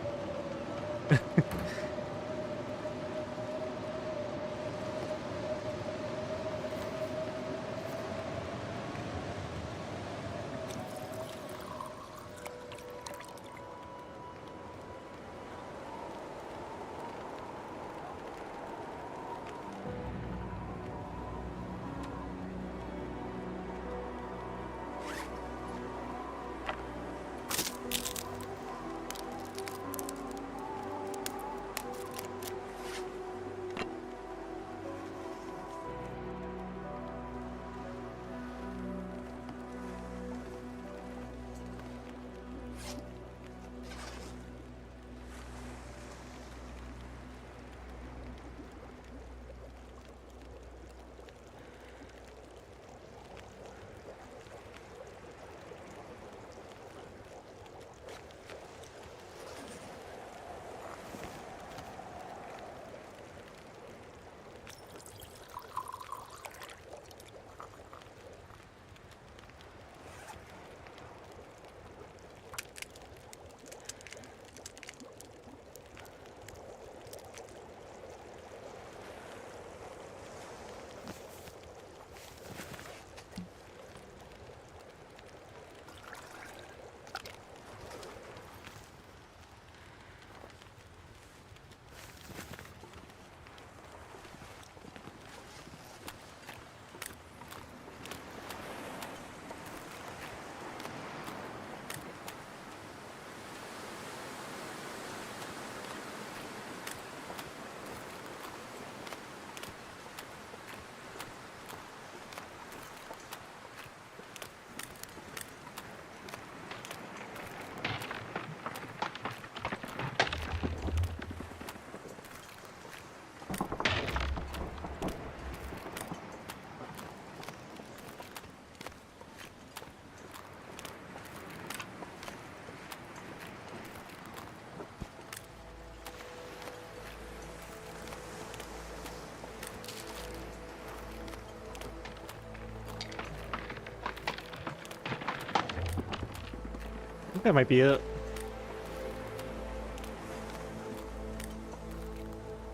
I think that might be it.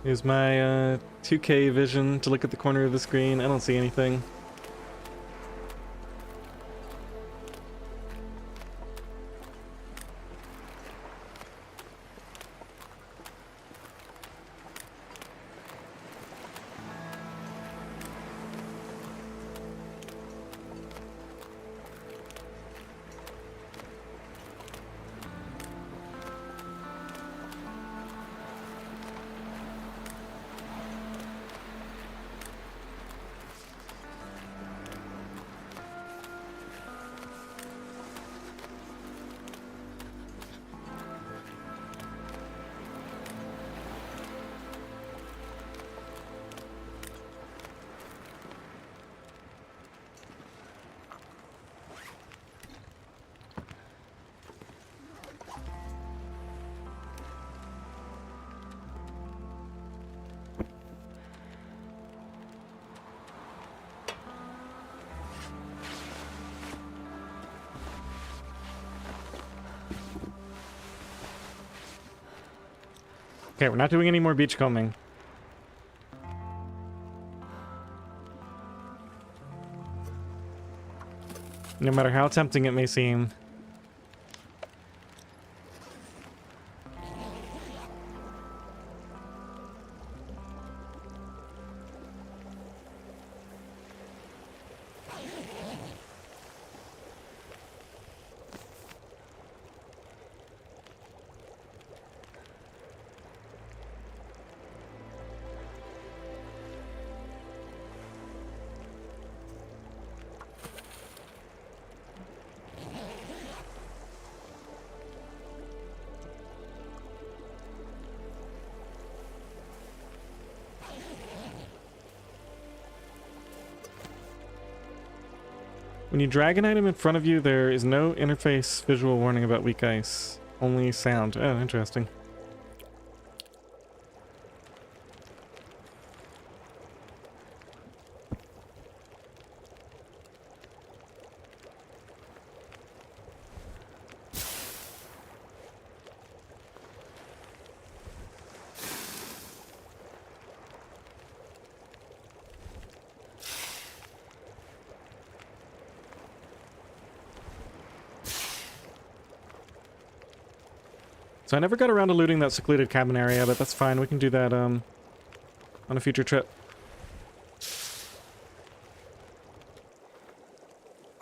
Use my 2K vision to look at the corner of the screen. I don't see anything. Okay, we're not doing any more beachcombing. No matter how tempting it may seem. When you drag an item in front of you, there is no interface visual warning about weak ice. Only sound. Oh, interesting. So I never got around to looting that secluded cabin area, but that's fine. We can do that on a future trip. I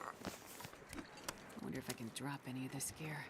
wonder if I can drop any of this gear.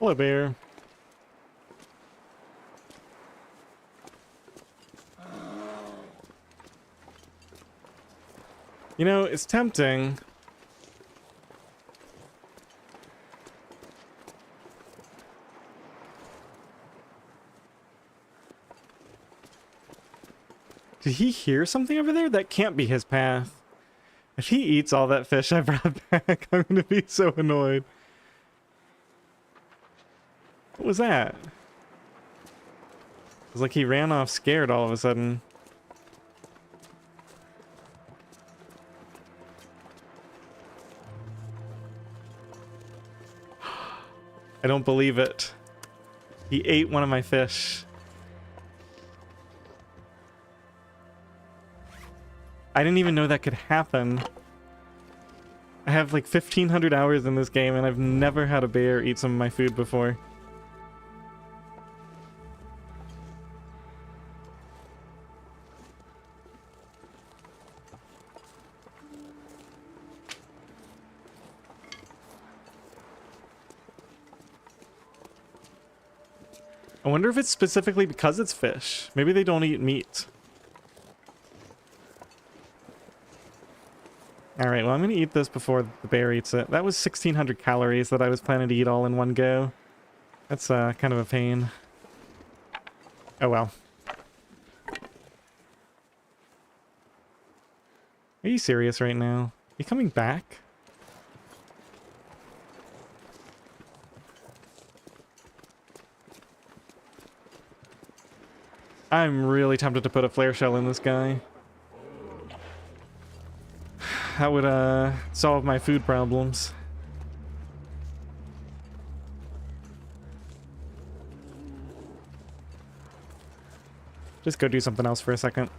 Hello, bear. You know, it's tempting. Did he hear something over there? That can't be his path. If he eats all that fish I brought back, I'm gonna be so annoyed. What was that? It was like he ran off scared all of a sudden. I don't believe it. He ate one of my fish. I didn't even know that could happen. I have like 1,500 hours in this game and I've never had a bear eat some of my food before. I wonder if it's specifically because it's fish. Maybe they don't eat meat. Alright, well I'm gonna eat this before the bear eats it. That was 1,600 calories that I was planning to eat all in one go. That's kind of a pain. Oh well. Are you serious right now? Are you coming back? I'm really tempted to put a flare shell in this guy. That would solve my food problems. Just go do something else for a second.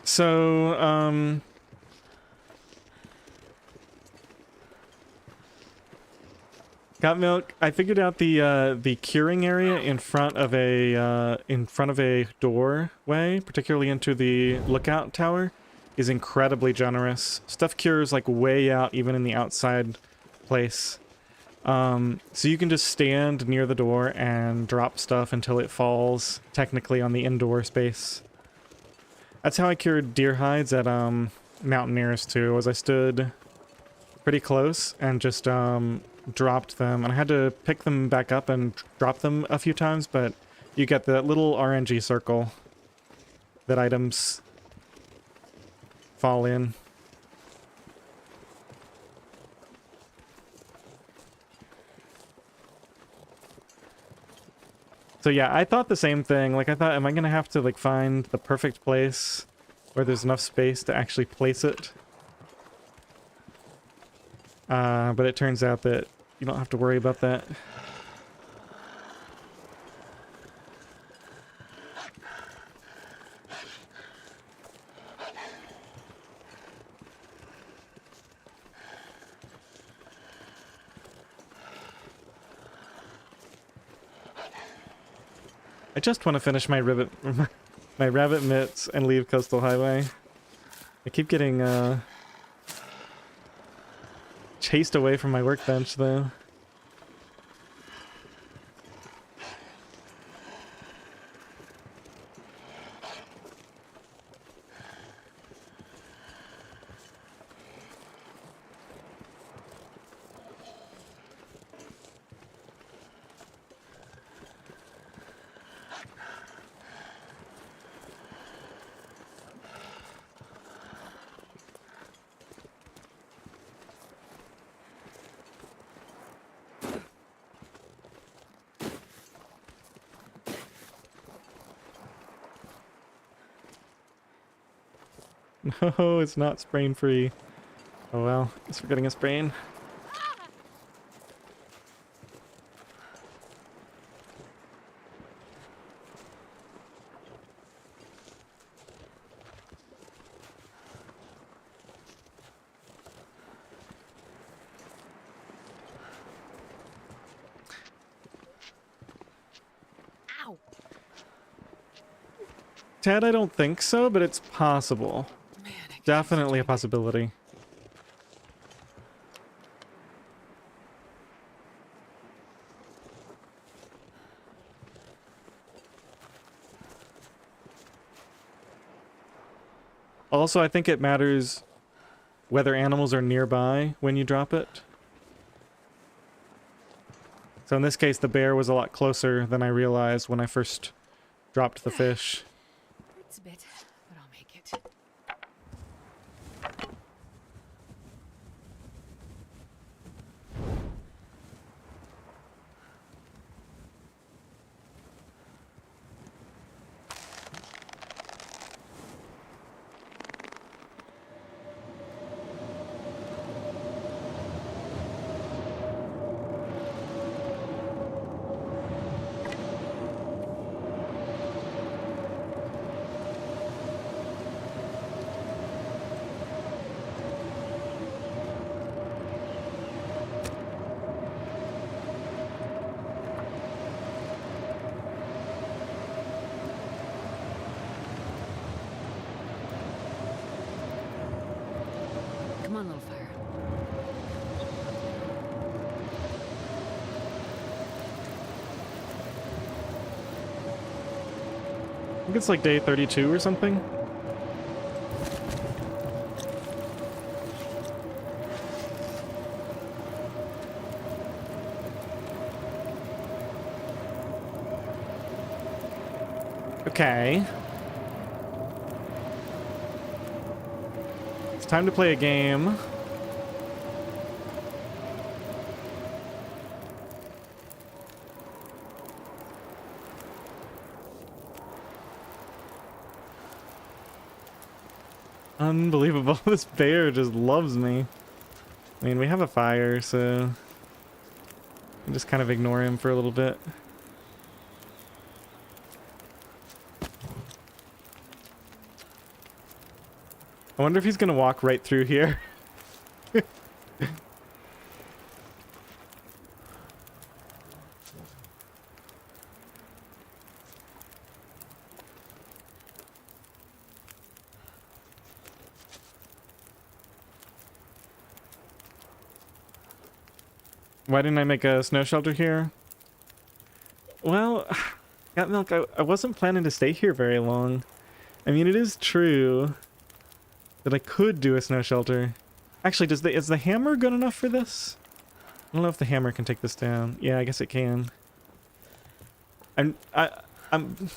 So, got milk. I figured out the curing area in front of a doorway, particularly into the lookout tower, is incredibly generous. Stuff cures like way out, even in the outside place. So you can just stand near the door and drop stuff until it falls, technically on the indoor space. That's how I cured deer hides at Mountaineers too, was I stood pretty close and just dropped them. And I had to pick them back up and drop them a few times, but you get the little RNG circle that items fall in. So yeah, I thought the same thing. Like I thought, am I gonna have to like find the perfect place where there's enough space to actually place it? But it turns out that you don't have to worry about that. I just want to finish my rabbit mitts and leave Coastal Highway. I keep getting chased away from my workbench though. No, it's not sprain free. Oh well, guess we're getting a sprain. Ow! Ted, I don't think so, but it's possible. Man, I can't Definitely a stand it. possibility. Also, I think it matters whether animals are nearby when you drop it. So in this case, the bear was a lot closer than I realized when I first dropped the fish. It's a bit, but I'll make it. Come on, little fire. I think it's like day 32 or something. Okay. It's time to play a game. Unbelievable. This bear just loves me. I mean, we have a fire, so I just kind of ignore him for a little bit. I wonder if he's gonna walk right through here. Why didn't I make a snow shelter here? Well, Got Milk, I wasn't planning to stay here very long. I mean, it is true that I could do a snow shelter. Actually, is the hammer good enough for this? I don't know if the hammer can take this down. Yeah, I guess it can. I'm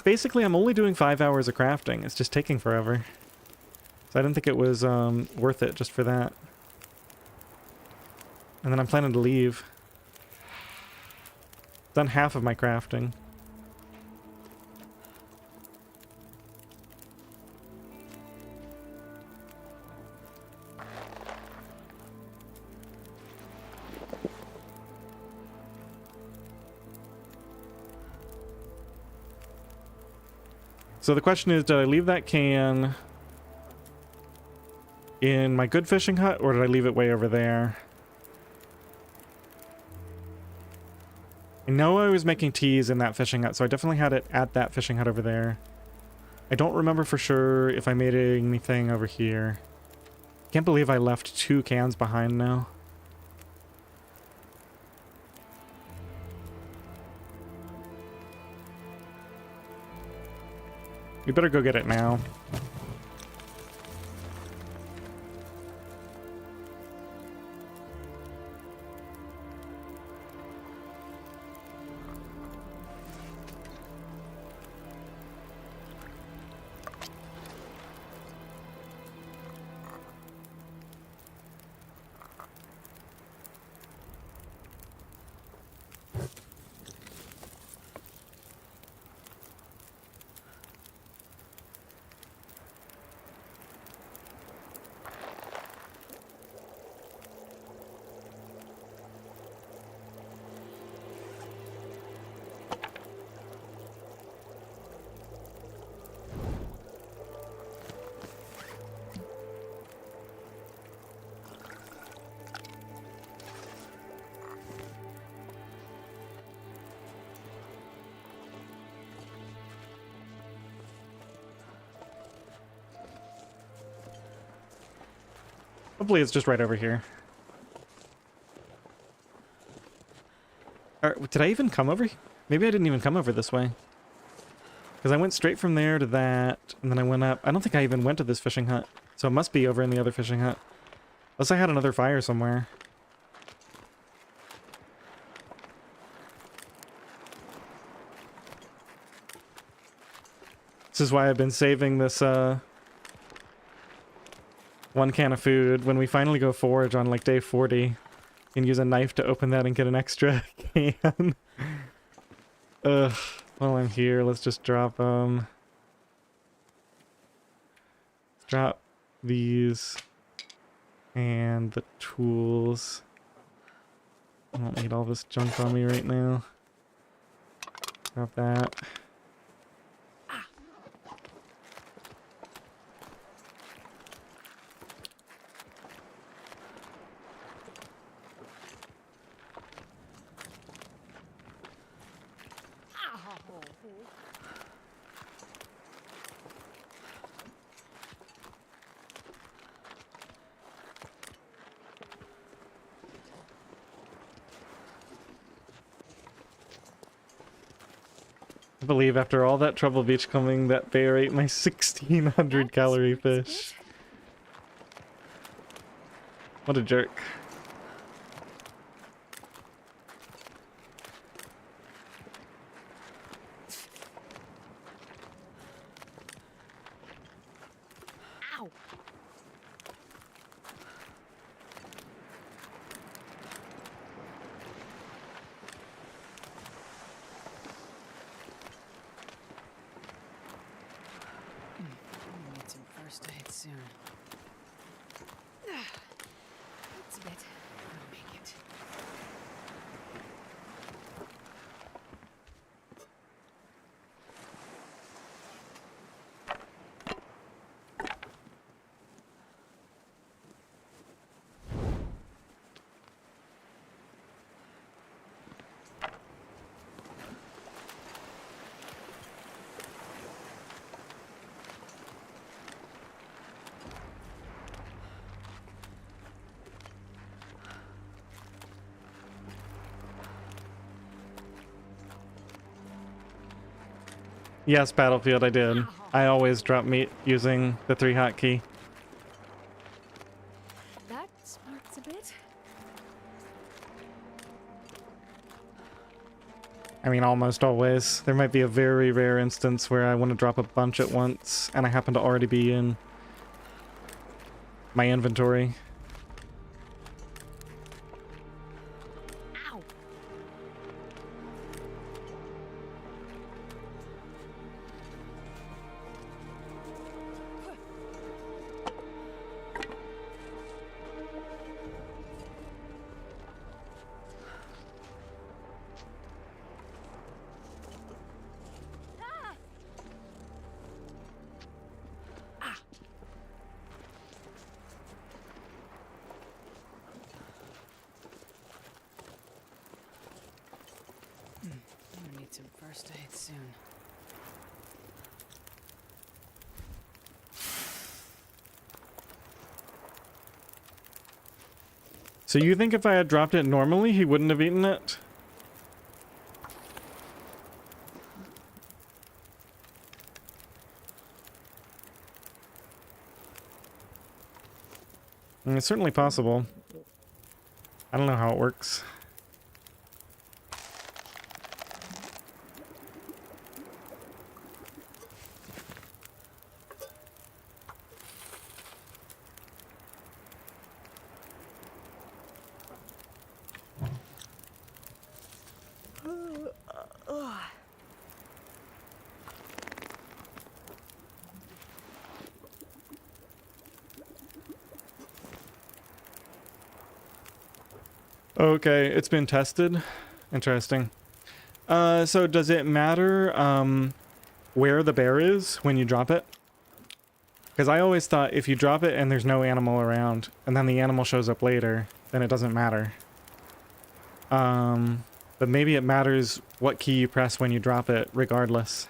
basically I'm only doing 5 hours of crafting. It's just taking forever. So I didn't think it was worth it just for that. And then I'm planning to leave. Done half of my crafting. So the question is, did I leave that can in my good fishing hut, or did I leave it way over there? I know I was making teas in that fishing hut, so I definitely had it at that fishing hut over there. I don't remember for sure if I made anything over here. Can't believe I left 2 cans behind now. We better go get it now. Hopefully it's just right over here. Or, did I even come over here? Maybe I didn't even come over this way. Because I went straight from there to that, and then I went up. I don't think I even went to this fishing hut. So it must be over in the other fishing hut. Unless I had another fire somewhere. This is why I've been saving this, 1 can of food. When we finally go forage on like day 40, you can use a knife to open that and get an extra can. Ugh. While I'm here, let's just drop drop these and the tools. I don't need all this junk on me right now. Drop that. believe after all that trouble beach combing that bear ate my 1600 calorie fish. What a jerk. Ow! I need some first aid soon. That's a bit. I'll make it. Yes, Battlefield, I did. I always drop meat using the 3 hotkey. That sparks a bit. I mean, almost always. There might be a very rare instance where I want to drop a bunch at once, and I happen to already be in my inventory. Ow! I need some first aid soon. So you think if I had dropped it normally, he wouldn't have eaten it? I mean, it's certainly possible. I don't know how it works. Okay, it's been tested. Interesting. So does it matter where the bear is when you drop it? Because I always thought if you drop it and there's no animal around, and then the animal shows up later, then it doesn't matter. But maybe it matters what key you press when you drop it, regardless.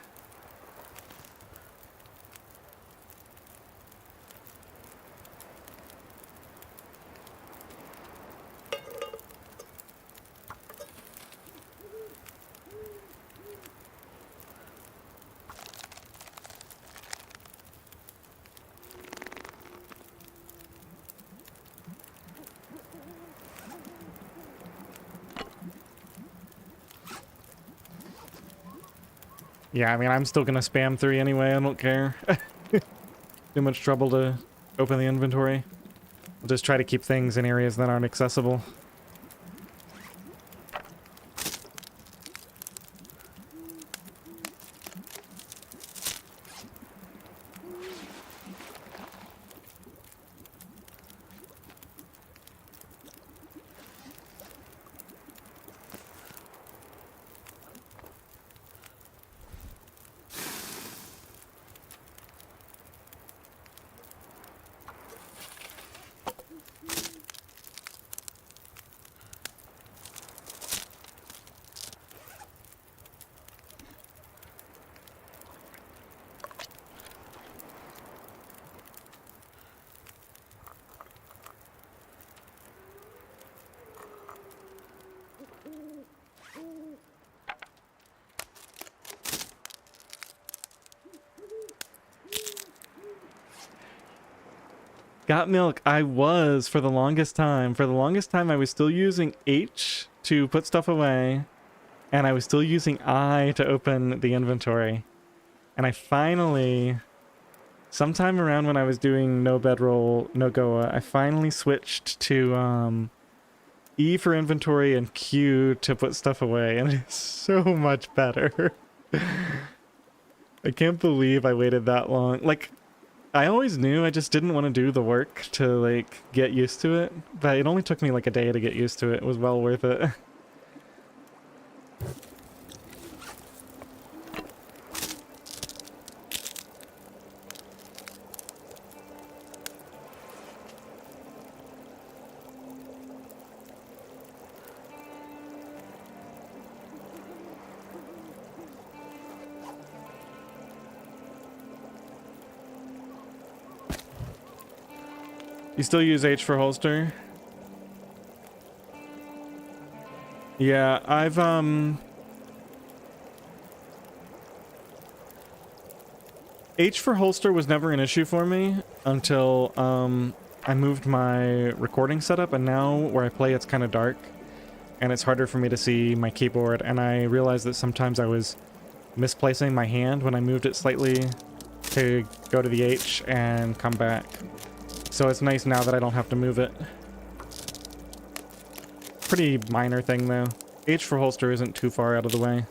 Yeah, I mean, I'm still gonna spam 3 anyway, I don't care. Too much trouble to open the inventory. I'll just try to keep things in areas that aren't accessible. Got milk. I was for the longest time. For the longest time, I was still using H to put stuff away, and I was still using I to open the inventory. And I finally, sometime around when I was doing no bedroll, no Goa, I finally switched to E for inventory and Q to put stuff away, and it's so much better. I can't believe I waited that long. Like, I always knew, I just didn't want to do the work to, like, get used to it. But it only took me, like, a day to get used to it. It was well worth it. You still use H for holster? Yeah, I've, H for holster was never an issue for me until, I moved my recording setup, and now where I play it's kind of dark, and it's harder for me to see my keyboard, and I realized that sometimes I was misplacing my hand when I moved it slightly to go to the H and come back. So it's nice now that I don't have to move it. Pretty minor thing though. H for holster isn't too far out of the way.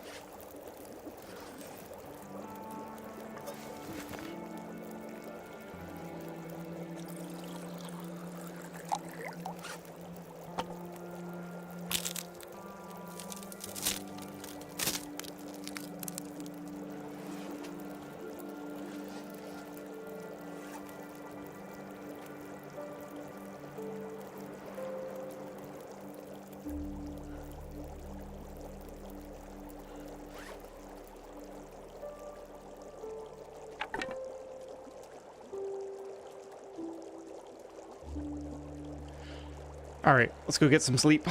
Alright, let's go get some sleep.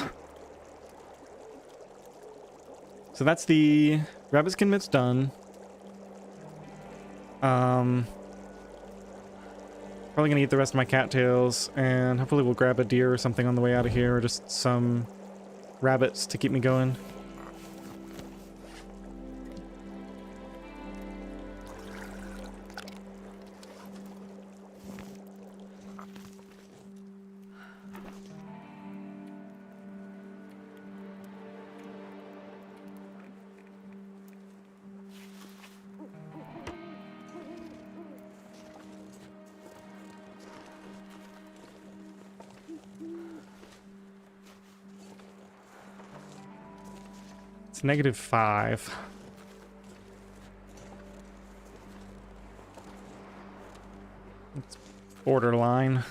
So that's the rabbit skin mitts done. Probably gonna eat the rest of my cattails, and hopefully we'll grab a deer or something on the way out of here, or just some rabbits to keep me going. It's -5. It's borderline.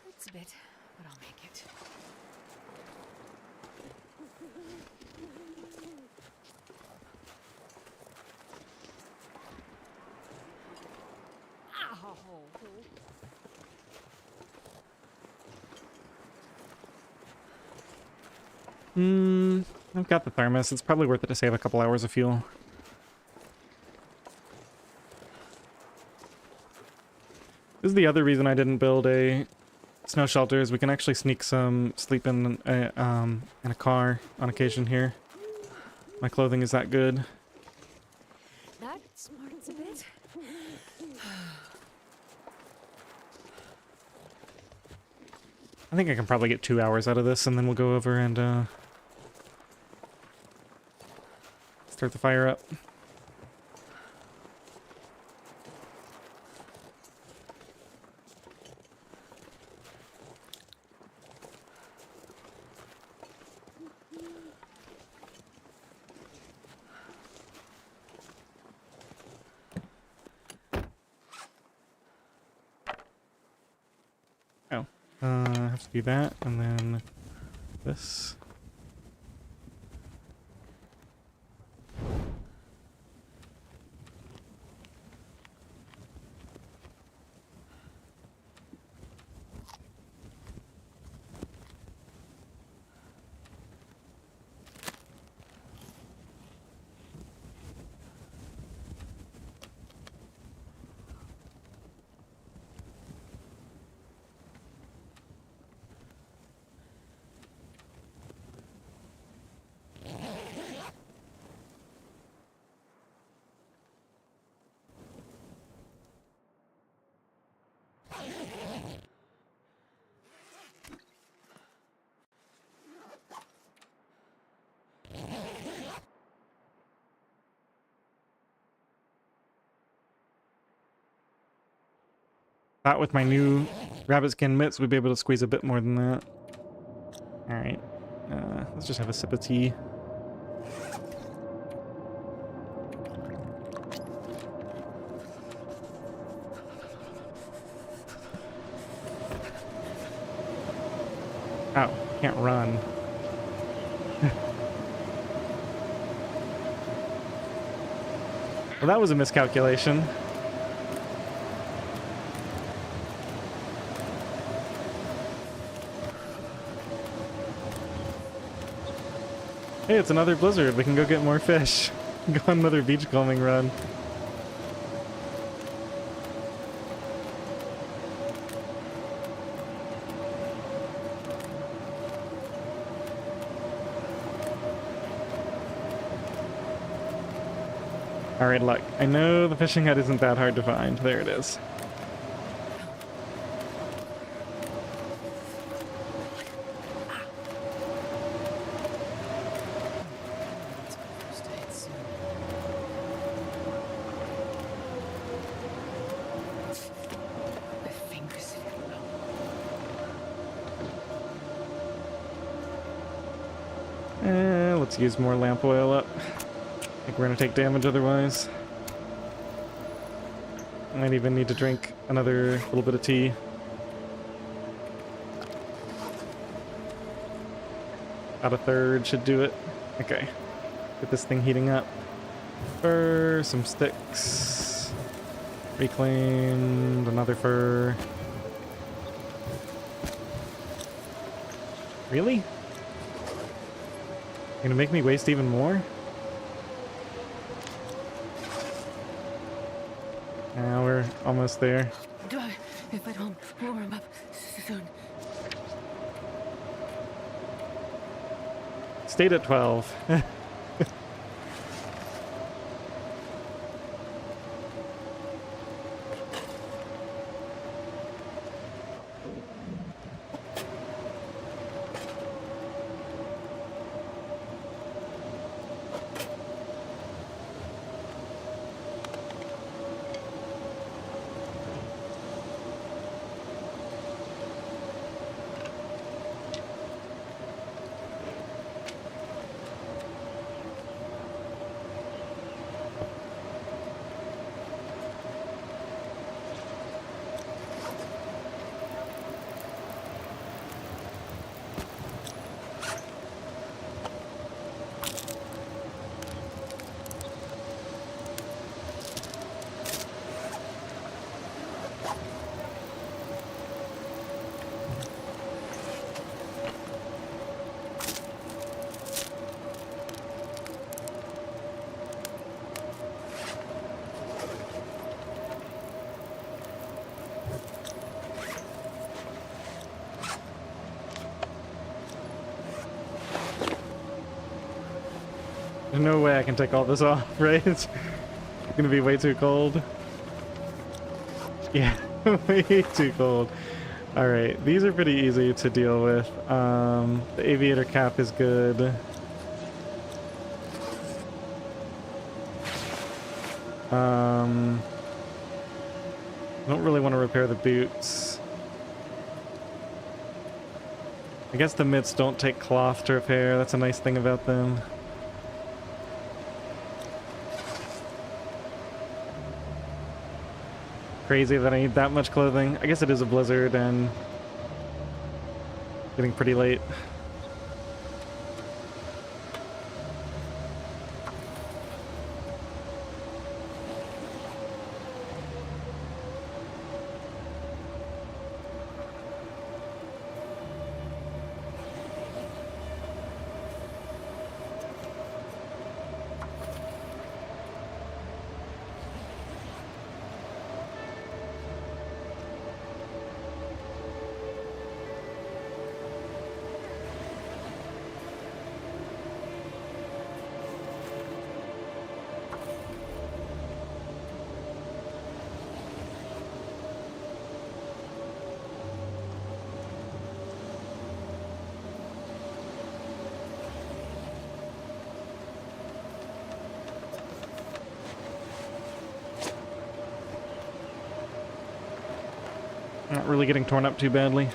It's a bit, but I'll make it. Ow. I've got the thermos. It's probably worth it to save a couple hours of fuel. This is the other reason I didn't build a snow shelter, is we can actually sneak some sleep in a car on occasion here. My clothing is that good. That smarts a bit. I think I can probably get 2 hours out of this, and then we'll go over and start the fire up. Oh, I have to do that, and then this. Thought with my new rabbit skin mitts, we'd be able to squeeze a bit more than that. Alright. Let's just have a sip of tea. Oh, can't run. Well, that was a miscalculation. Hey, it's another blizzard. We can go get more fish. Go on another beachcombing run. Alright, look. I know the fishing hut isn't that hard to find. There it is. It's my first aid soon. My fingers feel numb. Let's use more lamp oil up. I think we're gonna take damage otherwise. I might even need to drink another little bit of tea. About a third should do it. Okay. Get this thing heating up. Fur, some sticks. Reclaimed, another fur. Really? You're gonna make me waste even more? Now we're almost there. Die if I don't warm up soon. Stayed at 12. There's no way I can take all this off, right? It's gonna be way too cold. Yeah, way too cold. Alright, these are pretty easy to deal with. The aviator cap is good. I don't really want to repair the boots. I guess the mitts don't take cloth to repair. That's a nice thing about them. Crazy that I need that much clothing. I guess it is a blizzard and getting pretty late. Not really getting torn up too badly.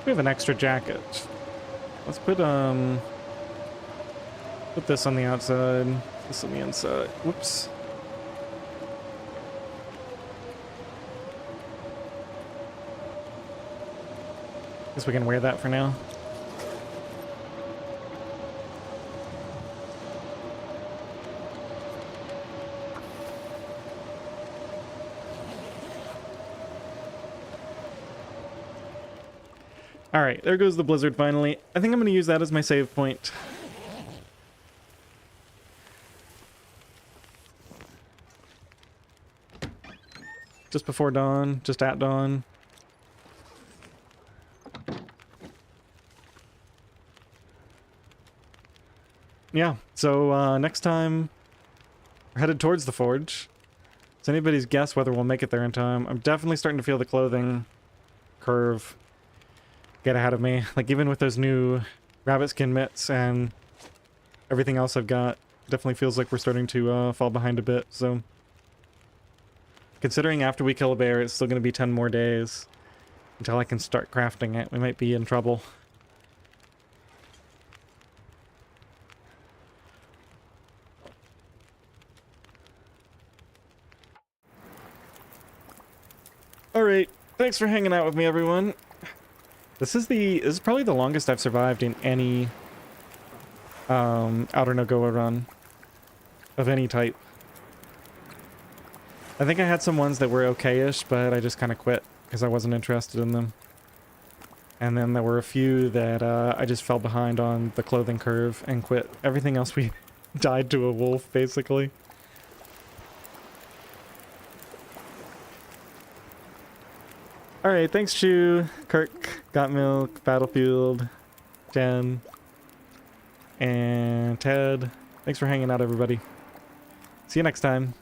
We have an extra jacket. Let's put this on the outside, this on the inside. Whoops. Guess we can wear that for now. Alright, there goes the blizzard finally. I think I'm going to use that as my save point. Just before dawn, just at dawn. Yeah, so next time we're headed towards the forge. It's anybody's guess whether we'll make it there in time. I'm definitely starting to feel the clothing curve get ahead of me. Like, even with those new rabbit skin mitts and everything else I've got, definitely feels like we're starting to fall behind a bit. So, considering after we kill a bear, it's still going to be 10 more days until I can start crafting it. We might be in trouble. Alright, thanks for hanging out with me, everyone. This is probably the longest I've survived in any OuterNOGOA run of any type. I think I had some ones that were okay-ish, but I just kind of quit because I wasn't interested in them. And then there were a few that I just fell behind on the clothing curve and quit. Everything else we died to a wolf, basically. Alright, thanks Chew, Kirk, Got Milk, Battlefield, Jen, and Ted. Thanks for hanging out, everybody. See you next time.